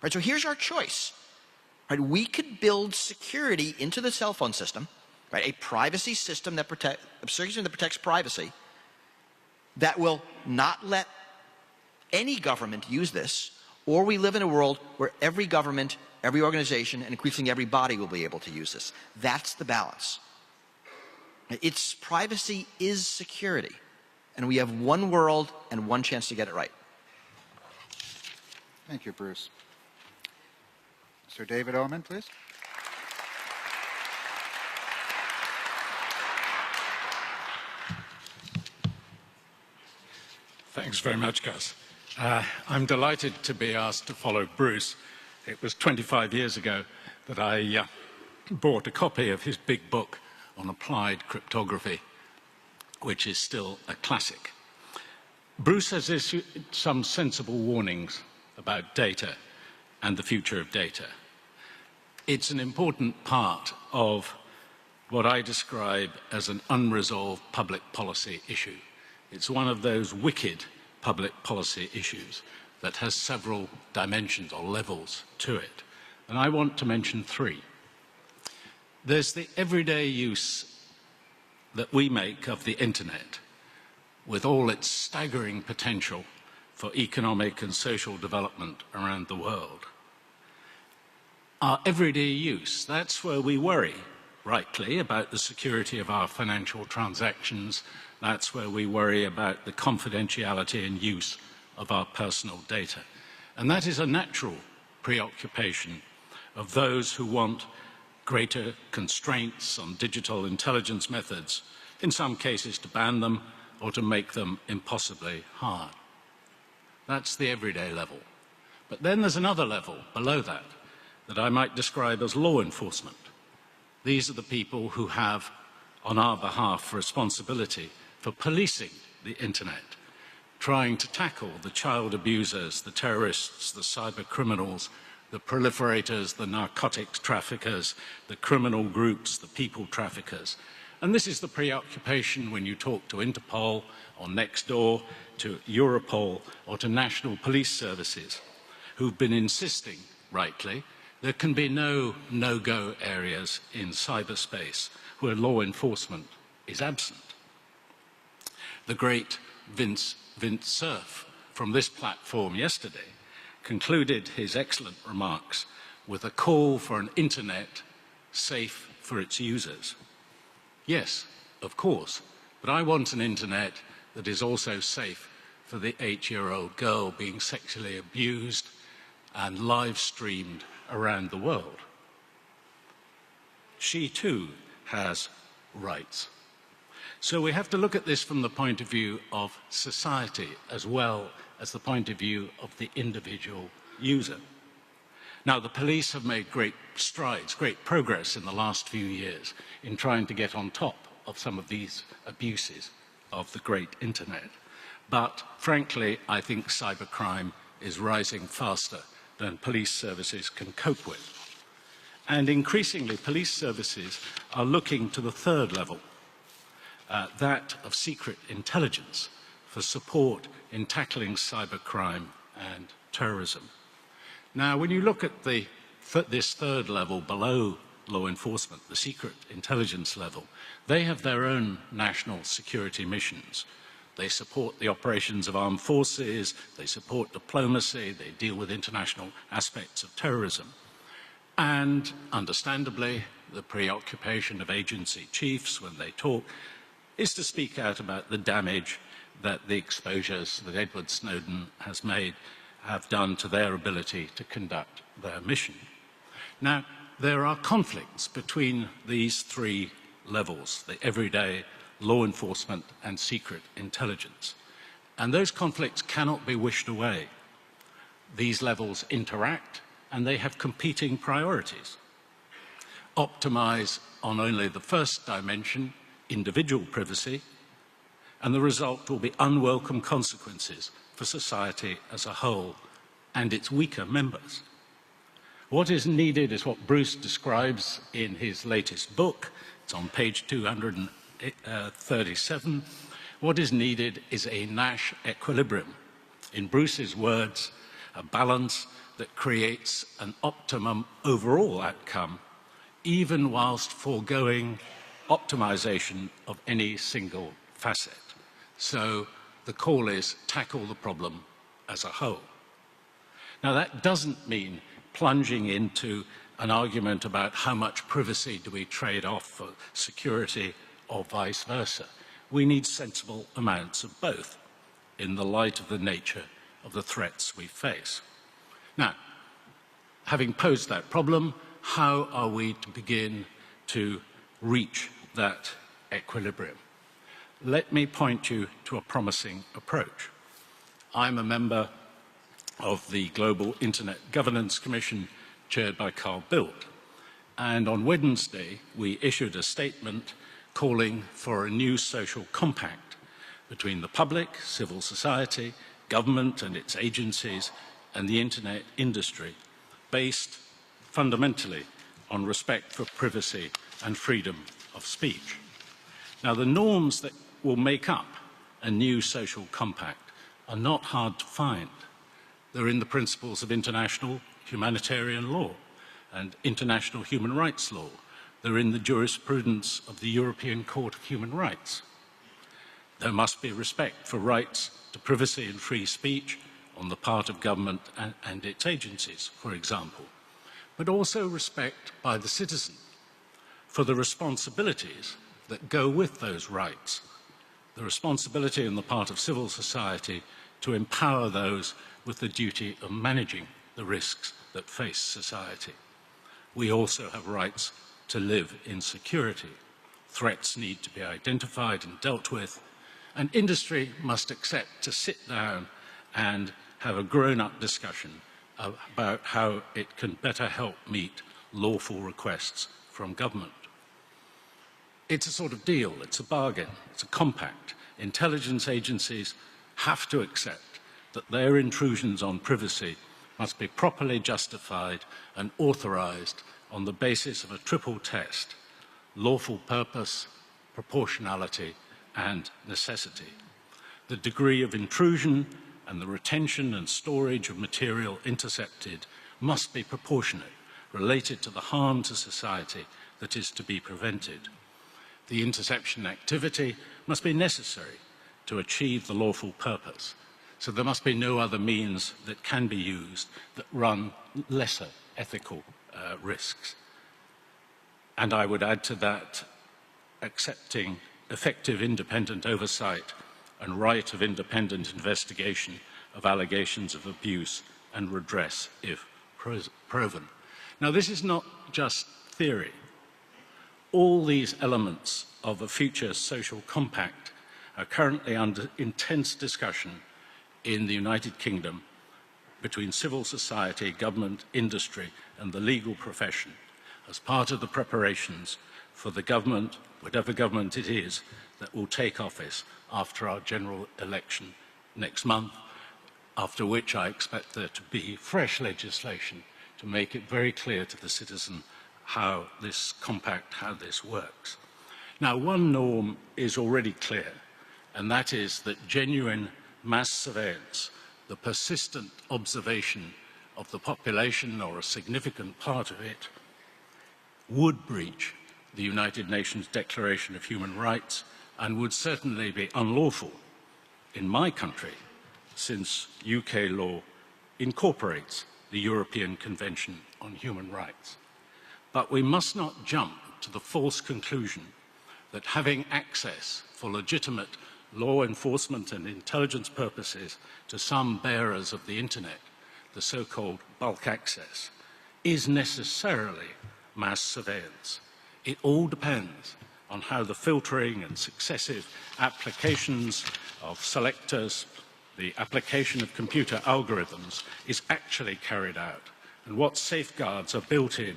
Right, so here's our choice. Right, we could build security into the cell phone system, right, a privacy system that protects privacy, that will not let any government use this, or we live in a world where every government, every organization, and increasingly every body will be able to use this. That's the balance. It's privacy is security. And we have one world and one chance to get it right. Thank you, Bruce. Sir David Oman, please. Thanks very much, Gus. I'm delighted to be asked to follow Bruce. It was 25 years ago that I bought a copy of his big book on applied cryptography, which is still a classic. Bruce has issued some sensible warnings about data and the future of data. It's an important part of what I describe as an unresolved public policy issue. It's one of those wicked public policy issues that has several dimensions or levels to it. And I want to mention three. There's the everyday use that we make of the internet, with all its staggering potential for economic and social development around the world. Our everyday use, that's where we worry, rightly, about the security of our financial transactions. That's where we worry about the confidentiality and use of our personal data. And that is a natural preoccupation of those who want greater constraints on digital intelligence methods, in some cases to ban them or to make them impossibly hard. That's the everyday level. But then there's another level below that I might describe as law enforcement. These are the people who have, on our behalf, responsibility for policing the internet, trying to tackle the child abusers, the terrorists, the cyber criminals, the proliferators, the narcotics traffickers, the criminal groups, the people traffickers. And this is the preoccupation when you talk to Interpol or Nextdoor, to Europol or to national police services, who've been insisting, rightly, there can be no no-go areas in cyberspace where law enforcement is absent. The great Vince Cerf from this platform yesterday concluded his excellent remarks with a call for an internet safe for its users. Yes, of course, but I want an internet that is also safe for the 8-year-old girl being sexually abused and live-streamed around the world. She too has rights. So we have to look at this from the point of view of society as well as the point of view of the individual user. Now, the police have made great strides, great progress in the last few years in trying to get on top of some of these abuses of the great internet. But frankly, I think cybercrime is rising faster than police services can cope with. And increasingly, police services are looking to the third level, that of secret intelligence, for support in tackling cybercrime and terrorism. Now, when you look at this third level below law enforcement, the secret intelligence level, they have their own national security missions. They support the operations of armed forces, they support diplomacy, they deal with international aspects of terrorism. And understandably, the preoccupation of agency chiefs when they talk is to speak out about the damage that the exposures that Edward Snowden has made have done to their ability to conduct their mission. Now, there are conflicts between these three levels, the everyday, law enforcement and secret intelligence. And those conflicts cannot be wished away. These levels interact and they have competing priorities. Optimize on only the first dimension, individual privacy, and the result will be unwelcome consequences for society as a whole and its weaker members. What is needed is what Bruce describes in his latest book. It's on page 237. What is needed is a Nash equilibrium. In Bruce's words, a balance that creates an optimum overall outcome, even whilst foregoing optimization of any single facet. So the call is tackle the problem as a whole. Now, that doesn't mean plunging into an argument about how much privacy do we trade off for security or vice versa. We need sensible amounts of both in the light of the nature of the threats we face. Now, having posed that problem, how are we to begin to reach that equilibrium? Let me point you to a promising approach. I'm a member of the Global Internet Governance Commission, chaired by Carl Bildt. And on Wednesday, we issued a statement calling for a new social compact between the public, civil society, government and its agencies, and the internet industry, based fundamentally on respect for privacy and freedom of speech. Now, the norms that will make up a new social compact are not hard to find. They're in the principles of international humanitarian law and international human rights law. They're in the jurisprudence of the European Court of Human Rights. There must be respect for rights to privacy and free speech on the part of government and its agencies, for example, but also respect by the citizen for the responsibilities that go with those rights, the responsibility on the part of civil society to empower those with the duty of managing the risks that face society. We also have rights to live in security. Threats need to be identified and dealt with, and industry must accept to sit down and have a grown-up discussion about how it can better help meet lawful requests from government. It's a sort of deal, it's a bargain, it's a compact. Intelligence agencies have to accept that their intrusions on privacy must be properly justified and authorized on the basis of a triple test: lawful purpose, proportionality, and necessity. The degree of intrusion and the retention and storage of material intercepted must be proportionate, related to the harm to society that is to be prevented. The interception activity must be necessary to achieve the lawful purpose, so there must be no other means that can be used that run lesser ethical risks. And I would add to that, accepting effective independent oversight and right of independent investigation of allegations of abuse and redress if proven. Now, this is not just theory. All these elements of a future social compact are currently under intense discussion in the United Kingdom between civil society, government, industry, and the legal profession as part of the preparations for the government, whatever government it is, that will take office after our general election next month, after which I expect there to be fresh legislation to make it very clear to the citizen how this compact, how this works. Now, one norm is already clear, and that is that genuine mass surveillance, the persistent observation of the population or a significant part of it, would breach the United Nations Declaration of Human Rights and would certainly be unlawful in my country, since UK law incorporates the European Convention on Human Rights. But we must not jump to the false conclusion that having access for legitimate law enforcement and intelligence purposes to some bearers of the internet, the so-called bulk access, is necessarily mass surveillance. It all depends on how the filtering and successive applications of selectors, the application of computer algorithms, is actually carried out, and what safeguards are built in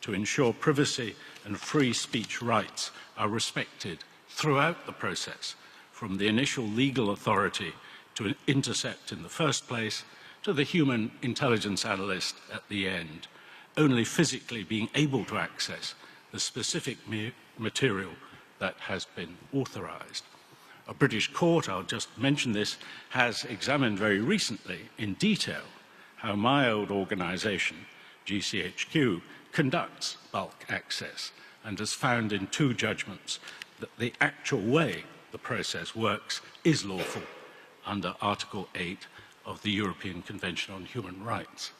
to ensure privacy and free speech rights are respected throughout the process, from the initial legal authority to intercept in the first place to the human intelligence analyst at the end, only physically being able to access the specific material that has been authorized. A British court, I'll just mention this, has examined very recently in detail how my old organization, GCHQ, conducts bulk access and has found in 2 judgments that the actual way the process works is lawful under Article 8 of the European Convention on Human Rights.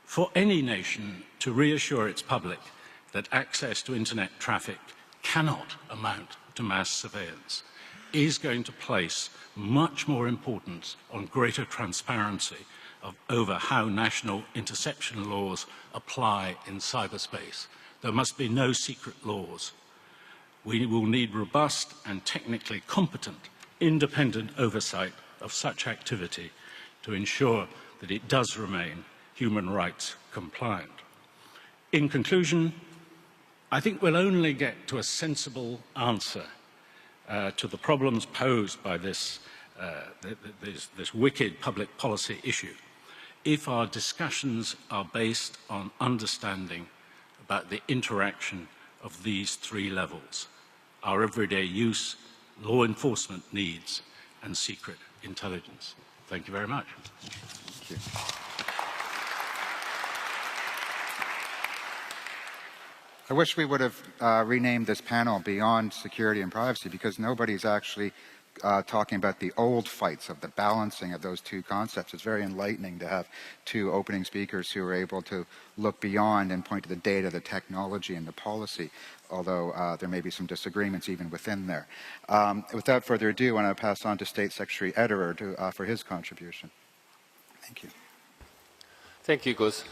For any nation to reassure its public that access to internet traffic cannot amount to mass surveillance is going to place much more importance on greater transparency over how national interception laws apply in cyberspace. There must be no secret laws. We will need robust and technically competent independent oversight of such activity to ensure that it does remain human rights compliant. In conclusion, I think we'll only get to a sensible answer to the problems posed by this wicked public policy issue if our discussions are based on understanding about the interaction of these three levels: our everyday use, law enforcement needs, and secret intelligence. Thank you very much. Thank you. I wish we would have renamed this panel Beyond Security and Privacy, because nobody's actually talking about the old fights of the balancing of those two concepts. It's very enlightening to have two opening speakers who are able to look beyond and point to the data, the technology, and the policy, although there may be some disagreements even within there. Without further ado, I want to pass on to State Secretary Ederer for his contribution. Thank you. Thank you, Gus.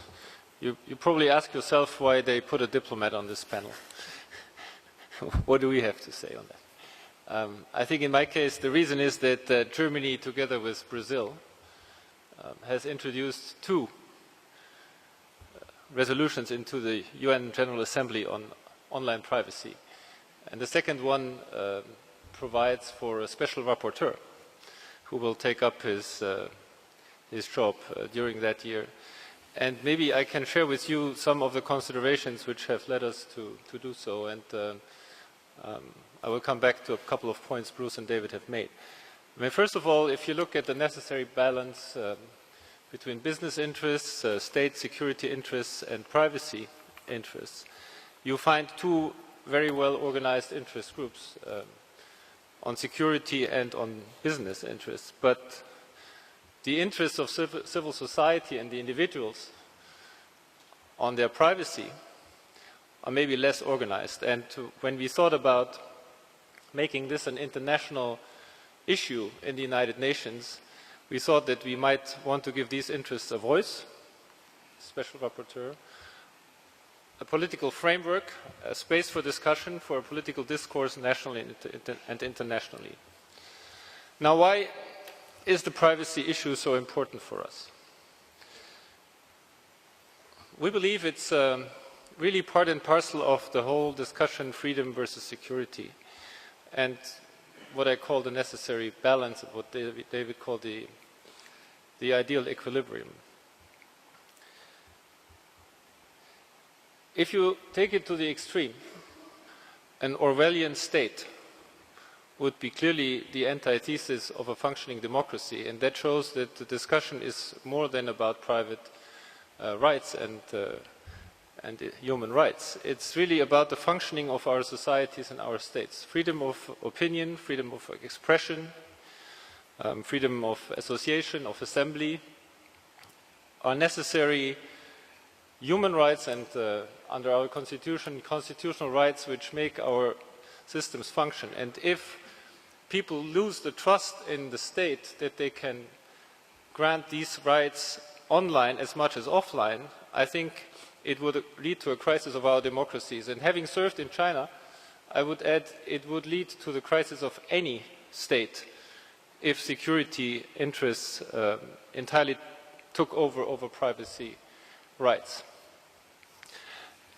You probably ask yourself why they put a diplomat on this panel. What do we have to say on that? I think in my case, the reason is that Germany, together with Brazil, has introduced two resolutions into the UN General Assembly on online privacy. And the second one provides for a special rapporteur who will take up his job during that year. And maybe I can share with you some of the considerations which have led us to do so. And I will come back to a couple of points Bruce and David have made. I mean, first of all, if you look at the necessary balance between business interests, state security interests, and privacy interests, you find two very well organized interest groups on security and on business interests. But the interests of civil society and the individuals on their privacy are maybe less organized. And when we thought about making this an international issue in the United Nations, we thought that we might want to give these interests a voice, special rapporteur, a political framework, a space for discussion, for a political discourse nationally and internationally. Now, why is the privacy issue so important for us? We believe it's really part and parcel of the whole discussion, freedom versus security, and what I call the necessary balance, of what David called the ideal equilibrium. If you take it to the extreme, an Orwellian state would be clearly the antithesis of a functioning democracy, and that shows that the discussion is more than about private rights and human rights. It's really about the functioning of our societies and our states. Freedom of opinion, freedom of expression, freedom of association, of assembly are necessary human rights and under our constitution, constitutional rights which make our systems function. And if people lose the trust in the state that they can grant these rights online as much as offline, I think it would lead to a crisis of our democracies. And having served in China, I would add it would lead to the crisis of any state if security interests entirely took over privacy rights.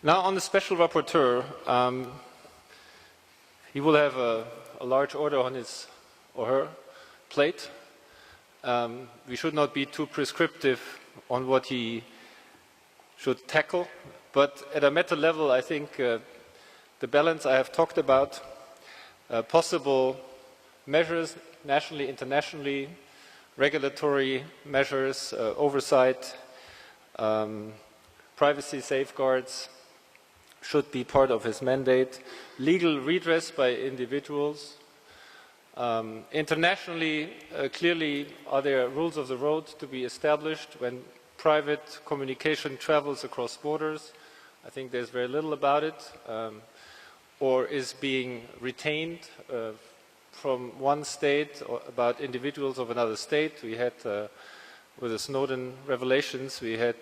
Now on the special rapporteur, he will have a large order on his or her plate. We should not be too prescriptive on what he should tackle, but at a meta level, I think the balance I have talked about, possible measures nationally, internationally, regulatory measures, oversight, privacy safeguards should be part of his mandate, legal redress by individuals. Internationally, clearly, are there rules of the road to be established when private communication travels across borders? I think there's very little about it, or is being retained from one state or about individuals of another state. We had, with the Snowden revelations, we had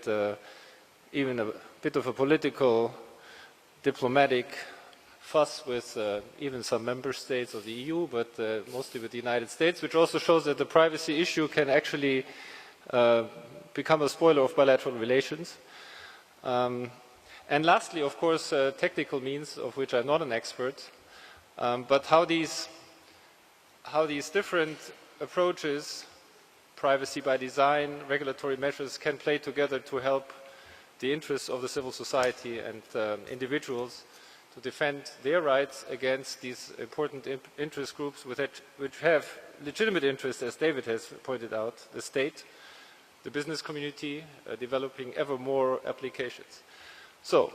even a bit of a political, diplomatic fuss with even some member states of the EU, but mostly with the United States, which also shows that the privacy issue can actually become a spoiler of bilateral relations. And lastly, of course, technical means, of which I'm not an expert, but how these different approaches, privacy by design, regulatory measures, can play together to help the interests of the civil society and individuals to defend their rights against these important interest groups which have legitimate interests, as David has pointed out, the state, the business community, developing ever more applications. So,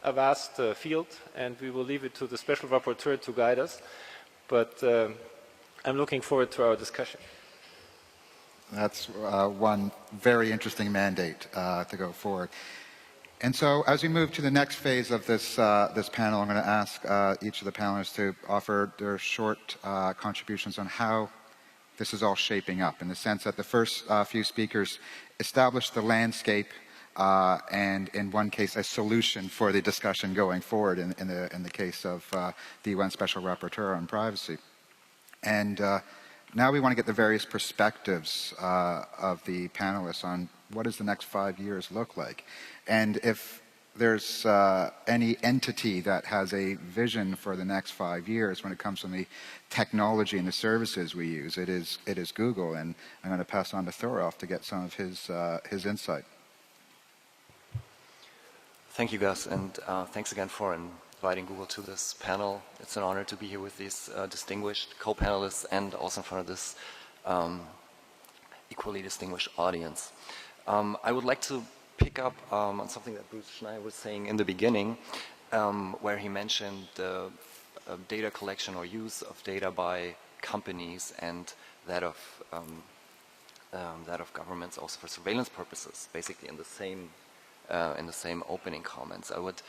a vast field, and we will leave it to the special rapporteur to guide us, but I'm looking forward to our discussion. That's one very interesting mandate to go forward. And so as we move to the next phase of this, this panel, I'm going to ask each of the panelists to offer their short contributions on how this is all shaping up, in the sense that the first few speakers established the landscape and, in one case, a solution for the discussion going forward in the case of the UN Special Rapporteur on privacy. And now we want to get the various perspectives of the panelists on what does the next 5 years look like. And if there's any entity that has a vision for the next 5 years when it comes to the technology and the services we use, it is Google. And I'm going to pass on to Thoroff to get some of his insight. Thank you, Gus, and thanks again for inviting Google to this panel. It's an honor to be here with these distinguished co-panelists and also in front of this equally distinguished audience. I would like to pick up on something that Bruce Schneier was saying in the beginning, where he mentioned the data collection or use of data by companies and that of governments also for surveillance purposes, basically in the same opening comments. I would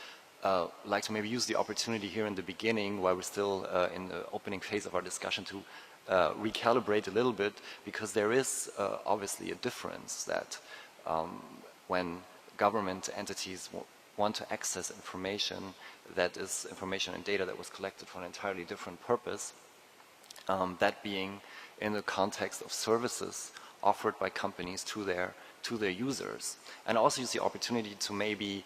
like to maybe use the opportunity here in the beginning, while we're still in the opening phase of our discussion, to recalibrate a little bit, because there is obviously a difference that when government entities want to access information that is information and data that was collected for an entirely different purpose, that being in the context of services offered by companies to their users. And also use the opportunity to maybe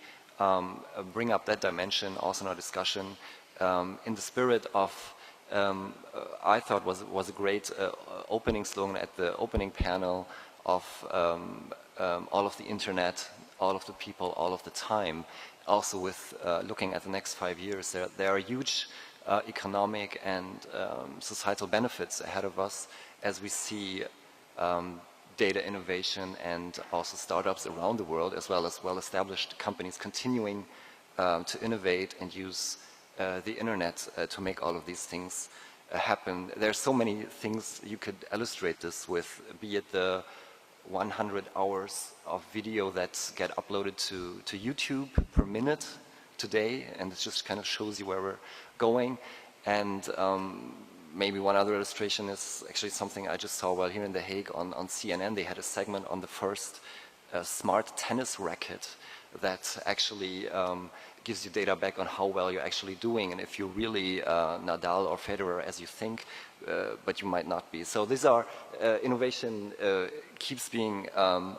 bring up that dimension also in our discussion in the spirit of I thought was a great opening slogan at the opening panel of all of the internet, all of the people, all of the time. Also with looking at the next 5 years, there are huge economic and societal benefits ahead of us as we see data innovation and also startups around the world, as well as well-established companies continuing to innovate and use the internet to make all of these things happen. There are so many things you could illustrate this with, be it the 100 hours of video that get uploaded to YouTube per minute today, and it just kind of shows you where we're going. And maybe one other illustration is actually something I just saw while here in The Hague on CNN. They had a segment on the first smart tennis racket that actually gives you data back on how well you're actually doing, and if you're really Nadal or Federer as you think, but you might not be. So these are innovation keeps being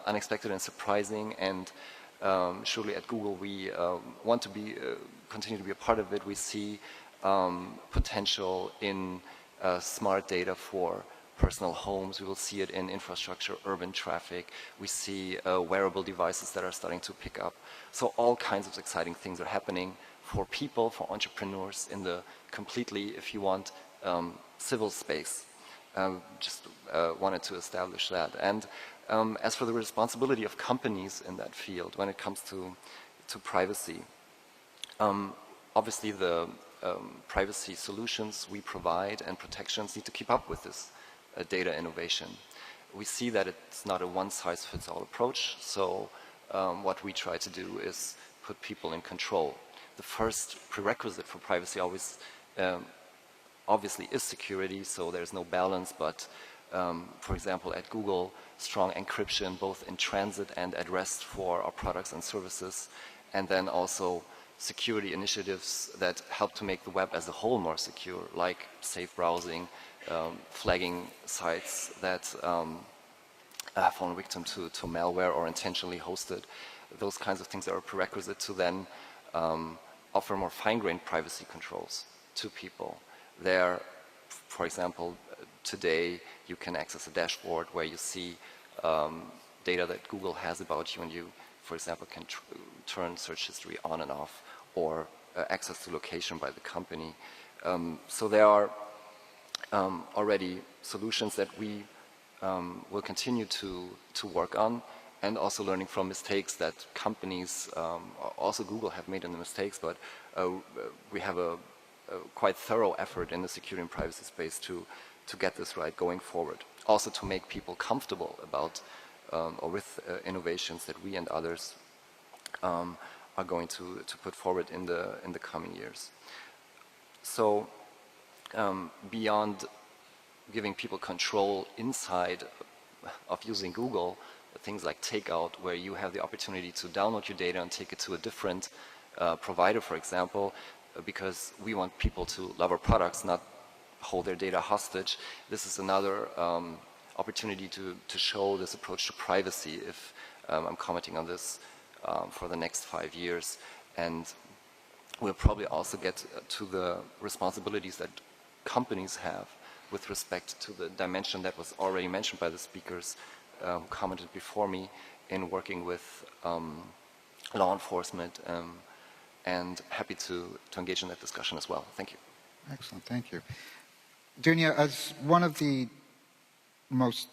unexpected and surprising, and surely at Google we want to be continue to be a part of it. We see potential in smart data for personal homes. We will see it in infrastructure, urban traffic. We see wearable devices that are starting to pick up. So all kinds of exciting things are happening for people, for entrepreneurs in the completely, if you want, civil space. Just wanted to establish that. And as for the responsibility of companies in that field when it comes to privacy, obviously the privacy solutions we provide and protections need to keep up with this data innovation. We see that it's not a one-size-fits-all approach, so what we try to do is put people in control. The first prerequisite for privacy always obviously is security, so there's no balance, but for example at Google, strong encryption both in transit and at rest for our products and services, and then also security initiatives that help to make the web as a whole more secure, like safe browsing, flagging sites that fallen victim to malware or intentionally hosted. Those kinds of things are a prerequisite to then offer more fine-grained privacy controls to people. There, for example, today you can access a dashboard where you see data that Google has about you, and you, for example, can turn search history on and off, or access to location by the company. So there are already solutions that we will continue to work on, and also learning from mistakes that companies, also Google, have made in the mistakes, but we have a quite thorough effort in the security and privacy space to get this right going forward. Also to make people comfortable about or with innovations that we and others are going to put forward in the coming years. So beyond giving people control inside of using Google, things like takeout, where you have the opportunity to download your data and take it to a different provider, for example, because we want people to love our products, not hold their data hostage. This is another opportunity to show this approach to privacy, if I'm commenting on this for the next 5 years. And we'll probably also get to the responsibilities that companies have with respect to the dimension that was already mentioned by the speakers who commented before me, in working with law enforcement, and happy to engage in that discussion as well. Thank you. Excellent, thank you. Dunya, as one of the most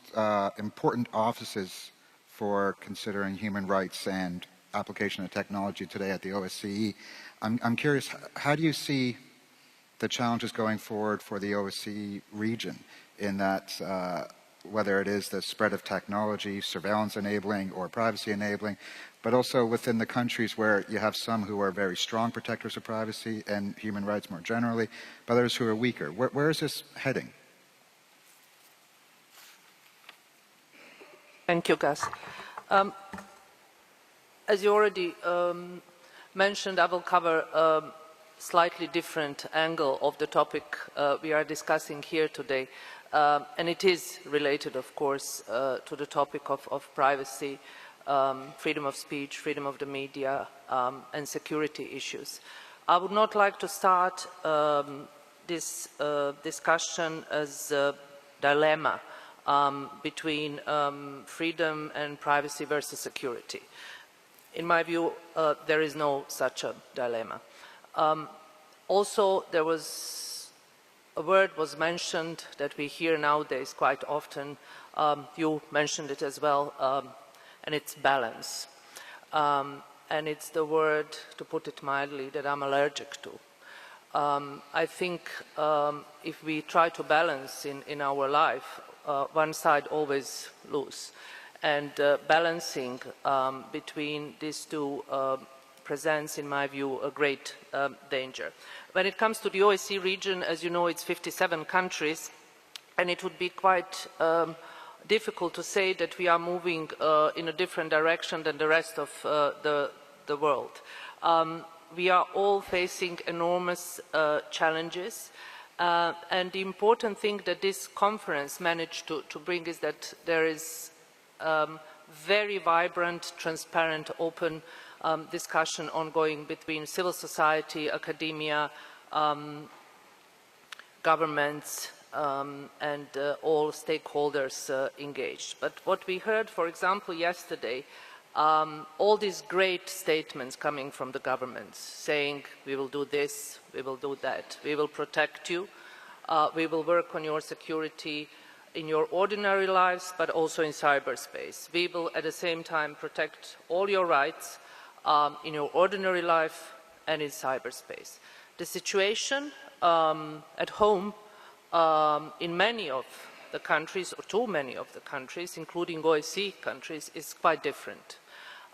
important offices for considering human rights and application of technology today at the OSCE, I'm curious, how do you see the challenges going forward for the OSCE region, in that whether it is the spread of technology, surveillance enabling or privacy enabling, but also within the countries where you have some who are very strong protectors of privacy and human rights more generally, but others who are weaker. Where is this heading? Thank you, Gus. As you already mentioned, I will cover a slightly different angle of the topic we are discussing here today. And it is related, of course, to the topic of privacy, freedom of speech, freedom of the media, and security issues. I would not like to start this discussion as a dilemma between freedom and privacy versus security. In my view, there is no such a dilemma. Also, there was a word was mentioned that we hear nowadays quite often. You mentioned it as well, and it's balance. And it's the word, to put it mildly, that I'm allergic to. I think if we try to balance in our life, one side always loses. And balancing between these two presents, in my view, a great danger. When it comes to the OSCE region, as you know, it's 57 countries, and it would be quite difficult to say that we are moving in a different direction than the rest of the world. We are all facing enormous challenges, and the important thing that this conference managed to bring is that there is very vibrant, transparent, open discussion ongoing between civil society, academia, governments, and all stakeholders engaged. But what we heard, for example, yesterday, all these great statements coming from the governments saying, we will do this, we will do that, we will protect you, we will work on your security in your ordinary lives, but also in cyberspace. We will at the same time protect all your rights in your ordinary life and in cyberspace. The situation at home in many of the countries, or too many of the countries, including OSCE countries, is quite different.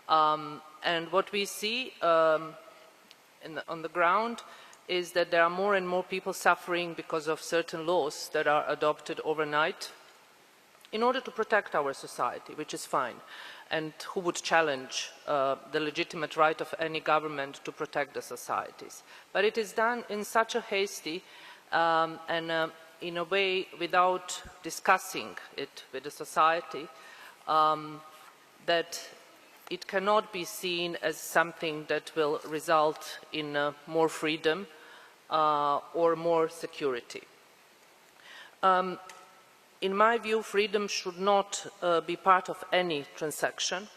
And what we see on the ground is that there are more and more people suffering because of certain laws that are adopted overnight in order to protect our society, which is fine. And who would challenge the legitimate right of any government to protect the societies? But it is done in such a hasty and in a way without discussing it with the society, that it cannot be seen as something that will result in more freedom or more security. In my view, freedom should not be part of any transaction.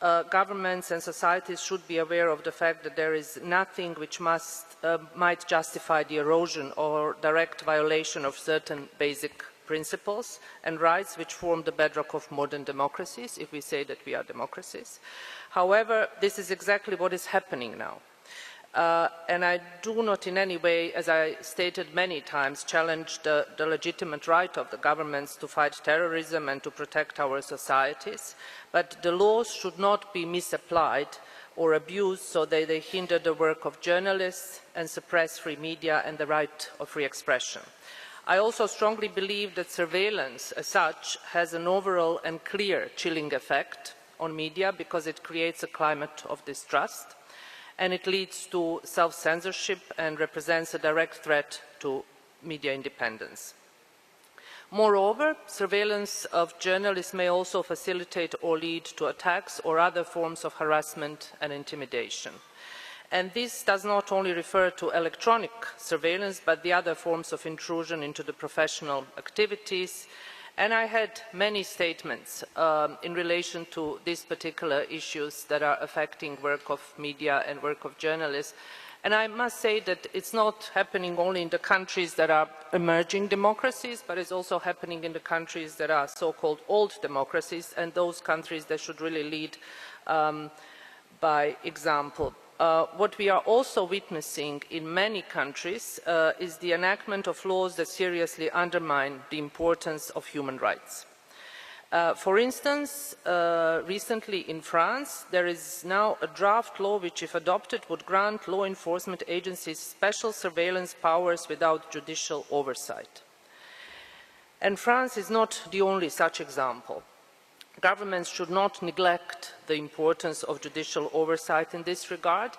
Governments and societies should be aware of the fact that there is nothing which might justify the erosion or direct violation of certain basic principles and rights which form the bedrock of modern democracies, if we say that we are democracies. However, this is exactly what is happening now. And I do not in any way, as I stated many times, challenge the legitimate right of the governments to fight terrorism and to protect our societies, but the laws should not be misapplied or abused so that they hinder the work of journalists and suppress free media and the right of free expression. I also strongly believe that surveillance as such has an overall and clear chilling effect on media because it creates a climate of distrust and it leads to self-censorship and represents a direct threat to media independence. Moreover, surveillance of journalists may also facilitate or lead to attacks or other forms of harassment and intimidation. And this does not only refer to electronic surveillance, but the other forms of intrusion into the professional activities. And I had many statements in relation to these particular issues that are affecting work of media and work of journalists. And I must say that it's not happening only in the countries that are emerging democracies, but it's also happening in the countries that are so-called old democracies, and those countries that should really lead by example. What we are also witnessing in many countries is the enactment of laws that seriously undermine the importance of human rights. For instance, recently in France, there is now a draft law which, if adopted, would grant law enforcement agencies special surveillance powers without judicial oversight. And France is not the only such example. Governments should not neglect the importance of judicial oversight in this regard,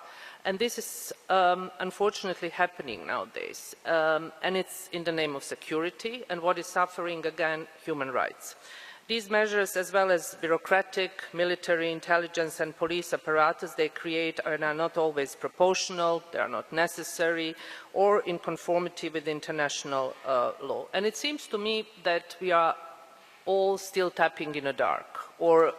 and this is unfortunately happening nowadays. And it's in the name of security, and what is suffering, again, human rights. These measures, as well as bureaucratic, military, intelligence and police apparatus they create, are not always proportional, they are not necessary, or in conformity with international law. And it seems to me that we are all still tapping in the dark, or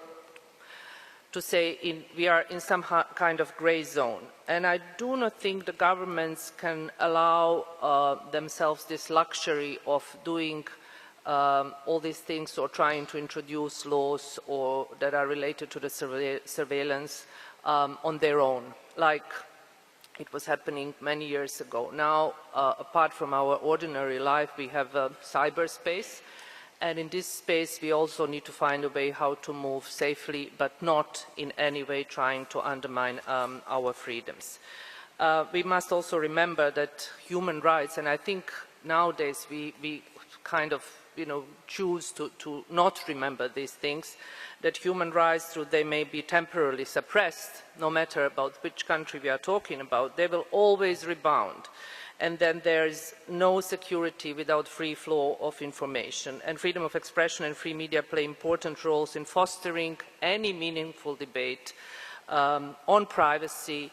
to say we are in some kind of grey zone. And I do not think the governments can allow themselves this luxury of doing all these things or trying to introduce laws or that are related to the surveillance on their own, like it was happening many years ago. Now, apart from our ordinary life, we have cyberspace. And in this space, we also need to find a way how to move safely, but not in any way trying to undermine our freedoms. We must also remember that human rights, and I think nowadays we kind of choose to not remember these things, that human rights, though they may be temporarily suppressed, no matter about which country we are talking about, they will always rebound. And then there is no security without free flow of information. And freedom of expression and free media play important roles in fostering any meaningful debate on privacy,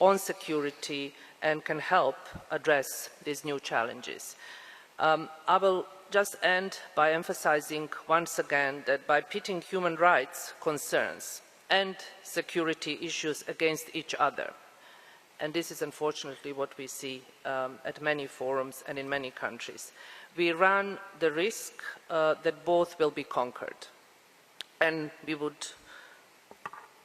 on security, and can help address these new challenges. I will just end by emphasizing once again that by pitting human rights concerns and security issues against each other, and this is unfortunately what we see at many forums and in many countries, we run the risk that both will be conquered. And we would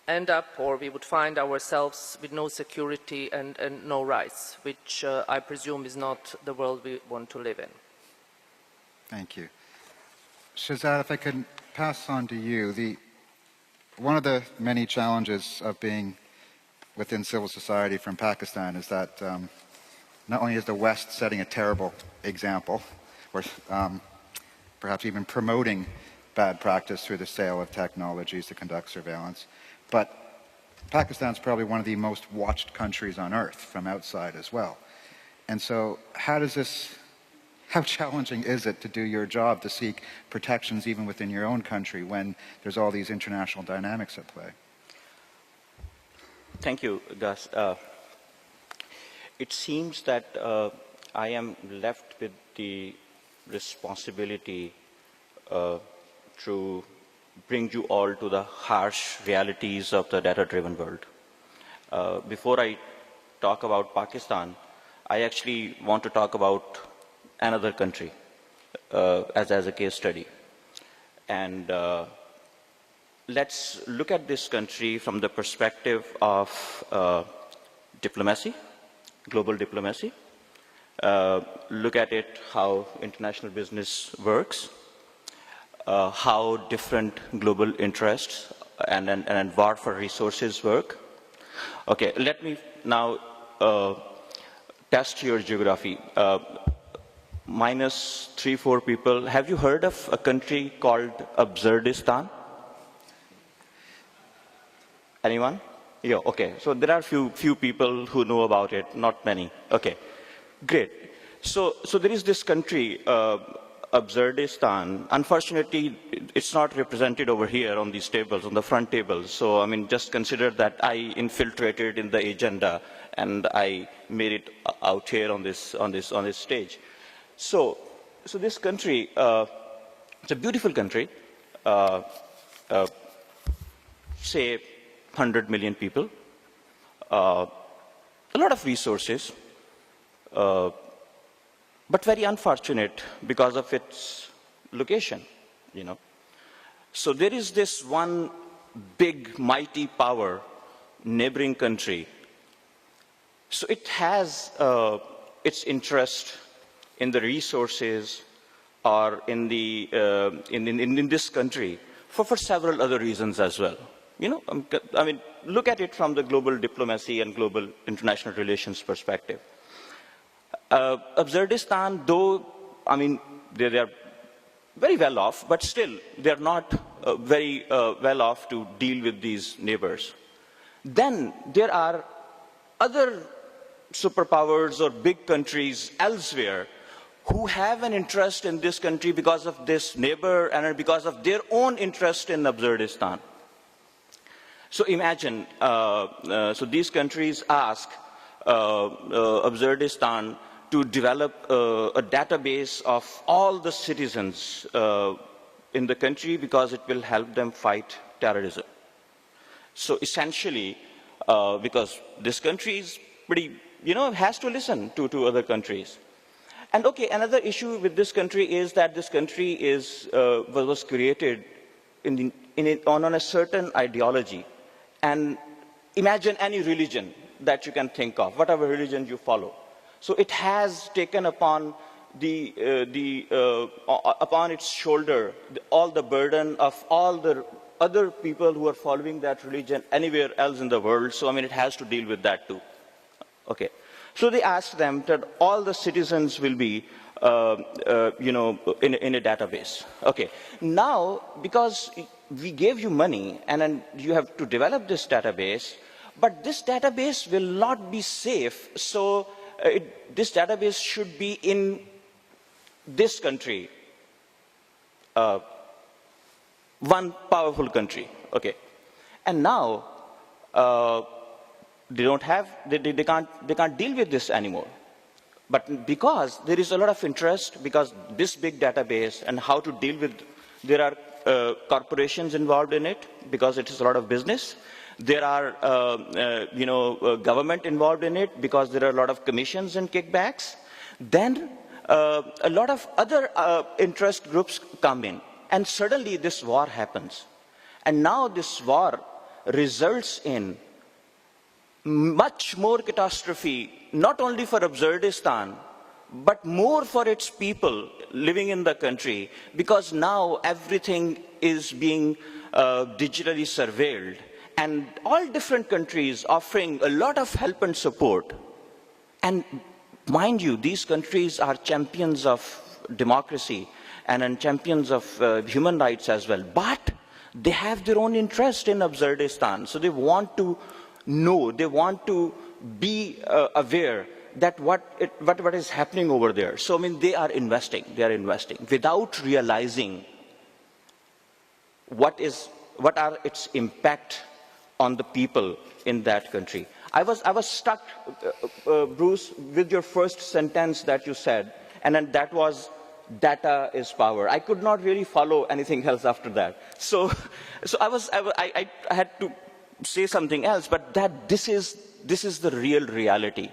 end up, or we would find ourselves with no security and no rights, which I presume is not the world we want to live in. Thank you. Shahzad, if I could pass on to you, one of the many challenges of being within civil society from Pakistan is that not only is the West setting a terrible example, or perhaps even promoting bad practice through the sale of technologies to conduct surveillance, but Pakistan's probably one of the most watched countries on earth from outside as well. And so how does how challenging is it to do your job, to seek protections even within your own country when there's all these international dynamics at play? Thank you, Gus. It seems that I am left with the responsibility to bring you all to the harsh realities of the data-driven world. Before I talk about Pakistan, I actually want to talk about another country as a case study. And let's look at this country from the perspective of diplomacy, global diplomacy. Look at it how international business works, how different global interests and war for resources work. Okay, let me now test your geography. Minus 3-4 people. Have you heard of a country called Absurdistan? Anyone? Yeah, okay. So there are few people who know about it, not many. Okay, great. So there is this country, Absurdistan. Unfortunately, it's not represented over here on these tables, on the front tables. So, I mean, just consider that I infiltrated in the agenda and I made it out here on this stage. So this country, it's a beautiful country, say 100 million people, a lot of resources, but very unfortunate because of its location, you know. So there is this one big, mighty power, neighboring country. So it has its interest in the resources or in the in this country for several other reasons as well. You know, I mean, look at it from the global diplomacy and global international relations perspective. Absurdistan, though, I mean, they are very well off, but still, they are not very well off to deal with these neighbors. Then there are other superpowers or big countries elsewhere who have an interest in this country because of this neighbor and because of their own interest in Absurdistan. So imagine, so these countries ask Absurdistan to develop a database of all the citizens in the country because it will help them fight terrorism. So essentially, because this country is pretty, you know, has to listen to other countries. And okay, another issue with this country is that this country was created on a certain ideology. And imagine any religion that you can think of, whatever religion you follow. So it has taken upon upon its shoulder all the burden of all the other people who are following that religion anywhere else in the world. So I mean, it has to deal with that too. Okay. So they asked them that all the citizens will be, you know, in a database. Okay. Now, because we gave you money and then you have to develop this database, but this database will not be safe. So this database should be in this country, one powerful country. Okay. And now, they don't have, they can't deal with this anymore. But because there is a lot of interest, because this big database and how to deal with, there are corporations involved in it, because it is a lot of business. There are, you know, government involved in it, because there are a lot of commissions and kickbacks. Then a lot of other interest groups come in, and suddenly this war happens. And now this war results in much more catastrophe, not only for Absurdistan, but more for its people living in the country, because now everything is being digitally surveilled, and all different countries offering a lot of help and support. And mind you, these countries are champions of democracy and champions of human rights as well, but they have their own interest in Absurdistan, so they want to know, they want to be aware that what is happening over there. So I mean, they are investing without realizing what are its impact on the people in that country. I was struck, Bruce, with your first sentence that you said, and then that was, data is power. I could not really follow anything else after that. So I had to say something else, but that this is the real reality.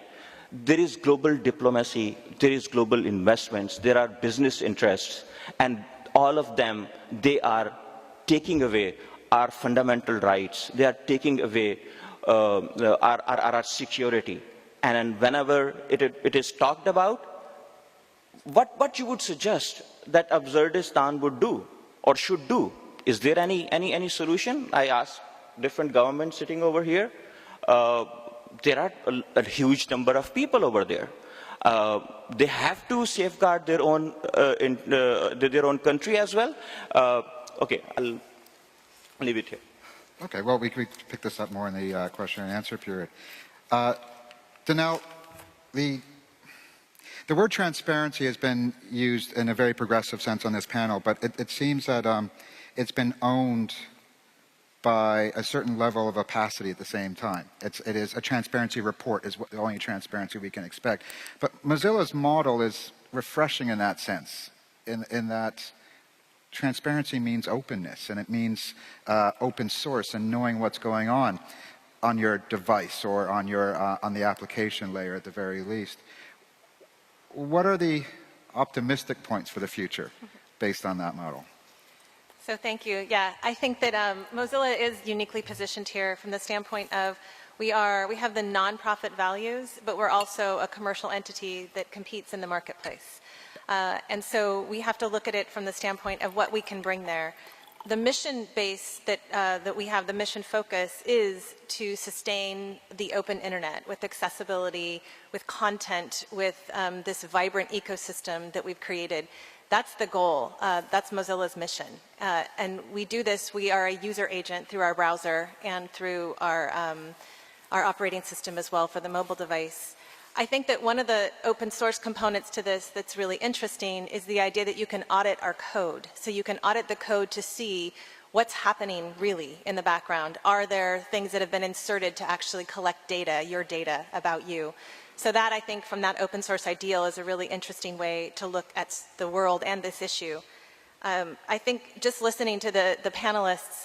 There is global diplomacy, there is global investments, there are business interests, and all of them, they are taking away our fundamental rights. They are taking away our security. And whenever it is talked about, what you would suggest that Absurdistan would do or should do? Is there any solution? I ask different governments sitting over here. There are a huge number of people over there. They have to safeguard their own country as well. Okay, I'll leave it here. Okay, well, we could pick this up more in the question and answer period. Danelle, the word transparency has been used in a very progressive sense on this panel, but it seems that it's been owned by a certain level of opacity at the same time. It is a transparency report is the only transparency we can expect. But Mozilla's model is refreshing in that sense, in that transparency means openness, and it means open source and knowing what's going on your device or on the application layer at the very least. What are the optimistic points for the future based on that model? So thank you. Yeah, I think that Mozilla is uniquely positioned here from the standpoint of we have the nonprofit values, but we're also a commercial entity that competes in the marketplace. And so we have to look at it from the standpoint of what we can bring there. The mission base that we have, the mission focus, is to sustain the open internet with accessibility, with content, with this vibrant ecosystem that we've created. That's the goal. That's Mozilla's mission. And we do this, we are a user agent through our browser and through our operating system as well for the mobile device. I think that one of the open source components to this that's really interesting is the idea that you can audit our code. So you can audit the code to see what's happening really in the background. Are there things that have been inserted to actually collect data, your data about you? So that, I think, from that open source ideal is a really interesting way to look at the world and this issue. I think just listening to the panelists,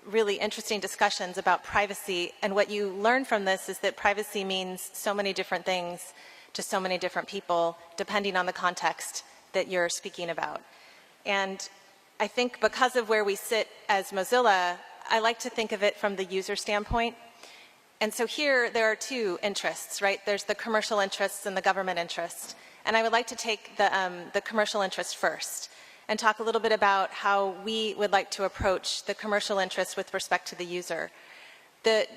really interesting discussions about privacy, and what you learn from this is that privacy means so many different things to so many different people depending on the context that you're speaking about. And I think because of where we sit as Mozilla, I like to think of it from the user standpoint. And so here there are two interests, right? There's the commercial interests and the government interest. And I would like to take the commercial interest first and talk a little bit about how we would like to approach the commercial interests with respect to the user.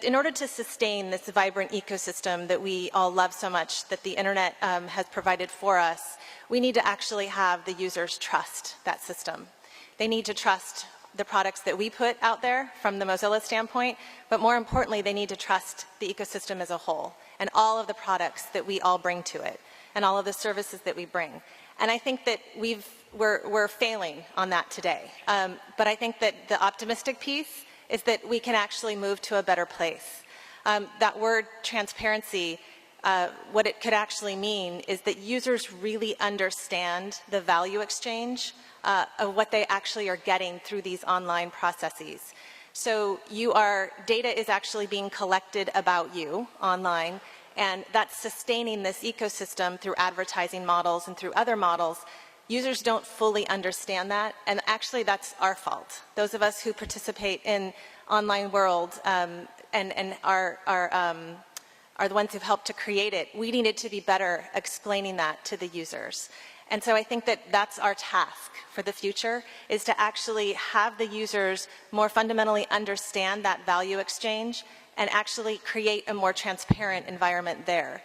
In order to sustain this vibrant ecosystem that we all love so much, that the internet has provided for us, we need to actually have the users trust that system. They need to trust the products that we put out there from the Mozilla standpoint, but more importantly, they need to trust the ecosystem as a whole and all of the products that we all bring to it and all of the services that we bring. And I think that we're failing on that today. But I think that the optimistic piece is that we can actually move to a better place. That word transparency, what it could actually mean is that users really understand the value exchange of what they actually are getting through these online processes. So data is actually being collected about you online, and that's sustaining this ecosystem through advertising models and through other models. Users don't fully understand that, and actually that's our fault. Those of us who participate in online world and are the ones who've helped to create it, we needed to be better explaining that to the users. And so I think that that's our task for the future, is to actually have the users more fundamentally understand that value exchange and actually create a more transparent environment there.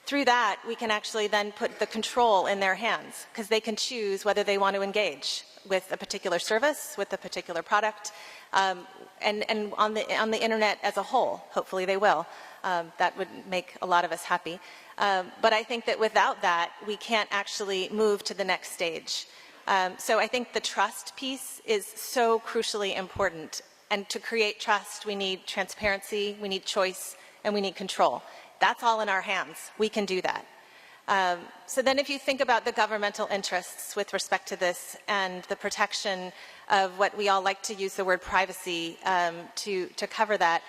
Through that, we can actually then put the control in their hands, because they can choose whether they want to engage with a particular service, with a particular product, and on the internet as a whole. Hopefully they will. That would make a lot of us happy. But I think that without that, we can't actually move to the next stage. So I think the trust piece is so crucially important. And to create trust, we need transparency, we need choice, and we need control. That's all in our hands. We can do that. So then if you think about the governmental interests with respect to this and the protection of what we all like to use the word privacy to cover that,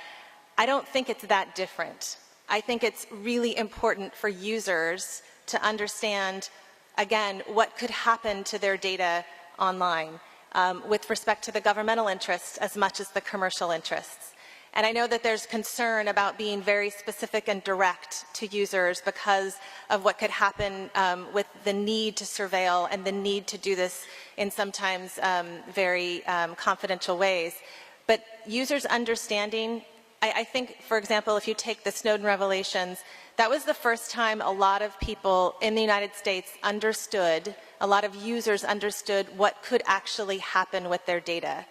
I don't think it's that different. I think it's really important for users to understand, again, what could happen to their data online with respect to the governmental interests as much as the commercial interests. And I know that there's concern about being very specific and direct to users because of what could happen with the need to surveil and the need to do this in sometimes very confidential ways. But users understanding, I think, for example, if you take the Snowden revelations, that was the first time a lot of people in the United States understood, a lot of users understood what could actually happen with their data.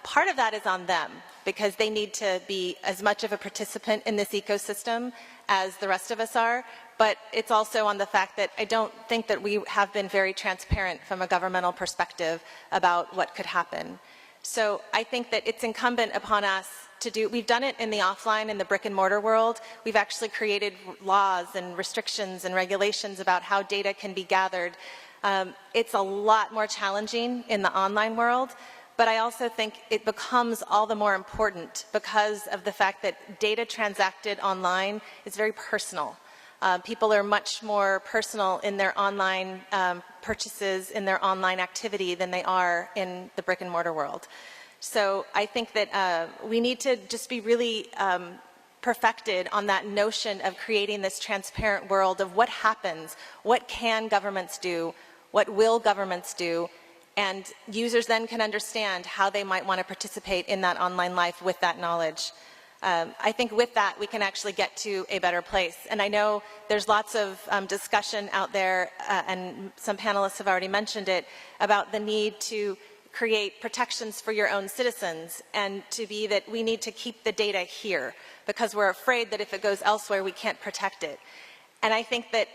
Part of that is on them because they need to be as much of a participant in this ecosystem as the rest of us are, but it's also on the fact that I don't think that we have been very transparent from a governmental perspective about what could happen. So I think that it's incumbent upon us to do, we've done it in the offline, in the brick and mortar world. We've actually created laws and restrictions and regulations about how data can be gathered. It's a lot more challenging in the online world. But I also think it becomes all the more important because of the fact that data transacted online is very personal. People are much more personal in their online purchases, in their online activity than they are in the brick and mortar world. So I think that we need to just be really perfected on that notion of creating this transparent world of what happens, what can governments do, what will governments do, and users then can understand how they might want to participate in that online life with that knowledge. I think with that, we can actually get to a better place. And I know there's lots of discussion out there, and some panelists have already mentioned it, about the need to create protections for your own citizens and to be that we need to keep the data here because we're afraid that if it goes elsewhere, we can't protect it. And I think that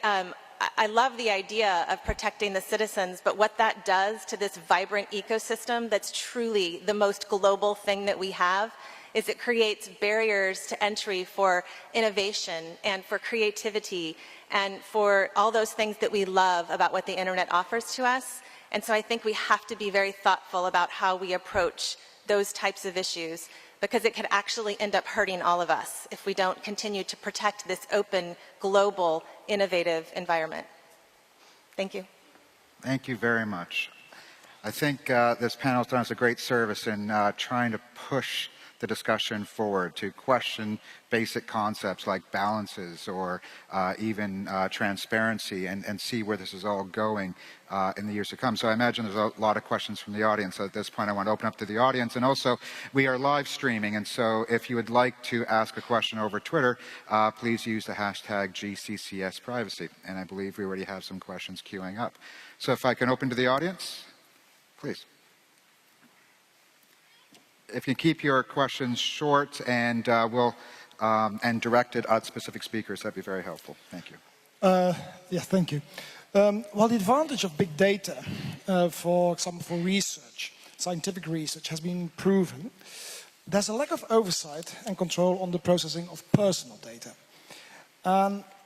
I love the idea of protecting the citizens, but what that does to this vibrant ecosystem that's truly the most global thing that we have is it creates barriers to entry for innovation and for creativity and for all those things that we love about what the internet offers to us. And so I think we have to be very thoughtful about how we approach those types of issues because it could actually end up hurting all of us if we don't continue to protect this open, global, innovative environment. Thank you. Thank you very much. I think this panel has done us a great service in trying to push the discussion forward, to question basic concepts like balances or even transparency and see where this is all going in the years to come. So I imagine there's a lot of questions from the audience. So at this point, I want to open up to the audience. And also, we are live streaming. And so if you would like to ask a question over Twitter, please use the hashtag GCCSPrivacy. And I believe we already have some questions queuing up. So if I can open to the audience, please. If you keep your questions short and and directed at specific speakers, that'd be very helpful. Thank you. Yes, thank you. Well, the advantage of big data, for example, for research, scientific research, has been proven. There's a lack of oversight and control on the processing of personal data.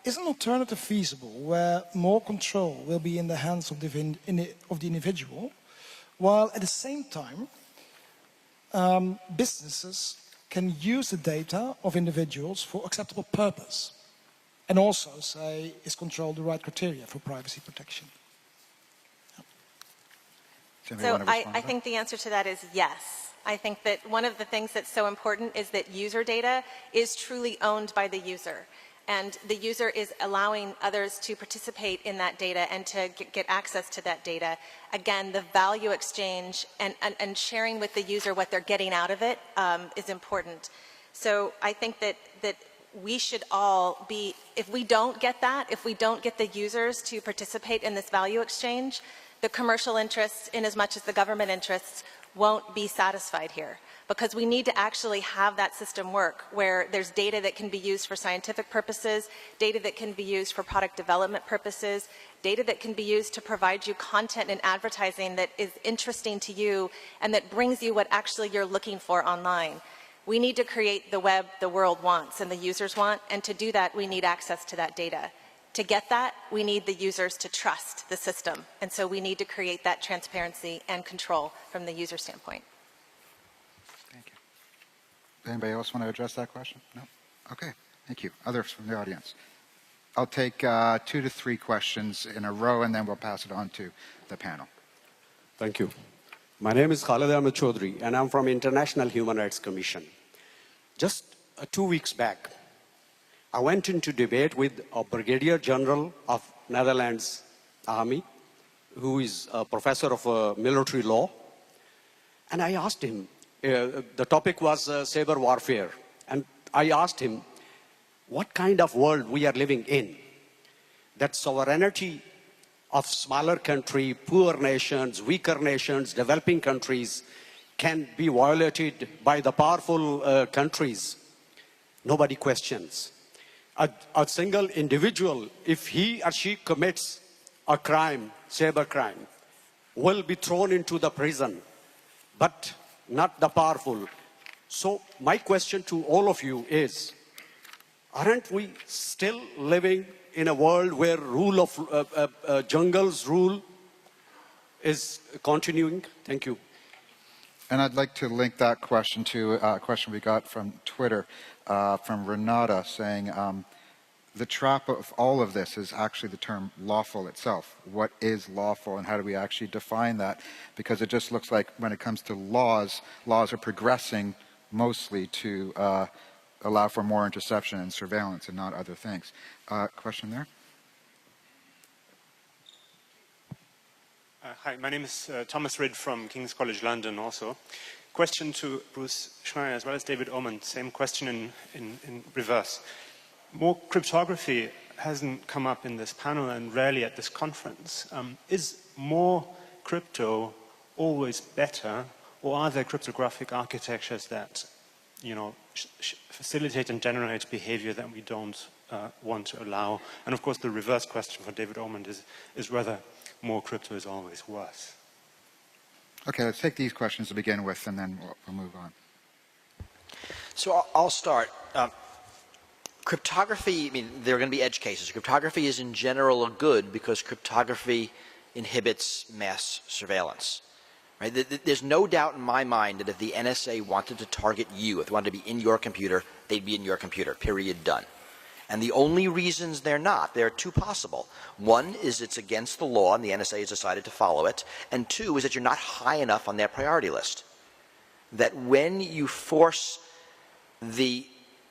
Is an alternative feasible where more control will be in the hands of the individual, while at the same time businesses can use the data of individuals for acceptable purpose and also say, is control the right criteria for privacy protection? So I think the answer to that is yes. I think that one of the things that's so important is that user data is truly owned by the user. And the user is allowing others to participate in that data and to get access to that data. Again, the value exchange and sharing with the user what they're getting out of it is important. So I think that we should all be, if we don't get that, if we don't get the users to participate in this value exchange, the commercial interests, in as much as the government interests, won't be satisfied here. because we need to actually have that system work where there's data that can be used for scientific purposes, data that can be used for product development purposes, data that can be used to provide you content and advertising that is interesting to you and that brings you what actually you're looking for online. We need to create the web the world wants and the users want, and to do that, we need access to that data. To get that, we need the users to trust the system, and so we need to create that transparency and control from the user standpoint. Anybody else want to address that question? No? Okay, thank you. Others from the audience? I'll take 2 to 3 questions in a row, and then we'll pass it on to the panel. Thank you. My name is Khalid Ahmed Chaudhry, and I'm from International Human Rights Commission. Just 2 weeks back, I went into debate with a Brigadier General of Netherlands Army, who is a professor of military law, and I asked him, the topic was cyber warfare, and I asked him what kind of world we are living in, that sovereignty of smaller country, poor nations, weaker nations, developing countries can be violated by the powerful countries. Nobody questions. A single individual, if he or she commits a crime, cyber crime, will be thrown into the prison, but not the powerful. So my question to all of you is, aren't we still living in a world where rule of jungles rule is continuing? Thank you. And I'd like to link that question to a question we got from Twitter from Renata saying, the trap of all of this is actually the term lawful itself. What is lawful and how do we actually define that? Because it just looks like when it comes to laws, laws are progressing mostly to allow for more interception and surveillance and not other things. Question there? Hi, my name is Thomas Ridd from King's College London also. Question to Bruce Schneier as well as David Oman, same question in reverse. More cryptography hasn't come up in this panel and rarely at this conference. Is more crypto always better, or are there cryptographic architectures that, facilitate and generate behavior that we don't want to allow? And of course, the reverse question for David Oman is whether more crypto is always worse. Okay, let's take these questions to begin with, and then we'll move on. So I'll start. Cryptography, there are going to be edge cases. Cryptography is in general a good because cryptography inhibits mass surveillance. Right? There's no doubt in my mind that if the NSA wanted to target you, if they wanted to be in your computer, they'd be in your computer, period, done. And the only reasons they're not, there are 2 possible. One is it's against the law and the NSA has decided to follow it. And 2 is that you're not high enough on their priority list. That when you force the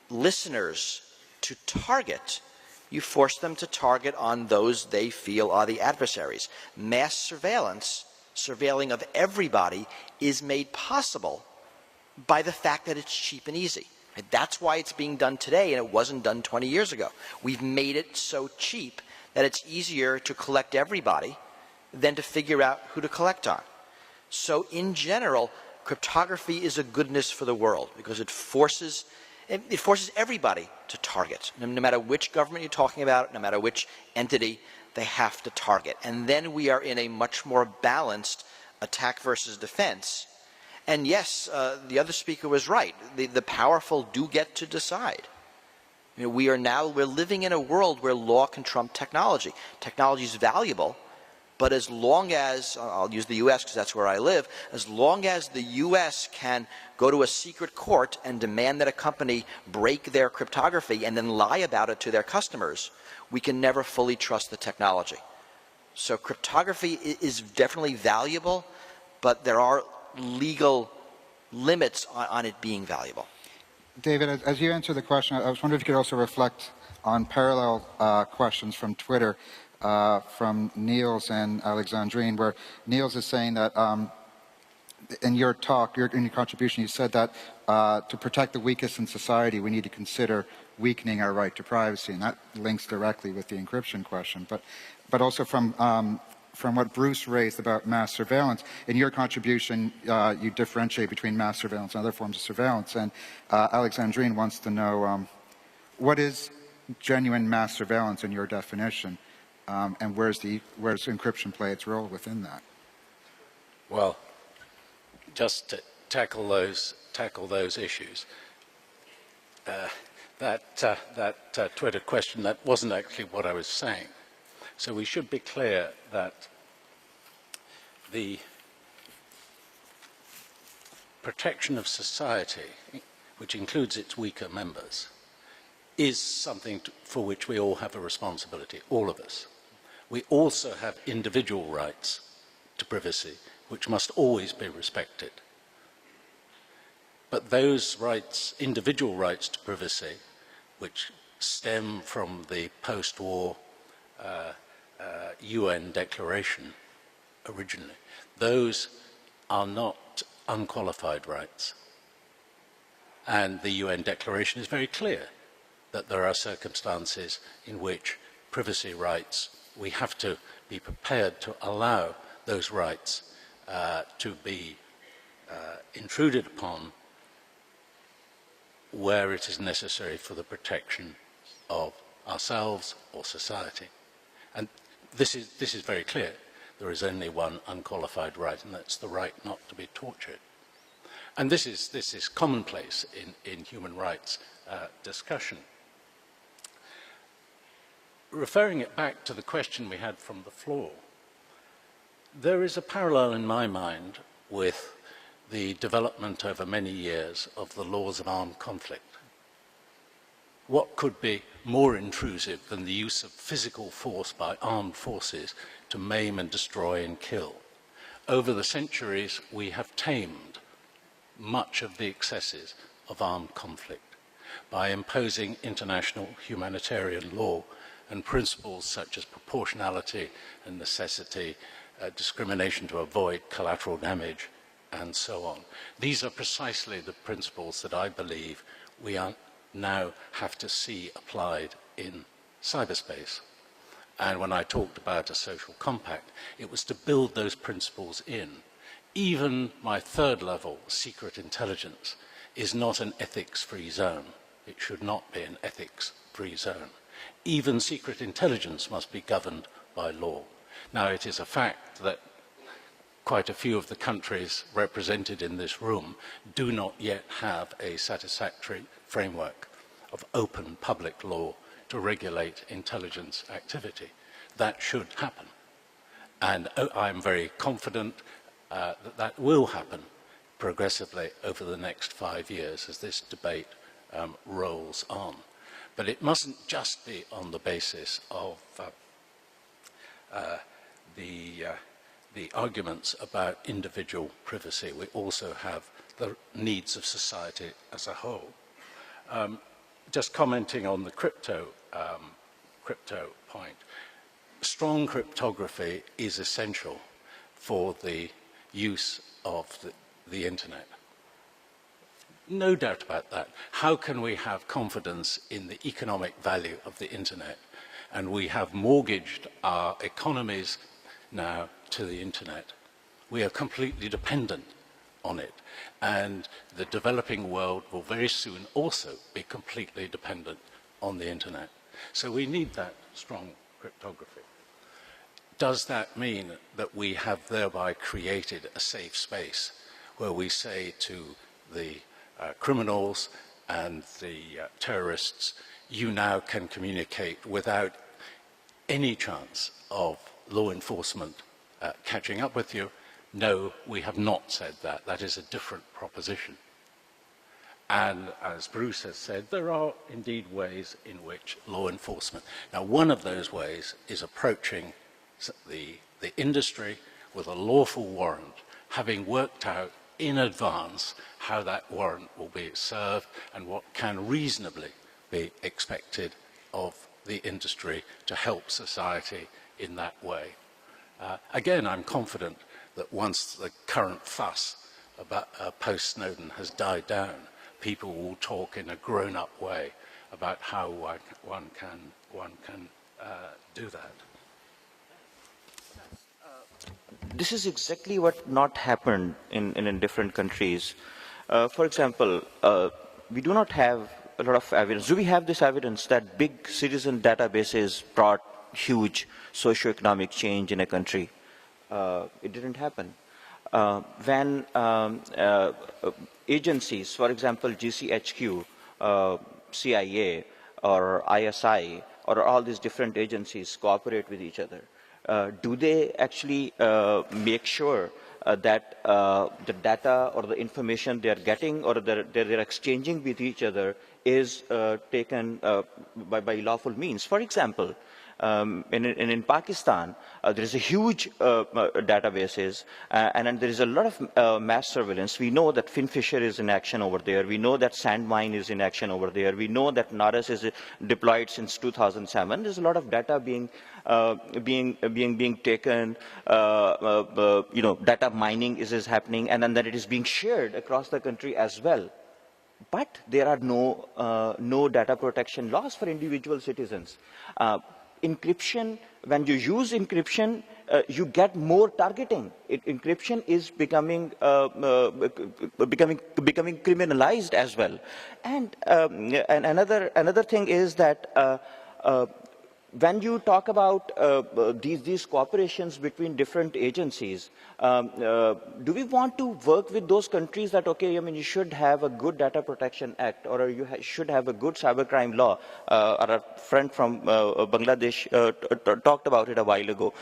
listeners to target, you force them to target on those they feel are the adversaries. Mass surveillance, surveilling of everybody, is made possible by the fact that it's cheap and easy. That's why it's being done today, and it wasn't done 20 years ago. We've made it so cheap that it's easier to collect everybody than to figure out who to collect on. So in general, cryptography is a goodness for the world because it forces everybody to target. No matter which government you're talking about, no matter which entity, they have to target. And then we are in a much more balanced attack versus defense. And yes, the other speaker was right. The powerful do get to decide. We're living in a world where law can trump technology. Technology is valuable, but as long as, I'll use the U.S. because that's where I live, as long as the U.S. can go to a secret court and demand that a company break their cryptography and then lie about it to their customers, we can never fully trust the technology. So cryptography is definitely valuable, but there are legal limits on it being valuable. David, as you answer the question, I was wondering if you could also reflect on parallel questions from Twitter from Niels and Alexandrine, where Niels is saying that in your talk, in your contribution, you said that to protect the weakest in society, we need to consider weakening our right to privacy, and that links directly with the encryption question. But also from from what Bruce raised about mass surveillance. In your contribution, you differentiate between mass surveillance and other forms of surveillance. And Alexandrine wants to know what is genuine mass surveillance in your definition, and where's encryption play its role within that? Well, just to tackle those issues. That Twitter question, that wasn't actually what I was saying. So we should be clear that the protection of society, which includes its weaker members, is something for which we all have a responsibility, all of us. We also have individual rights to privacy, which must always be respected. But those rights, individual rights to privacy, which stem from the post-war UN declaration originally, those are not unqualified rights. And the UN declaration is very clear that there are circumstances in which privacy rights, we have to be prepared to allow those rights to be intruded upon where it is necessary for the protection of ourselves or society. And this is very clear. There is only one unqualified right, and that's the right not to be tortured. And this is commonplace in human rights discussion. Referring it back to the question we had from the floor, there is a parallel in my mind with the development over many years of the laws of armed conflict. What could be more intrusive than the use of physical force by armed forces to maim and destroy and kill? Over the centuries, we have tamed much of the excesses of armed conflict by imposing international humanitarian law and principles such as proportionality and necessity, discrimination to avoid collateral damage, and so on. These are precisely the principles that I believe we now have to see applied in cyberspace. And when I talked about a social compact, it was to build those principles in. Even my third level, secret intelligence, is not an ethics-free zone. It should not be an ethics-free zone. Even secret intelligence must be governed by law. Now, it is a fact that quite a few of the countries represented in this room do not yet have a satisfactory framework of open public law to regulate intelligence activity. That should happen. And I'm very confident that that will happen progressively over the next 5 years as this debate rolls on. But it mustn't just be on the basis of the arguments about individual privacy. We also have the needs of society as a whole. Just commenting on the crypto point, strong cryptography is essential for the use of the internet. No doubt about that. How can we have confidence in the economic value of the internet? And we have mortgaged our economies now to the internet. We are completely dependent on it. And the developing world will very soon also be completely dependent on the internet. So we need that strong cryptography. Does that mean that we have thereby created a safe space where we say to the criminals and the terrorists, you now can communicate without any chance of law enforcement catching up with you? No, we have not said that. That is a different proposition. And as Bruce has said, there are indeed ways in which law enforcement... Now, one of those ways is approaching the industry with a lawful warrant, having worked out in advance how that warrant will be served and what can reasonably be expected of the industry to help society in that way. Again, I'm confident that once the current fuss about post-Snowden has died down, people will talk in a grown-up way about how one can do that. this is exactly what not happened in different countries. For example, we do not have a lot of evidence. Do we have this evidence that big citizen databases brought huge socioeconomic change in a country? It didn't happen. When agencies, for example, GCHQ, CIA, or ISI, or all these different agencies cooperate with each other, do they actually make sure that the data or the information they are getting or they're exchanging with each other is taken by lawful means? For example, in Pakistan, there is a huge databases, and there is a lot of mass surveillance. We know that Finfisher is in action over there. We know that Sandmine is in action over there. We know that Naras is deployed since 2007. There's a lot of data being taken. Data mining is happening, and then that it is being shared across the country as well. But there are no data protection laws for individual citizens. Encryption, when you use encryption, you get more targeting. Encryption is becoming criminalized as well. And another thing is that when you talk about these cooperations between different agencies, do we want to work with those countries that, okay, I mean, you should have a good data protection act, or you should have a good cybercrime law? Our friend from Bangladesh talked about it a while ago.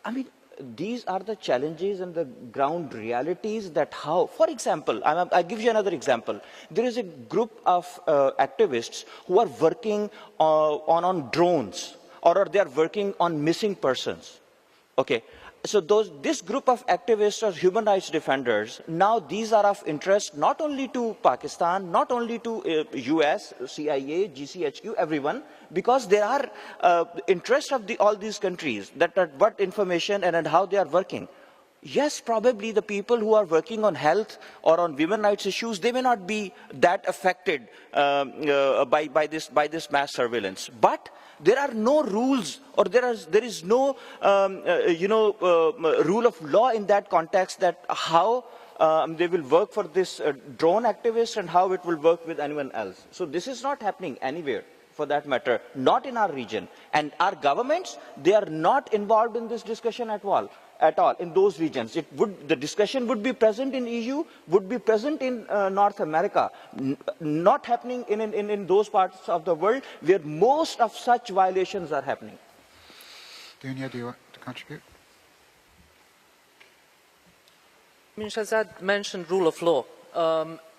I mean, these are the challenges and the ground realities that how, for example, I'll give you another example. There is a group of activists who are working on drones, or they are working on missing persons. Okay, so this group of activists or human rights defenders, now these are of interest not only to Pakistan, not only to US, CIA, GCHQ, everyone, because there are interests of all these countries that what information and how they are working. Yes, probably the people who are working on health or on women's rights issues, they may not be that affected by this mass surveillance. But there are no rules, or there is no rule of law in that context that how they will work for this drone activist and how it will work with anyone else. So this is not happening anywhere, for that matter, not in our region. And our governments, they are not involved in this discussion at all in those regions. The discussion would be present in EU, would be present in North America, not happening in those parts of the world where most of such violations are happening. Dunya, do you want to contribute? Shahzad mentioned rule of law,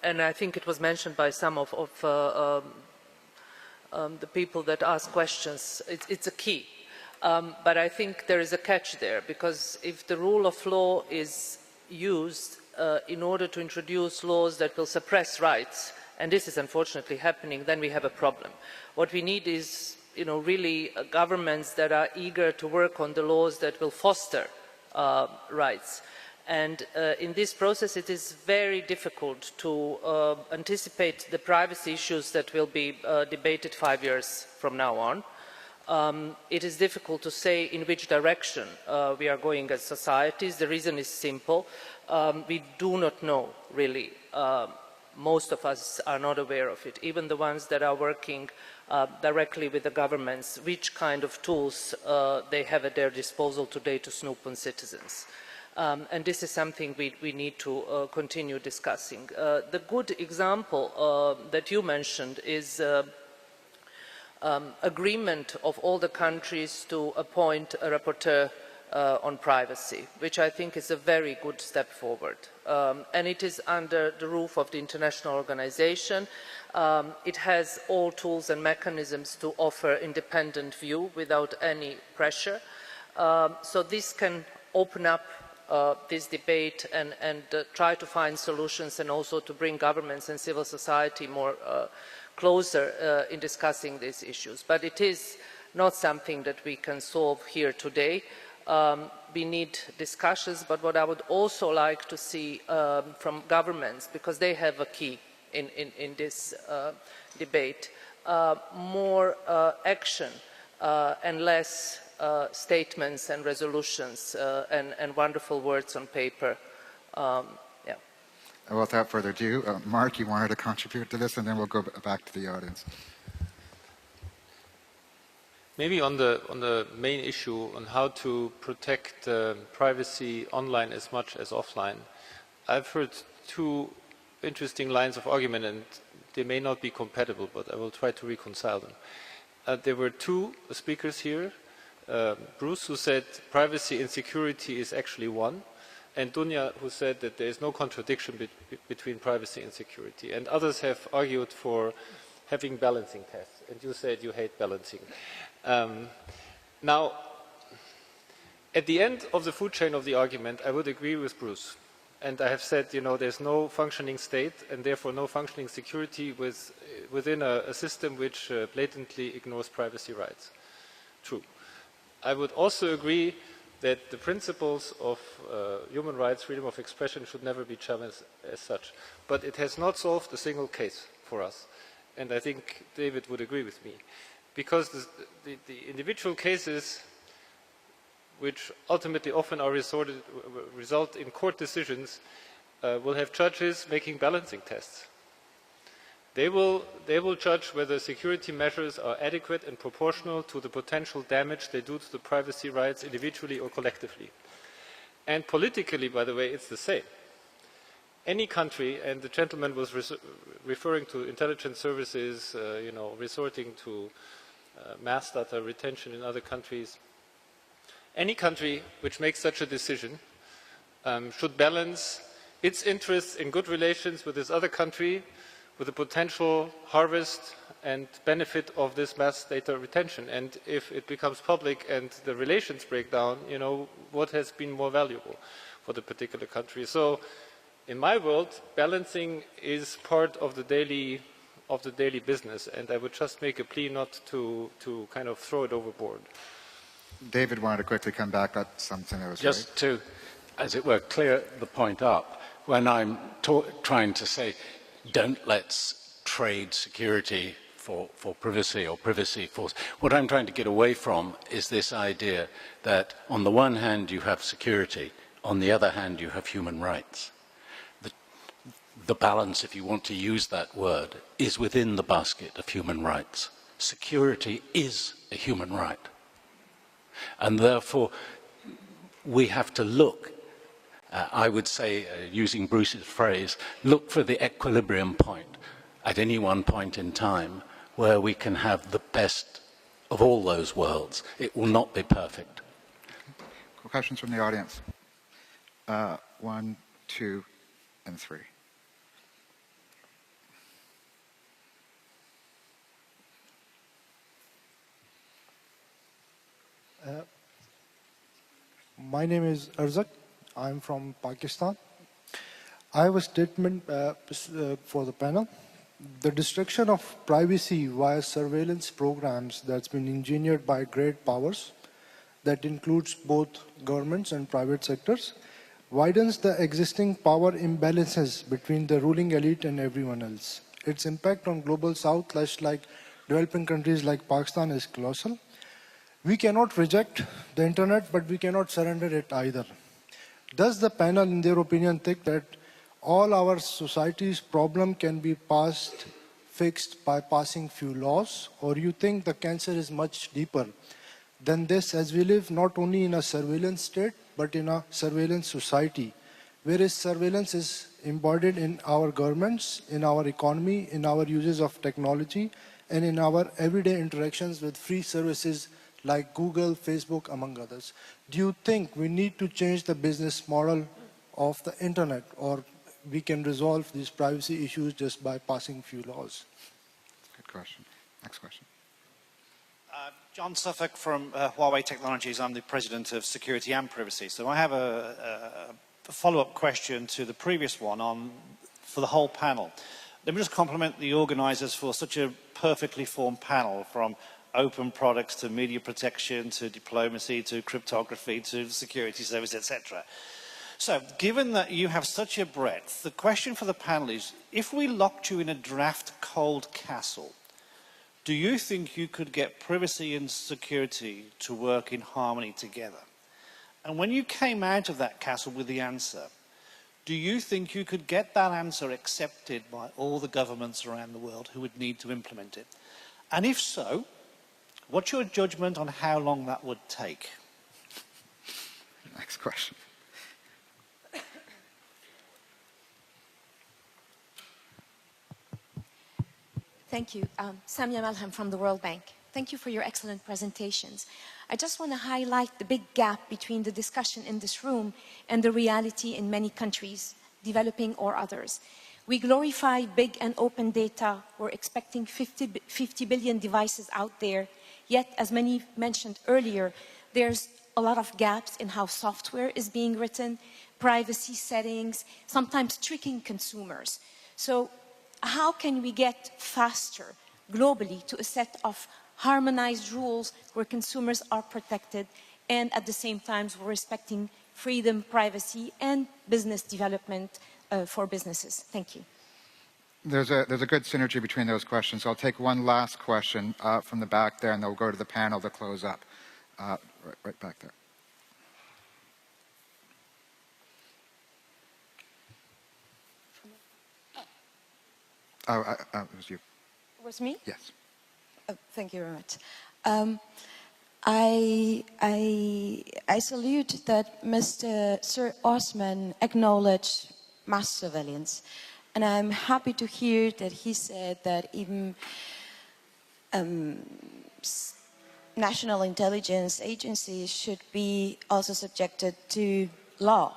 and I think it was mentioned by some of the people that ask questions. It's a key. But I think there is a catch there, because if the rule of law is used in order to introduce laws that will suppress rights, and this is unfortunately happening, then we have a problem. What we need is, really governments that are eager to work on the laws that will foster rights. And in this process, it is very difficult to anticipate the privacy issues that will be debated 5 years from now on. It is difficult to say in which direction we are going as societies. The reason is simple. We do not know, really. Most of us are not aware of it, even the ones that are working directly with the governments, which kind of tools they have at their disposal today to snoop on citizens. And this is something we need to continue discussing. The good example that you mentioned is agreement of all the countries to appoint a rapporteur on privacy, which I think is a very good step forward. And it is under the roof of the international organization. It has all tools and mechanisms to offer independent view without any pressure. So this can open up this debate and try to find solutions, and also to bring governments and civil society more closer in discussing these issues. But it is not something that we can solve here today. We need discussions, but what I would also like to see from governments, because they have a key in this debate, more action and less statements and resolutions and wonderful words on paper. Yeah. Well, without further ado, Mark, you wanted to contribute to this, and then we'll go back to the audience. Maybe on the main issue on how to protect privacy online as much as offline, I've heard two interesting lines of argument, and they may not be compatible, but I will try to reconcile them. There were two speakers here, Bruce, who said privacy and security is actually one, and Dunya, who said that there is no contradiction between privacy and security. And others have argued for having balancing tests, and you said you hate balancing. Now, at the end of the food chain of the argument, I would agree with Bruce. And I have said, you know, there's no functioning state and therefore no functioning security within a system which blatantly ignores privacy rights. True. I would also agree that the principles of human rights, freedom of expression, should never be challenged as such. But it has not solved a single case for us. And I think David would agree with me. Because the individual cases which ultimately often are result in court decisions will have judges making balancing tests. They will judge whether security measures are adequate and proportional to the potential damage they do to the privacy rights individually or collectively. And politically, by the way, it's the same. Any country, and the gentleman was referring to intelligence services, you know, resorting to mass data retention in other countries. Any country which makes such a decision should balance its interests in good relations with this other country with the potential harvest and benefit of this mass data retention. And if it becomes public and the relations break down, you know, what has been more valuable for the particular country? So in my world, balancing is part of the daily business, and I would just make a plea not to kind of throw it overboard. David wanted to quickly come back. That's something that was just to, as it were, clear the point up. When I'm trying to say, don't let's trade security for privacy or privacy for... What I'm trying to get away from is this idea that on the one hand you have security, on the other hand you have human rights. The balance, if you want to use that word, is within the basket of human rights. Security is a human right. And therefore, we have to look, I would say, using Bruce's phrase, look for the equilibrium point at any one point in time where we can have the best of all those worlds. It will not be perfect. Questions from the audience? 1, 2, and 3. My name is Arzak. I'm from Pakistan. I have a statement for the panel. The destruction of privacy via surveillance programs that's been engineered by great powers, that includes both governments and private sectors, widens the existing power imbalances between the ruling elite and everyone else. Its impact on global south, like developing countries like Pakistan, is colossal. We cannot reject the internet, but we cannot surrender it either. Does the panel, in their opinion, think that all our society's problem can be fixed by passing few laws? Or you think the cancer is much deeper than this, as we live not only in a surveillance state, but in a surveillance society, whereas surveillance is embodied in our governments, in our economy, in our uses of technology, and in our everyday interactions with free services like Google, Facebook, among others. Do you think we need to change the business model of the internet, or we can resolve these privacy issues just by passing few laws? Good question. Next question. John Suffolk from Huawei Technologies. I'm the president of Security and Privacy. So I have a follow-up question to the previous one for the whole panel. Let me just compliment the organisers for such a perfectly formed panel, from open products to media protection to diplomacy to cryptography to security service, etc. So, given that you have such a breadth, the question for the panel is, if we locked you in a draft cold castle, do you think you could get privacy and security to work in harmony together? And when you came out of that castle with the answer, do you think you could get that answer accepted by all the governments around the world who would need to implement it? And if so, what's your judgment on how long that would take? Next question. Thank you. Samia Malham from the World Bank. Thank you for your excellent presentations. I just want to highlight the big gap between the discussion in this room and the reality in many countries, developing or others. We glorify big and open data. We're expecting 50 billion devices out there. Yet, as many mentioned earlier, there's a lot of gaps in how software is being written, privacy settings, sometimes tricking consumers. So how can we get faster globally to a set of harmonized rules where consumers are protected and at the same time we're respecting freedom, privacy and business development for businesses? Thank you. There's a good synergy between those questions. I'll take one last question from the back there and then we'll go to the panel to close up. Right back there. It was you. It was me? Yes. Thank you very much. I salute that Sir Osman acknowledged mass surveillance, and I'm happy to hear that he said that even national intelligence agencies should be also subjected to law.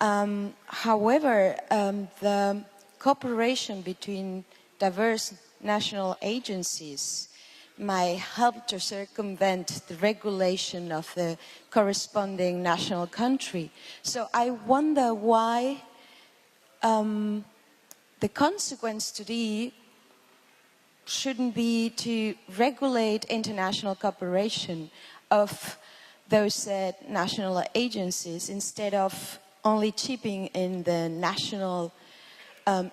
However, the cooperation between diverse national agencies might help to circumvent the regulation of the corresponding national country. So I wonder why the consequence today shouldn't be to regulate international cooperation of those said national agencies instead of only chipping in the national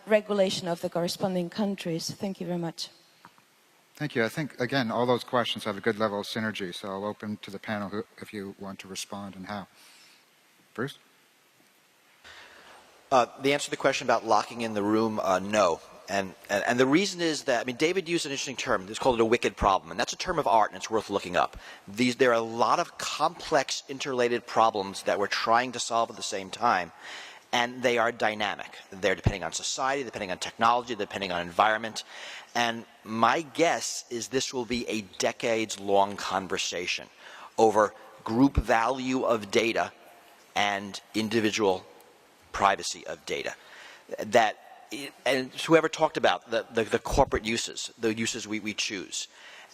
regulation of the corresponding countries. Thank you very much. Thank you. I think, again, all those questions have a good level of synergy, so I'll open to the panel if you want to respond and how. Bruce? The answer to the question about locking in the room, no. And the reason is that, I mean, David used an interesting term. It's called it a wicked problem, and that's a term of art, and it's worth looking up. There are a lot of complex, interrelated problems that we're trying to solve at the same time, and they are dynamic. They're depending on society, depending on technology, depending on environment. And my guess is this will be a decades-long conversation over group value of data and individual privacy of data. And whoever talked about the corporate uses, the uses we choose.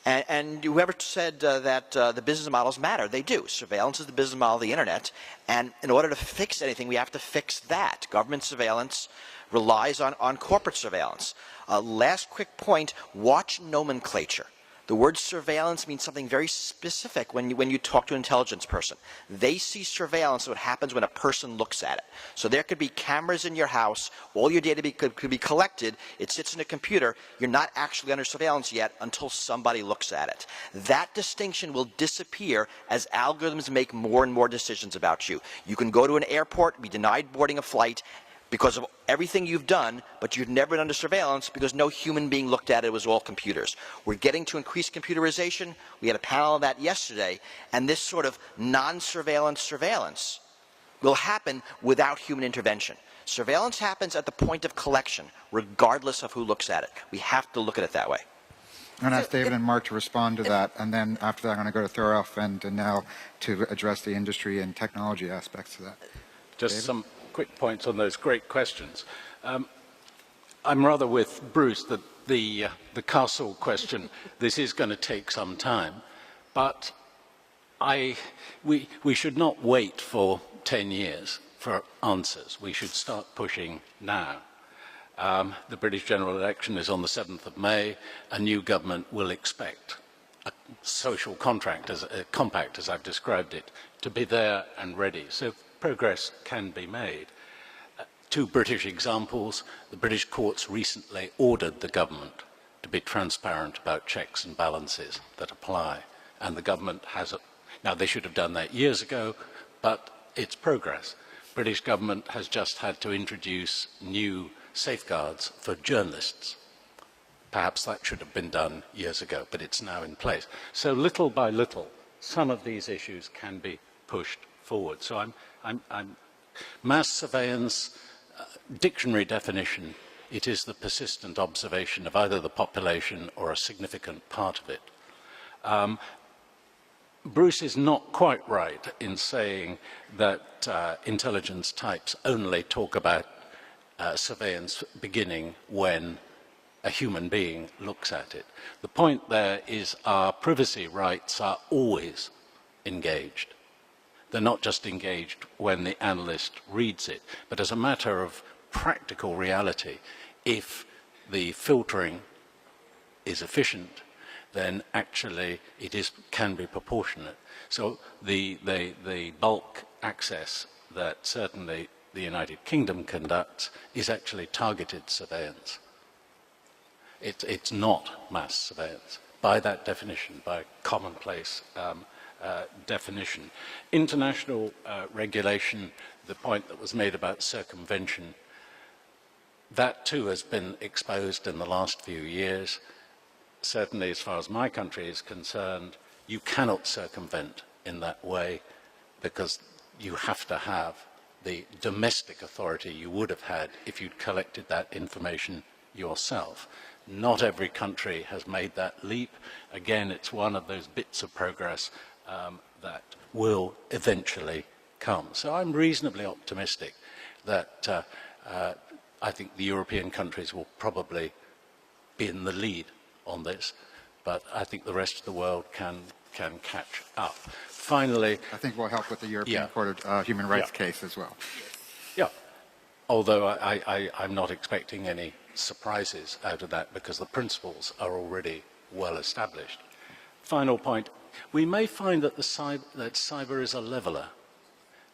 And whoever said that the business models matter, they do. Surveillance is the business model of the internet, and in order to fix anything, we have to fix that. Government surveillance relies on corporate surveillance. Last quick point, watch nomenclature. The word surveillance means something very specific when you talk to an intelligence person. They see surveillance, what happens when a person looks at it. So there could be cameras in your house, all your data could be collected, it sits in a computer, you're not actually under surveillance yet until somebody looks at it. That distinction will disappear as algorithms make more and more decisions about you. You can go to an airport, be denied boarding a flight, because of everything you've done, but you've never been under surveillance because no human being looked at it, it was all computers. We're getting to increased computerization. We had a panel on that yesterday, and this sort of non-surveillance surveillance will happen without human intervention. Surveillance happens at the point of collection, regardless of who looks at it. We have to look at it that way. I'm going to ask David and Mark to respond to that, and then after that I'm going to go to Thorough and Nell to address the industry and technology aspects of that. Just David? some quick points on those great questions. I'm rather with Bruce that the castle question, this is going to take some time, but we should not wait for 10 years for answers. We should start pushing now. The British general election is on the 7th of May. A new government will expect a social compact, as I've described it, to be there and ready. So progress can be made. Two British examples. The British courts recently ordered the government to be transparent about checks and balances that apply. And the government has now they should have done that years ago, but it's progress. British government has just had to introduce new safeguards for journalists. Perhaps that should have been done years ago, but it's now in place. So little by little, some of these issues can be pushed forward. So mass surveillance, dictionary definition, it is the persistent observation of either the population or a significant part of it. Bruce is not quite right in saying that intelligence types only talk about surveillance beginning when a human being looks at it. The point there is our privacy rights are always engaged. They're not just engaged when the analyst reads it, but as a matter of practical reality, if the filtering is efficient, then actually it can be proportionate. So the bulk access that certainly the United Kingdom conducts is actually targeted surveillance. It's not mass surveillance by that definition, by commonplace definition. International regulation, the point that was made about circumvention, that too has been exposed in the last few years. Certainly, as far as my country is concerned, you cannot circumvent in that way because you have to have the domestic authority you would have had if you'd collected that information yourself. Not every country has made that leap. Again, it's one of those bits of progress that will eventually come. So I'm reasonably optimistic that I think the European countries will probably be in the lead on this, but I think the rest of the world can catch up. Finally, I think we'll help with the European Court of Human Rights case as well. Yeah, although I'm not expecting any surprises out of that because the principles are already well established. Final point, we may find that cyber is a leveler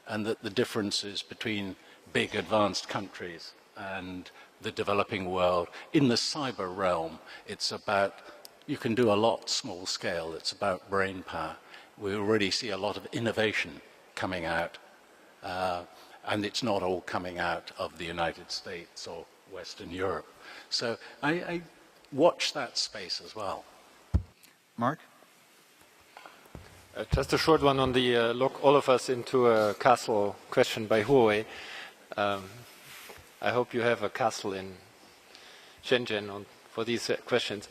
and that the differences between big advanced countries and the developing world, in the cyber realm, it's about, you can do a lot small scale, it's about brain power. We already see a lot of innovation coming out, and it's not all coming out of the United States or Western Europe. So I watch that space as well. Mark? Just a short one on the lock all of us into a castle question by Huawei. I hope you have a castle in Shenzhen for these questions.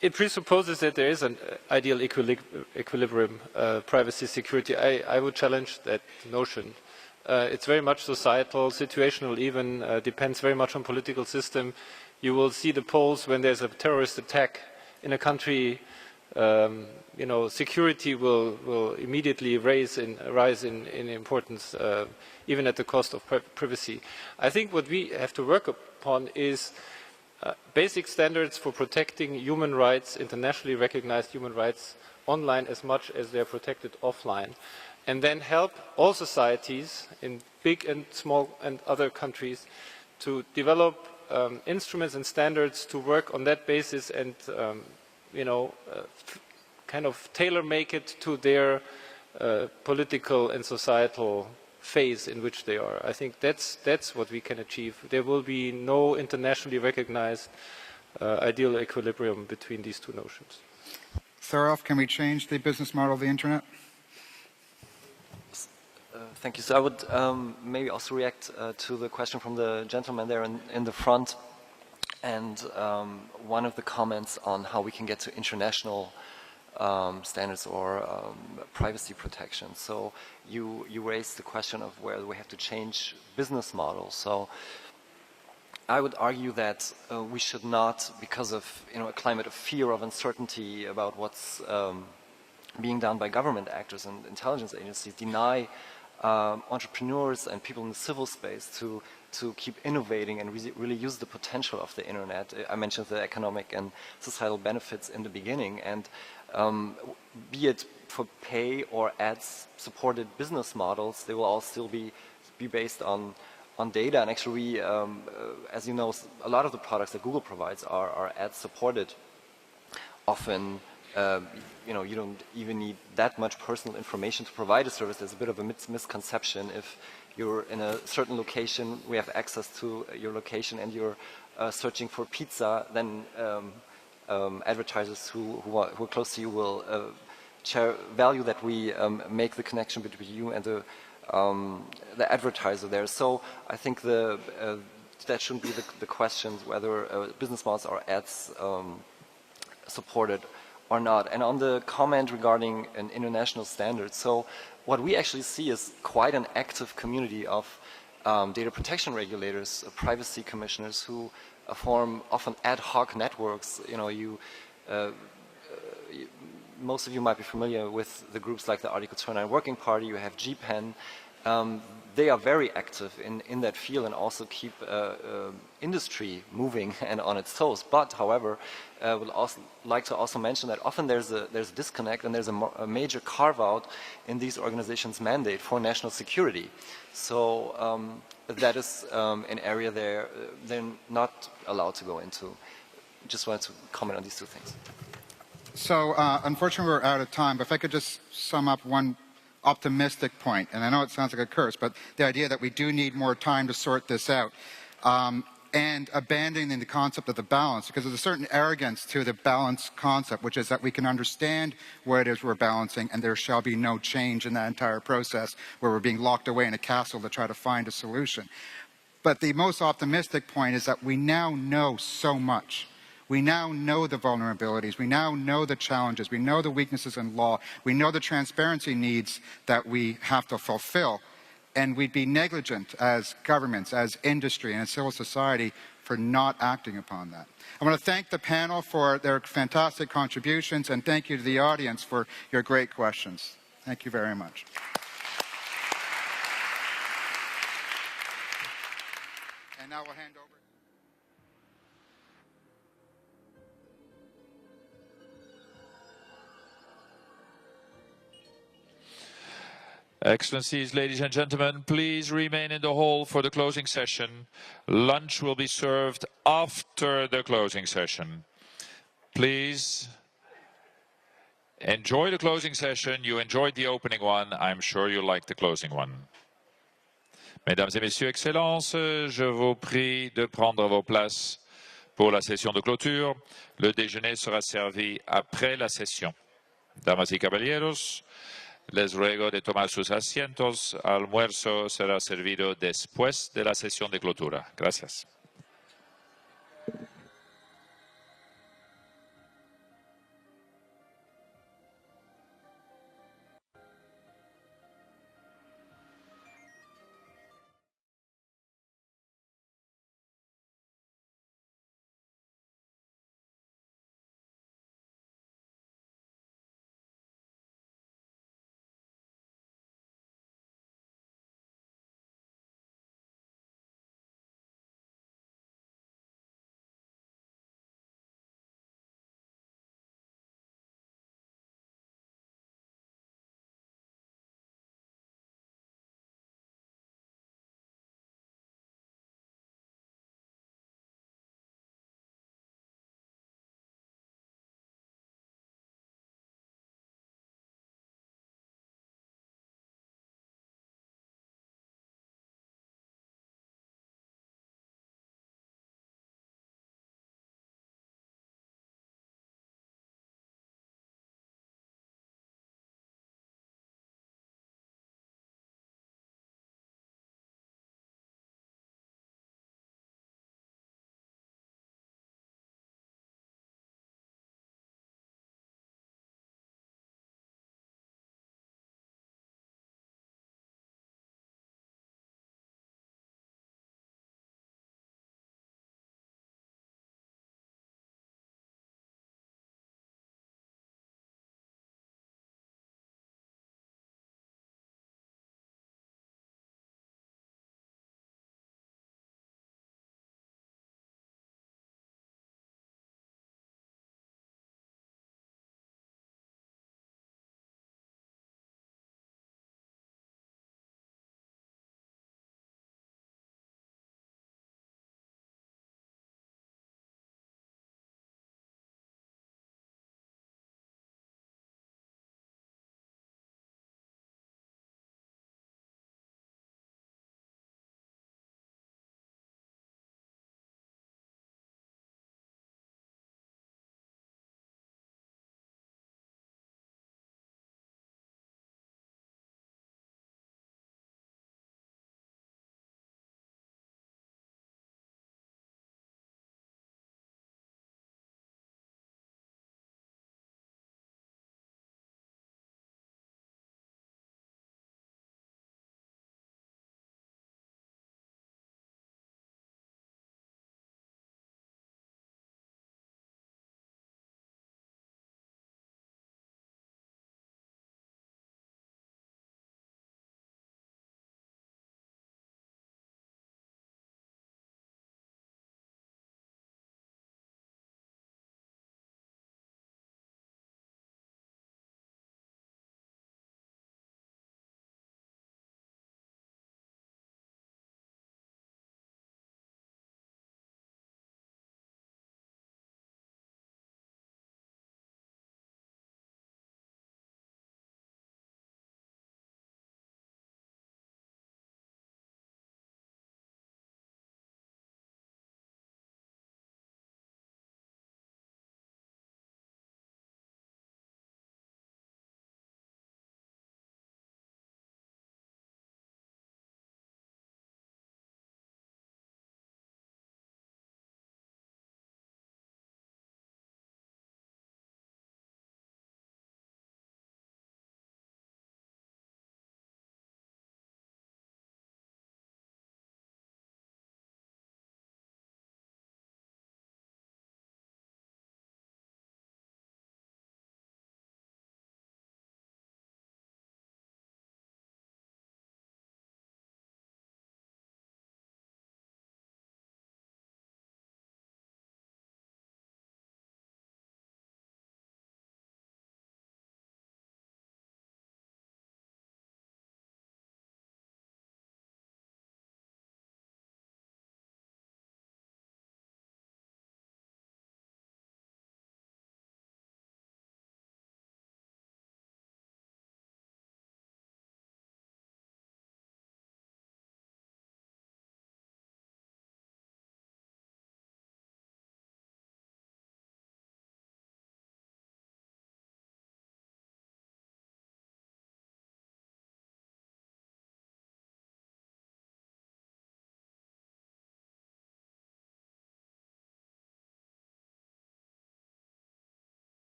It presupposes that there is an ideal equilibrium, privacy, security. I would challenge that notion. It's very much societal, situational even, depends very much on political system. You will see the polls when there's a terrorist attack in a country, security will immediately rise in importance, even at the cost of privacy. I think what we have to work upon is basic standards for protecting human rights, internationally recognized human rights online as much as they are protected offline, and then help all societies in big and small and other countries to develop instruments and standards to work on that basis and kind of tailor-make it to their political and societal phase in which they are. I think that's what we can achieve. There will be no internationally recognized ideal equilibrium between these two notions. Thoroff, can we change the business model of the internet? Thank you. So I would maybe also react to the question from the gentleman there in the front, and one of the comments on how we can get to international standards or privacy protection. So you raised the question of whether we have to change business models. So I would argue that we should not, because of a climate of fear, of uncertainty about what's being done by government actors and intelligence agencies, deny entrepreneurs and people in the civil space to keep innovating and really use the potential of the internet. I mentioned the economic and societal benefits in the beginning, and be it for pay or ads supported business models, they will all still be based on on data, and actually, we, as you know, a lot of the products that Google provides are ad supported. Often, you know, you don't even need that much personal information to provide a service. There's a bit of a misconception. If you're in a certain location, we have access to your location, and you're searching for pizza, then advertisers who are close to you will value that we make the connection between you and the advertiser there. So I think that shouldn't be the question whether business models are ads supported or not. And on the comment regarding an international standard, so what we actually see is quite an active community of data protection regulators, privacy commissioners who form often ad hoc networks. You know, most of you might be familiar with the groups like the Article 29 Working Party. You have GPEN. They are very active in that field and also keep industry moving and on its toes. But, however, we'll also like to also mention that often there's a disconnect, and there's a major carve-out in these organizations' mandate for national security. So that is an area they're not allowed to go into. Just wanted to comment on these two things. So unfortunately we're out of time, but if I could just sum up one optimistic point, and I know it sounds like a curse, but the idea that we do need more time to sort this out, and abandoning the concept of the balance, because there's a certain arrogance to the balance concept, which is that we can understand what it is we're balancing, and there shall be no change in that entire process where we're being locked away in a castle to try to find a solution. But the most optimistic point is that we now know so much. We now know the vulnerabilities, we now know the challenges, we know the weaknesses in law, we know the transparency needs that we have to fulfill, and we'd be negligent as governments, as industry, and as civil society for not acting upon that. I want to thank the panel for their fantastic contributions, and thank you to the audience for your great questions. Thank you very much. And now we'll hand over. Excellencies, ladies and gentlemen, please remain in the hall for the closing session. Lunch will be served after the closing session. Please enjoy the closing session. You enjoyed the opening one. I'm sure you like the closing one. Mesdames et messieurs, Excellences, je vous prie de prendre vos places pour la session de clôture. Le déjeuner sera servi après la session. Damas y caballeros, les ruego de tomar sus asientos. Almuerzo será servido después de la sesión de clôtura. Gracias.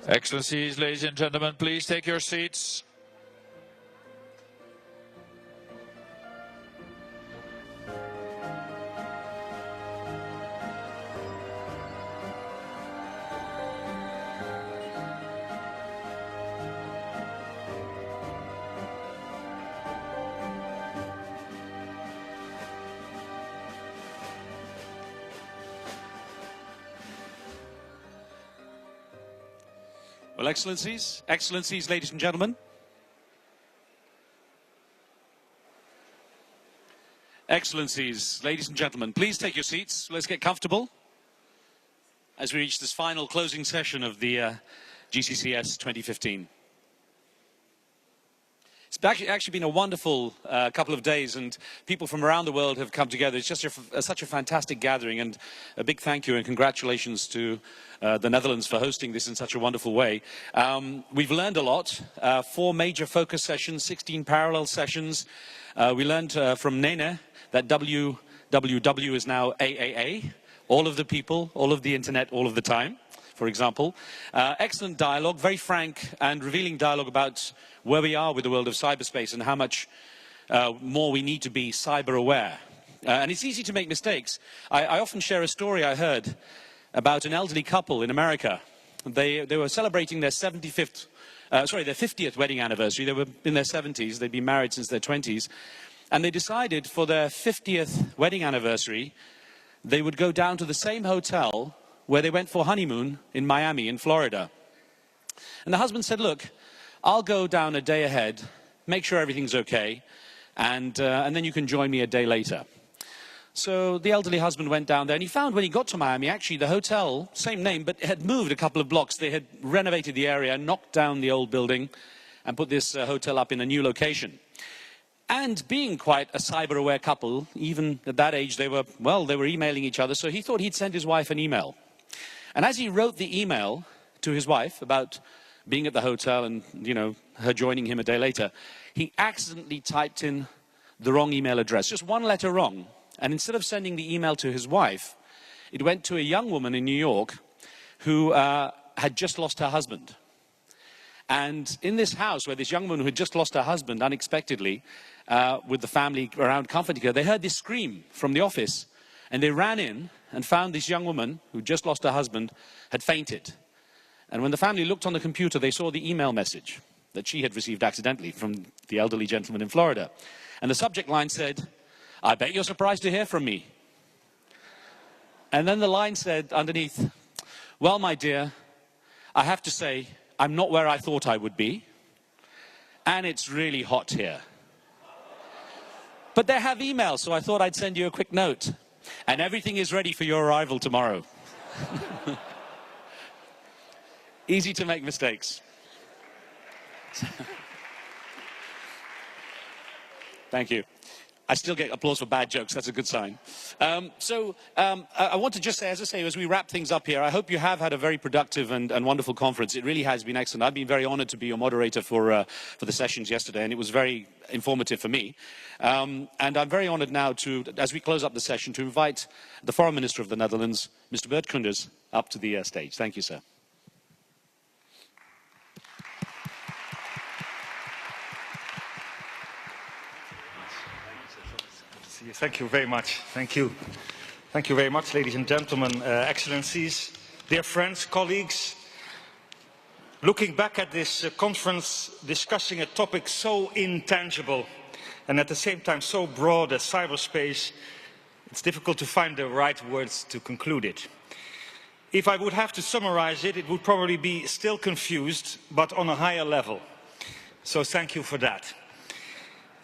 Excellencies, ladies and gentlemen, please take your seats. Well, Excellencies, ladies and gentlemen. Excellencies, ladies and gentlemen, please take your seats. Let's get comfortable as we reach this final closing session of the GCCS 2015. It's actually been a wonderful couple of days, and people from around the world have come together. It's just such a fantastic gathering, and a big thank you and congratulations to the Netherlands for hosting this in such a wonderful way. We've learned a lot, 4 major focus sessions, 16 parallel sessions. We learned from Nene that WWW is now AAA, all of the people, all of the internet, all of the time, for example. Excellent dialogue, very frank and revealing dialogue about where we are with the world of cyberspace and how much more we need to be cyber aware. And it's easy to make mistakes. I often share a story I heard about an elderly couple in America. They were celebrating their 50th wedding anniversary. They were in their 70s, they'd been married since their 20s. And they decided for their 50th wedding anniversary, they would go down to the same hotel where they went for honeymoon in Miami, in Florida. And the husband said, look, I'll go down a day ahead, make sure everything's okay, and then you can join me a day later. So the elderly husband went down there, and he found when he got to Miami, actually the hotel, same name, but it had moved a couple of blocks. They had renovated the area, knocked down the old building, and put this hotel up in a new location. And being quite a cyber-aware couple, even at that age, they were emailing each other, so he thought he'd send his wife an email. And as he wrote the email to his wife about being at the hotel and, you know, her joining him a day later, he accidentally typed in the wrong email address, just one letter wrong. And instead of sending the email to his wife, it went to a young woman in New York who had just lost her husband. And in this house where this young woman who had just lost her husband unexpectedly, with the family around comforting her, they heard this scream from the office. And they ran in and found this young woman who just lost her husband had fainted. And when the family looked on the computer, they saw the email message that she had received accidentally from the elderly gentleman in Florida. And the subject line said, I bet you're surprised to hear from me. And then the line said underneath, well, my dear, I have to say, I'm not where I thought I would be, and it's really hot here. But they have email, so I thought I'd send you a quick note. And everything is ready for your arrival tomorrow. Easy to make mistakes. Thank you. I still get applause for bad jokes. That's a good sign. I want to just say, as we wrap things up here, I hope you have had a very productive and wonderful conference. It really has been excellent. I've been very honored to be your moderator for the sessions yesterday, and it was very informative for me. And I'm very honored now to, as we close up the session, to invite the Foreign Minister of the Netherlands, Mr. Bert Koenders, up to the stage. Thank you, sir. Thank you very much. Thank you. Thank you very much, ladies and gentlemen, Excellencies, dear friends, colleagues. Looking back at this conference, discussing a topic so intangible and at the same time so broad as cyberspace, it's difficult to find the right words to conclude it. If I would have to summarize it, it would probably be still confused, but on a higher level. So thank you for that.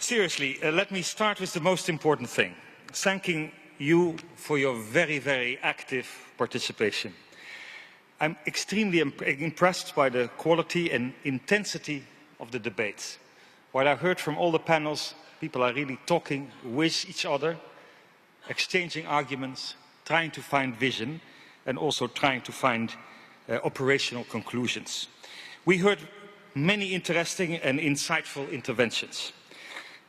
Seriously, let me start with the most important thing, thanking you for your very, very active participation. I'm extremely impressed by the quality and intensity of the debates. What I heard from all the panels, people are really talking with each other, exchanging arguments, trying to find vision, and also trying to find operational conclusions. We heard many interesting and insightful interventions.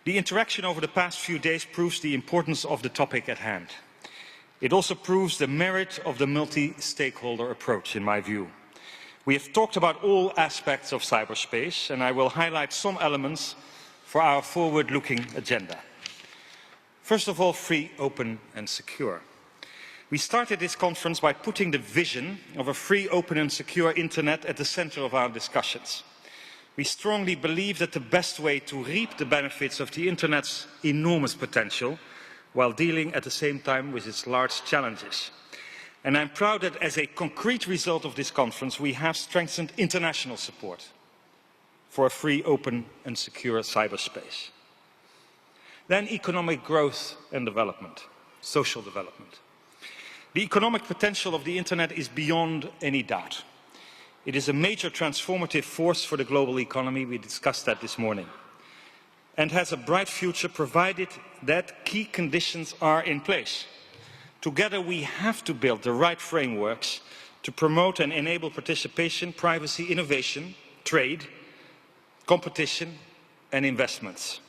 The interaction over the past few days proves the importance of the topic at hand. It also proves the merit of the multi-stakeholder approach, in my view. We have talked about all aspects of cyberspace, and I will highlight some elements for our forward-looking agenda. First of all, free, open and secure. We started this conference by putting the vision of a free, open and secure internet at the center of our discussions. We strongly believe that the best way to reap the benefits of the internet's enormous potential, while dealing at the same time with its large challenges. And I'm proud that as a concrete result of this conference, we have strengthened international support for a free, open and secure cyberspace. Then economic growth and development, social development. The economic potential of the internet is beyond any doubt. It is a major transformative force for the global economy, we discussed that this morning, and has a bright future provided that key conditions are in place. Together we have to build the right frameworks to promote and enable participation, privacy, innovation, trade, competition and investments.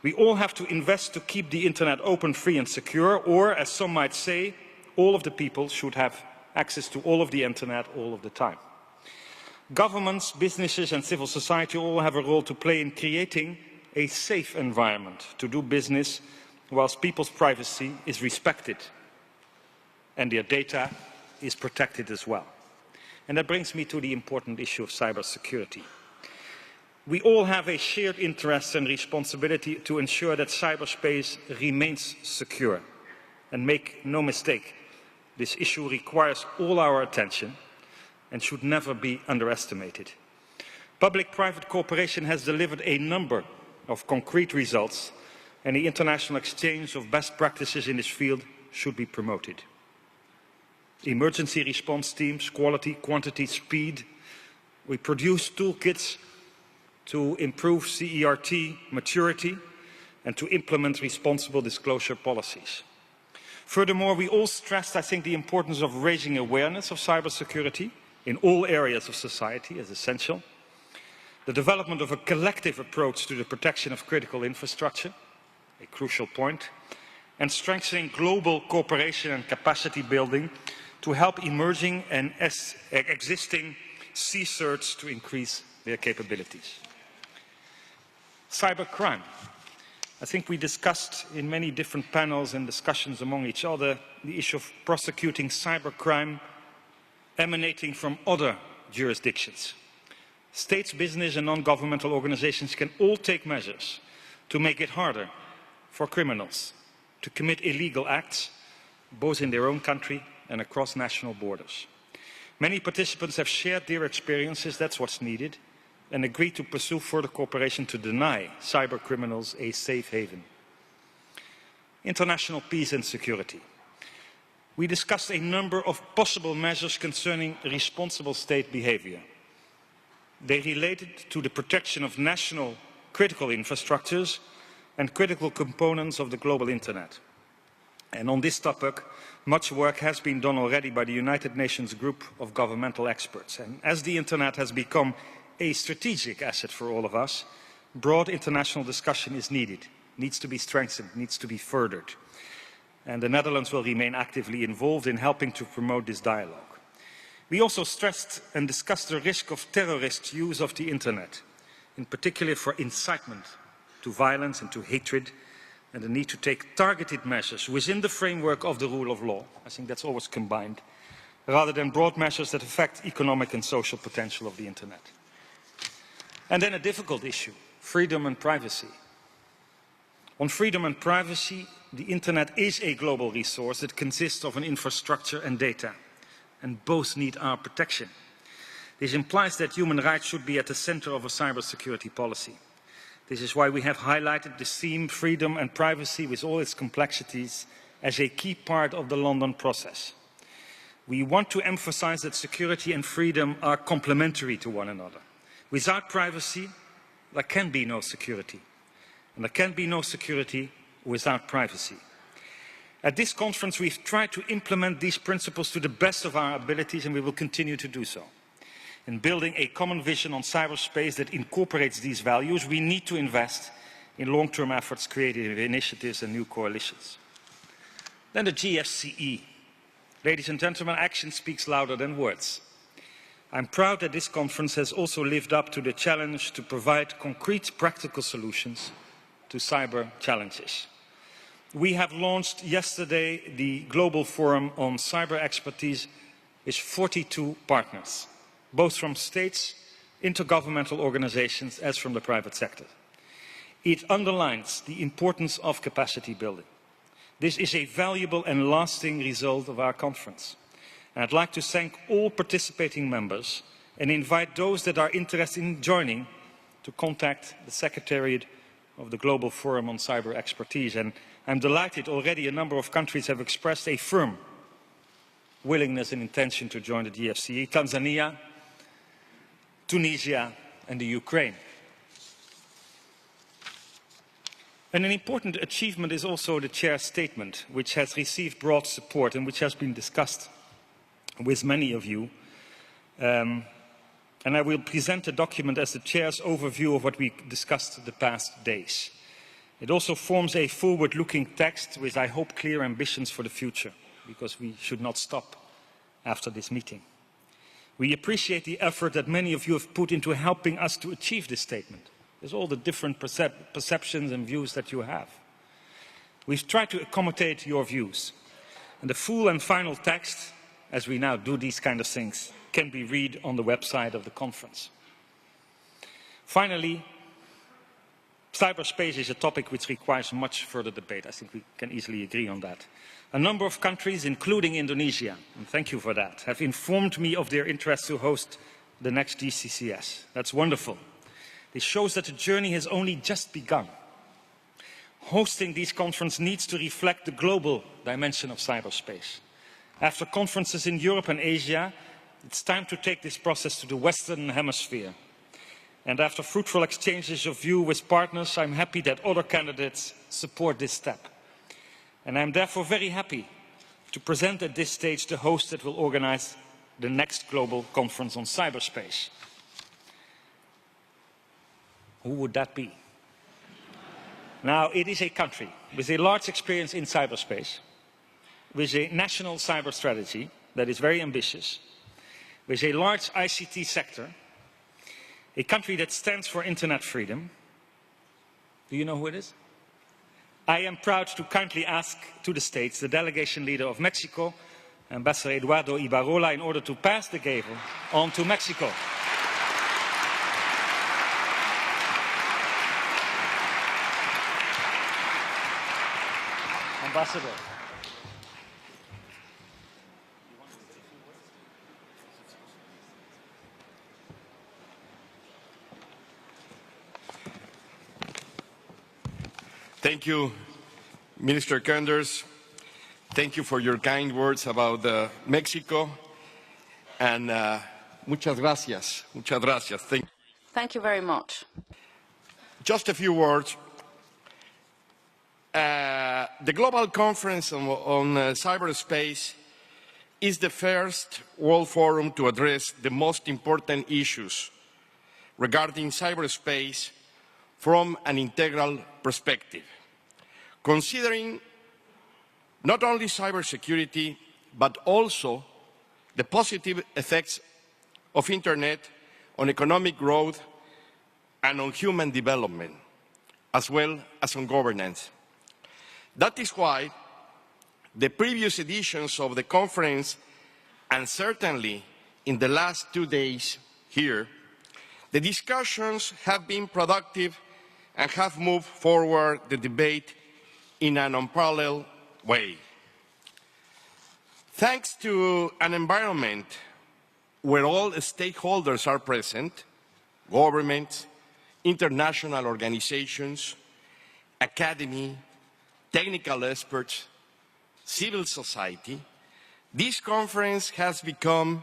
We all have to invest to keep the internet open, free and secure, or as some might say, all of the people should have access to all of the internet all of the time. Governments, businesses and civil society all have a role to play in creating a safe environment to do business whilst people's privacy is respected and their data is protected as well. And that brings me to the important issue of cybersecurity. We all have a shared interest and responsibility to ensure that cyberspace remains secure. And make no mistake, this issue requires all our attention and should never be underestimated. Public-private cooperation has delivered a number of concrete results, and the international exchange of best practices in this field should be promoted. Emergency response teams, quality, quantity, speed. We produce toolkits to improve CERT maturity and to implement responsible disclosure policies. Furthermore, we all stressed, I think, the importance of raising awareness of cybersecurity in all areas of society as essential. The development of a collective approach to the protection of critical infrastructure, a crucial point, and strengthening global cooperation and capacity building to help emerging and existing CSIRTs to increase their capabilities. Cybercrime. I think we discussed in many different panels and discussions among each other the issue of prosecuting cybercrime emanating from other jurisdictions. States, business and non-governmental organizations can all take measures to make it harder for criminals to commit illegal acts, both in their own country and across national borders. Many participants have shared their experiences, that's what's needed, and agreed to pursue further cooperation to deny cyber criminals a safe haven. International peace and security. We discussed a number of possible measures concerning responsible state behavior. They related to the protection of national critical infrastructures and critical components of the global internet. And on this topic, much work has been done already by the United Nations group of governmental experts. And as the internet has become a strategic asset for all of us, broad international discussion is needed, needs to be strengthened, needs to be furthered. And the Netherlands will remain actively involved in helping to promote this dialogue. We also stressed and discussed the risk of terrorist use of the internet, in particular for incitement to violence and to hatred, and the need to take targeted measures within the framework of the rule of law. I think that's always combined, rather than broad measures that affect economic and social potential of the internet. And then a difficult issue, freedom and privacy. On freedom and privacy, the internet is a global resource that consists of an infrastructure and data, and both need our protection. This implies that human rights should be at the center of a cybersecurity policy. This is why we have highlighted the theme freedom and privacy with all its complexities as a key part of the London process. We want to emphasize that security and freedom are complementary to one another. Without privacy, there can be no security. And there can be no security without privacy. At this conference, we've tried to implement these principles to the best of our abilities, and we will continue to do so. In building a common vision on cyberspace that incorporates these values, we need to invest in long-term efforts, creative initiatives and new coalitions. Then the GCCE. Ladies and gentlemen, action speaks louder than words. I'm proud that this conference has also lived up to the challenge to provide concrete practical solutions to cyber challenges. We have launched yesterday the Global Forum on Cyber Expertise with 42 partners, both from states, intergovernmental organizations, as from the private sector. It underlines the importance of capacity building. This is a valuable and lasting result of our conference. And I'd like to thank all participating members and invite those that are interested in joining to contact the Secretariat of the Global Forum on Cyber Expertise. And I'm delighted already a number of countries have expressed a firm willingness and intention to join the GFCE: Tanzania, Tunisia and the Ukraine. And an important achievement is also the Chair's statement, which has received broad support and which has been discussed with many of you. And I will present the document as the Chair's overview of what we discussed the past days. It also forms a forward-looking text with, I hope, clear ambitions for the future, because we should not stop after this meeting. We appreciate the effort that many of you have put into helping us to achieve this statement. There's all the different perceptions and views that you have. We've tried to accommodate your views. And the full and final text, as we now do these kind of things, can be read on the website of the conference. Finally, cyberspace is a topic which requires much further debate. I think we can easily agree on that. A number of countries, including Indonesia, and thank you for that, have informed me of their interest to host the next GCCS. That's wonderful. This shows that the journey has only just begun. Hosting these conferences needs to reflect the global dimension of cyberspace. After conferences in Europe and Asia, it's time to take this process to the Western Hemisphere. And after fruitful exchanges of view with partners, I'm happy that other candidates support this step. And I'm therefore very happy to present at this stage the host that will organize the next global conference on cyberspace. Who would that be? Now, it is a country with a large experience in cyberspace, with a national cyber strategy that is very ambitious, with a large ICT sector, a country that stands for internet freedom. Do you know who it is? I am proud to kindly ask to the States the delegation leader of Mexico, Ambassador Eduardo Ibarrola, in order to pass the gavel on to Mexico. Ambassador. Thank you, Minister Kenders. Thank you for your kind words about Mexico. And muchas gracias. Muchas gracias. Thank you very much. Just a few words. The Global Conference on Cyberspace is the first World Forum to address the most important issues regarding cyberspace from an integral perspective, considering not only cybersecurity, but also the positive effects of Internet on economic growth and on human development, as well as on governance. That is why the previous editions of the conference, and certainly in the last 2 days here, the discussions have been productive and have moved forward the debate in an unparalleled way. Thanks to an environment where all stakeholders are present, governments, international organizations, academy, technical experts, civil society, this conference has become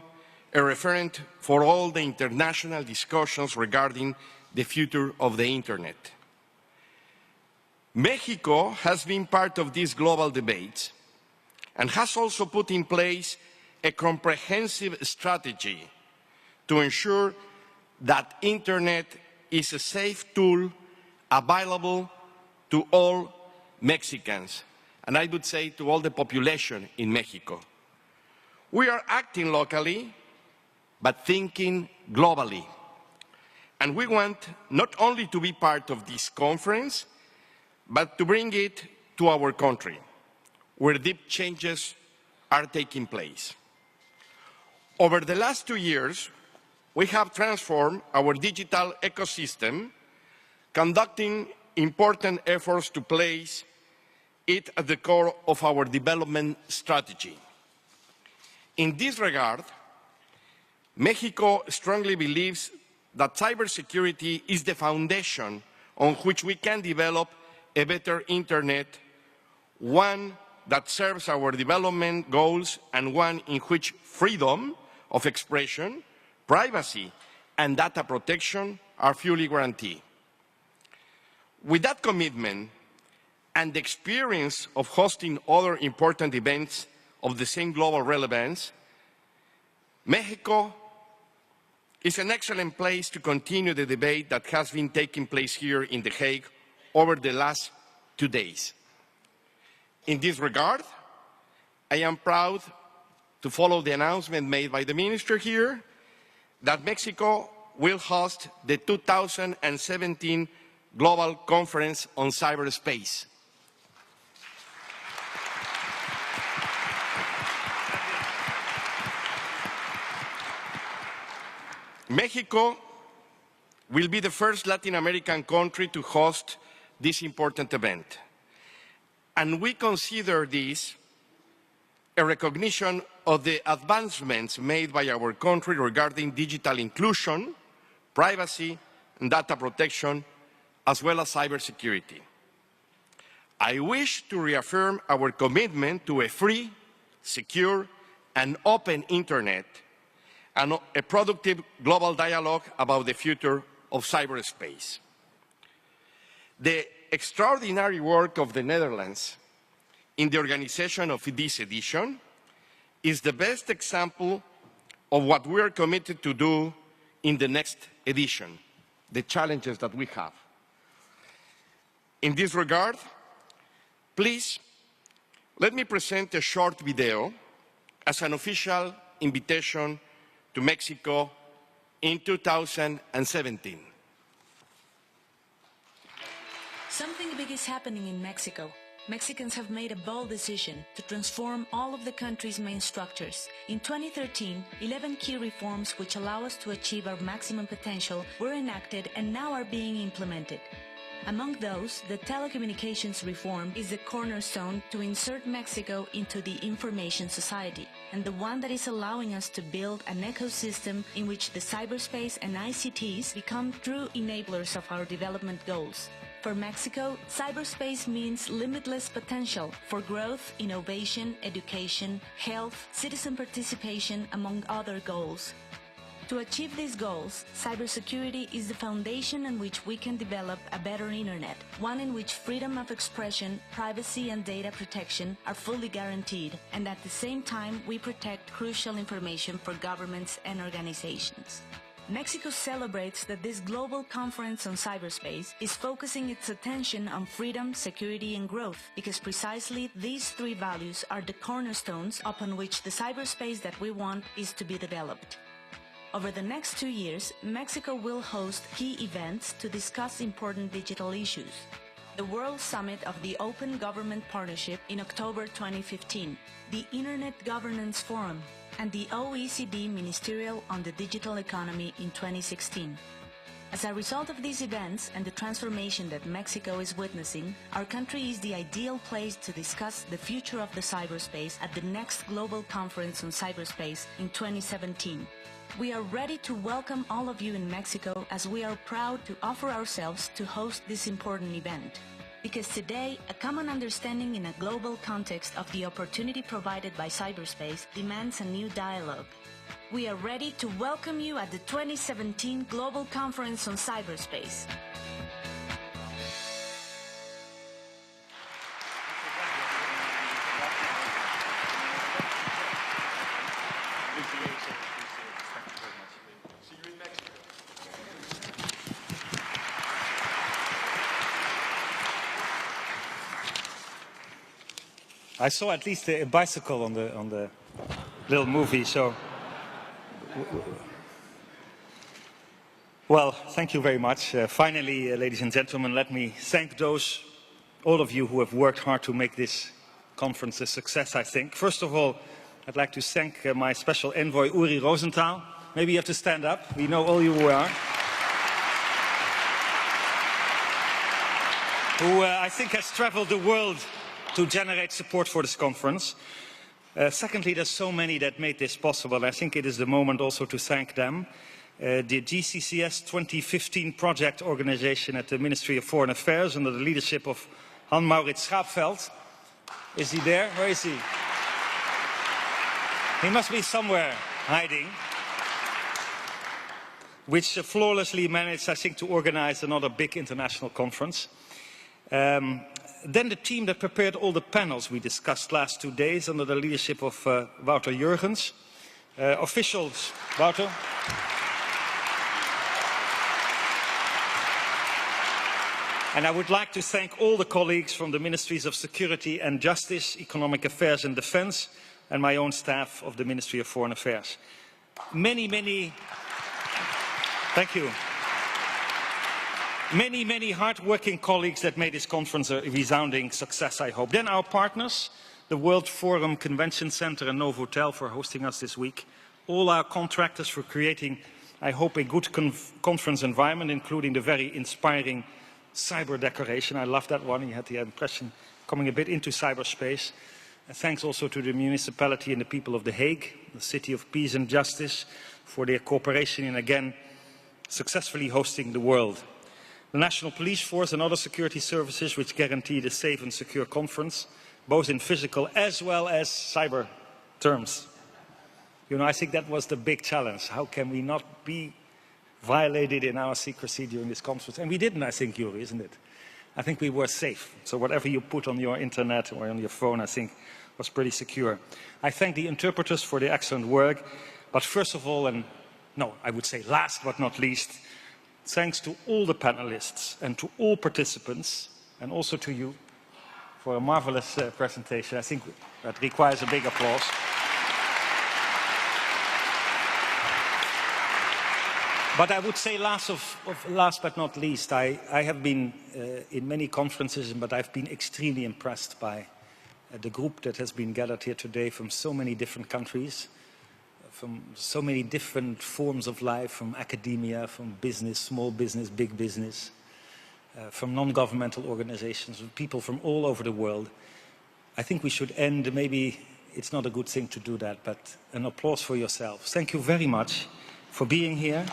a referent for all the international discussions regarding the future of the Internet. Mexico has been part of these global debates and has also put in place a comprehensive strategy to ensure that Internet is a safe tool available to all Mexicans, and I would say to all the population in Mexico. We are acting locally but thinking globally. And we want not only to be part of this conference, but to bring it to our country, where deep changes are taking place. Over the last 2 years, we have transformed our digital ecosystem, conducting important efforts to place it at the core of our development strategy. In this regard, Mexico strongly believes that cybersecurity is the foundation on which we can develop a better internet, one that serves our development goals and one in which freedom of expression, privacy, and data protection are fully guaranteed. With that commitment and the experience of hosting other important events of the same global relevance, Mexico is an excellent place to continue the debate that has been taking place here in The Hague over the last 2 days. In this regard, I am proud to follow the announcement made by the Minister here that Mexico will host the 2017 Global Conference on Cyberspace. Mexico will be the first Latin American country to host this important event. And we consider this a recognition of the advancements made by our country regarding digital inclusion, privacy, and data protection, as well as cybersecurity. I wish to reaffirm our commitment to a free, secure, and open internet, and a productive global dialogue about the future of cyberspace. The extraordinary work of the Netherlands in the organization of this edition is the best example of what we are committed to do in the next edition, the challenges that we have. In this regard, please let me present a short video as an official invitation to Mexico in 2017. Something big is happening in Mexico. Mexicans have made a bold decision to transform all of the country's main structures. In 2013, 11 key reforms which allow us to achieve our maximum potential were enacted and now are being implemented. Among those, the telecommunications reform is the cornerstone to insert Mexico into the information society, and the one that is allowing us to build an ecosystem in which the cyberspace and ICTs become true enablers of our development goals. For Mexico, cyberspace means limitless potential for growth, innovation, education, health, citizen participation, among other goals. To achieve these goals, cybersecurity is the foundation on which we can develop a better internet, one in which freedom of expression, privacy and data protection are fully guaranteed, and at the same time we protect crucial information for governments and organizations. Mexico celebrates that this global conference on cyberspace is focusing its attention on freedom, security and growth, because precisely these three values are the cornerstones upon which the cyberspace that we want is to be developed. Over the next 2 years, Mexico will host key events to discuss important digital issues. The World Summit of the Open Government Partnership in October 2015, the Internet Governance Forum, and the OECD Ministerial on the Digital Economy in 2016. As a result of these events and the transformation that Mexico is witnessing, our country is the ideal place to discuss the future of the cyberspace at the next Global Conference on Cyberspace in 2017. We are ready to welcome all of you in Mexico, as we are proud to offer ourselves to host this important event. Because today, a common understanding in a global context of the opportunity provided by cyberspace demands a new dialogue. We are ready to welcome you at the 2017 Global Conference on Cyberspace. I saw at least a bicycle on the little movie, so Well, thank you very much. Finally, ladies and gentlemen, let me thank all of you who have worked hard to make this conference a success, I think. First of all, I'd like to thank my special envoy, Uri Rosenthal. Maybe you have to stand up. We know all you who are. Who I think has traveled the world to generate support for this conference. Secondly, there's so many that made this possible. I think it is the moment also to thank them. The GCCS2015 project organization at the Ministry of Foreign Affairs under the leadership of Han-Maurits Schaapveld. Is he there? Where is he? He must be somewhere hiding. Which flawlessly managed, I think, to organize another big international conference. Then the team that prepared all the panels we discussed last 2 days under the leadership of Wouter Jurgens. Officials, Wouter. And I would like to thank all the colleagues from the Ministries of Security and Justice, Economic Affairs and Defense, and my own staff of the Ministry of Foreign Affairs. Many thank you. Many hard-working colleagues that made this conference a resounding success, I hope. Then our partners, the World Forum Convention Center and Novotel for hosting us this week. All our contractors for creating, I hope, a good conference environment, including the very inspiring cyber decoration. I love that one. You had the impression coming a bit into cyberspace. And thanks also to the municipality and the people of The Hague, the City of Peace and Justice, for their cooperation in, again, successfully hosting the world. The National Police Force and other security services which guaranteed a safe and secure conference, both in physical as well as cyber terms. You know, I think that was the big challenge. How can we not be violated in our secrecy during this conference? And we didn't, I think, Yuri, isn't it? I think we were safe. So whatever you put on your internet or on your phone, I think, was pretty secure. I thank the interpreters for their excellent work. But first of all, and no, I would say last but not least, thanks to all the panelists and to all participants, and also to you for a marvelous presentation. I think that requires a big applause. But I would say last but not least, I have been in many conferences, but I've been extremely impressed by the group that has been gathered here today from so many different countries, from so many different forms of life, from academia, from business, small business, big business, from non-governmental organizations, people from all over the world. I think we should end, maybe it's not a good thing to do that, but an applause for yourselves. Thank you very much for being here,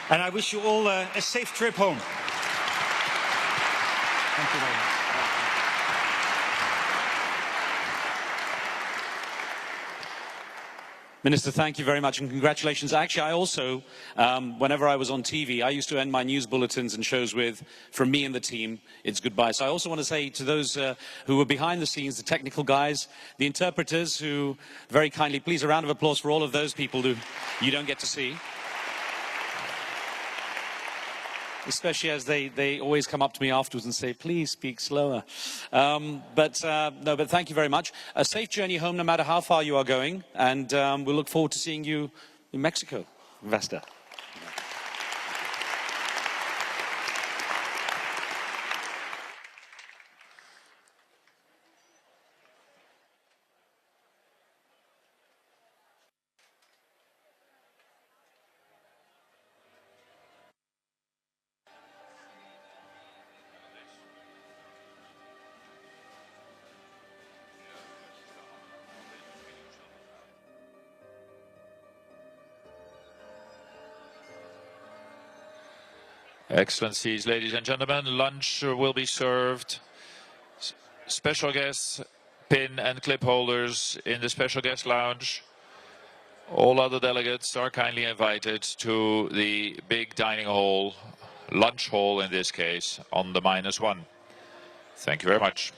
and I wish you all a safe trip home. Thank you very much. Minister, thank you very much and congratulations. Actually, I also, whenever I was on TV, I used to end my news bulletins and shows with, from me and the team, it's goodbye. So I also want to say to those who were behind the scenes, the technical guys, the interpreters who very kindly, please a round of applause for all of those people who you don't get to see. Especially as they always come up to me afterwards and say, please speak slower. But thank you very much. A safe journey home, no matter how far you are going. And we'll look forward to seeing you in Mexico, Vesta. Excellencies, ladies and gentlemen, lunch will be served. Special guests, pin and clip holders in the special guest lounge. All other delegates are kindly invited to the big dining hall, lunch hall in this case, on the -1. Thank you very much.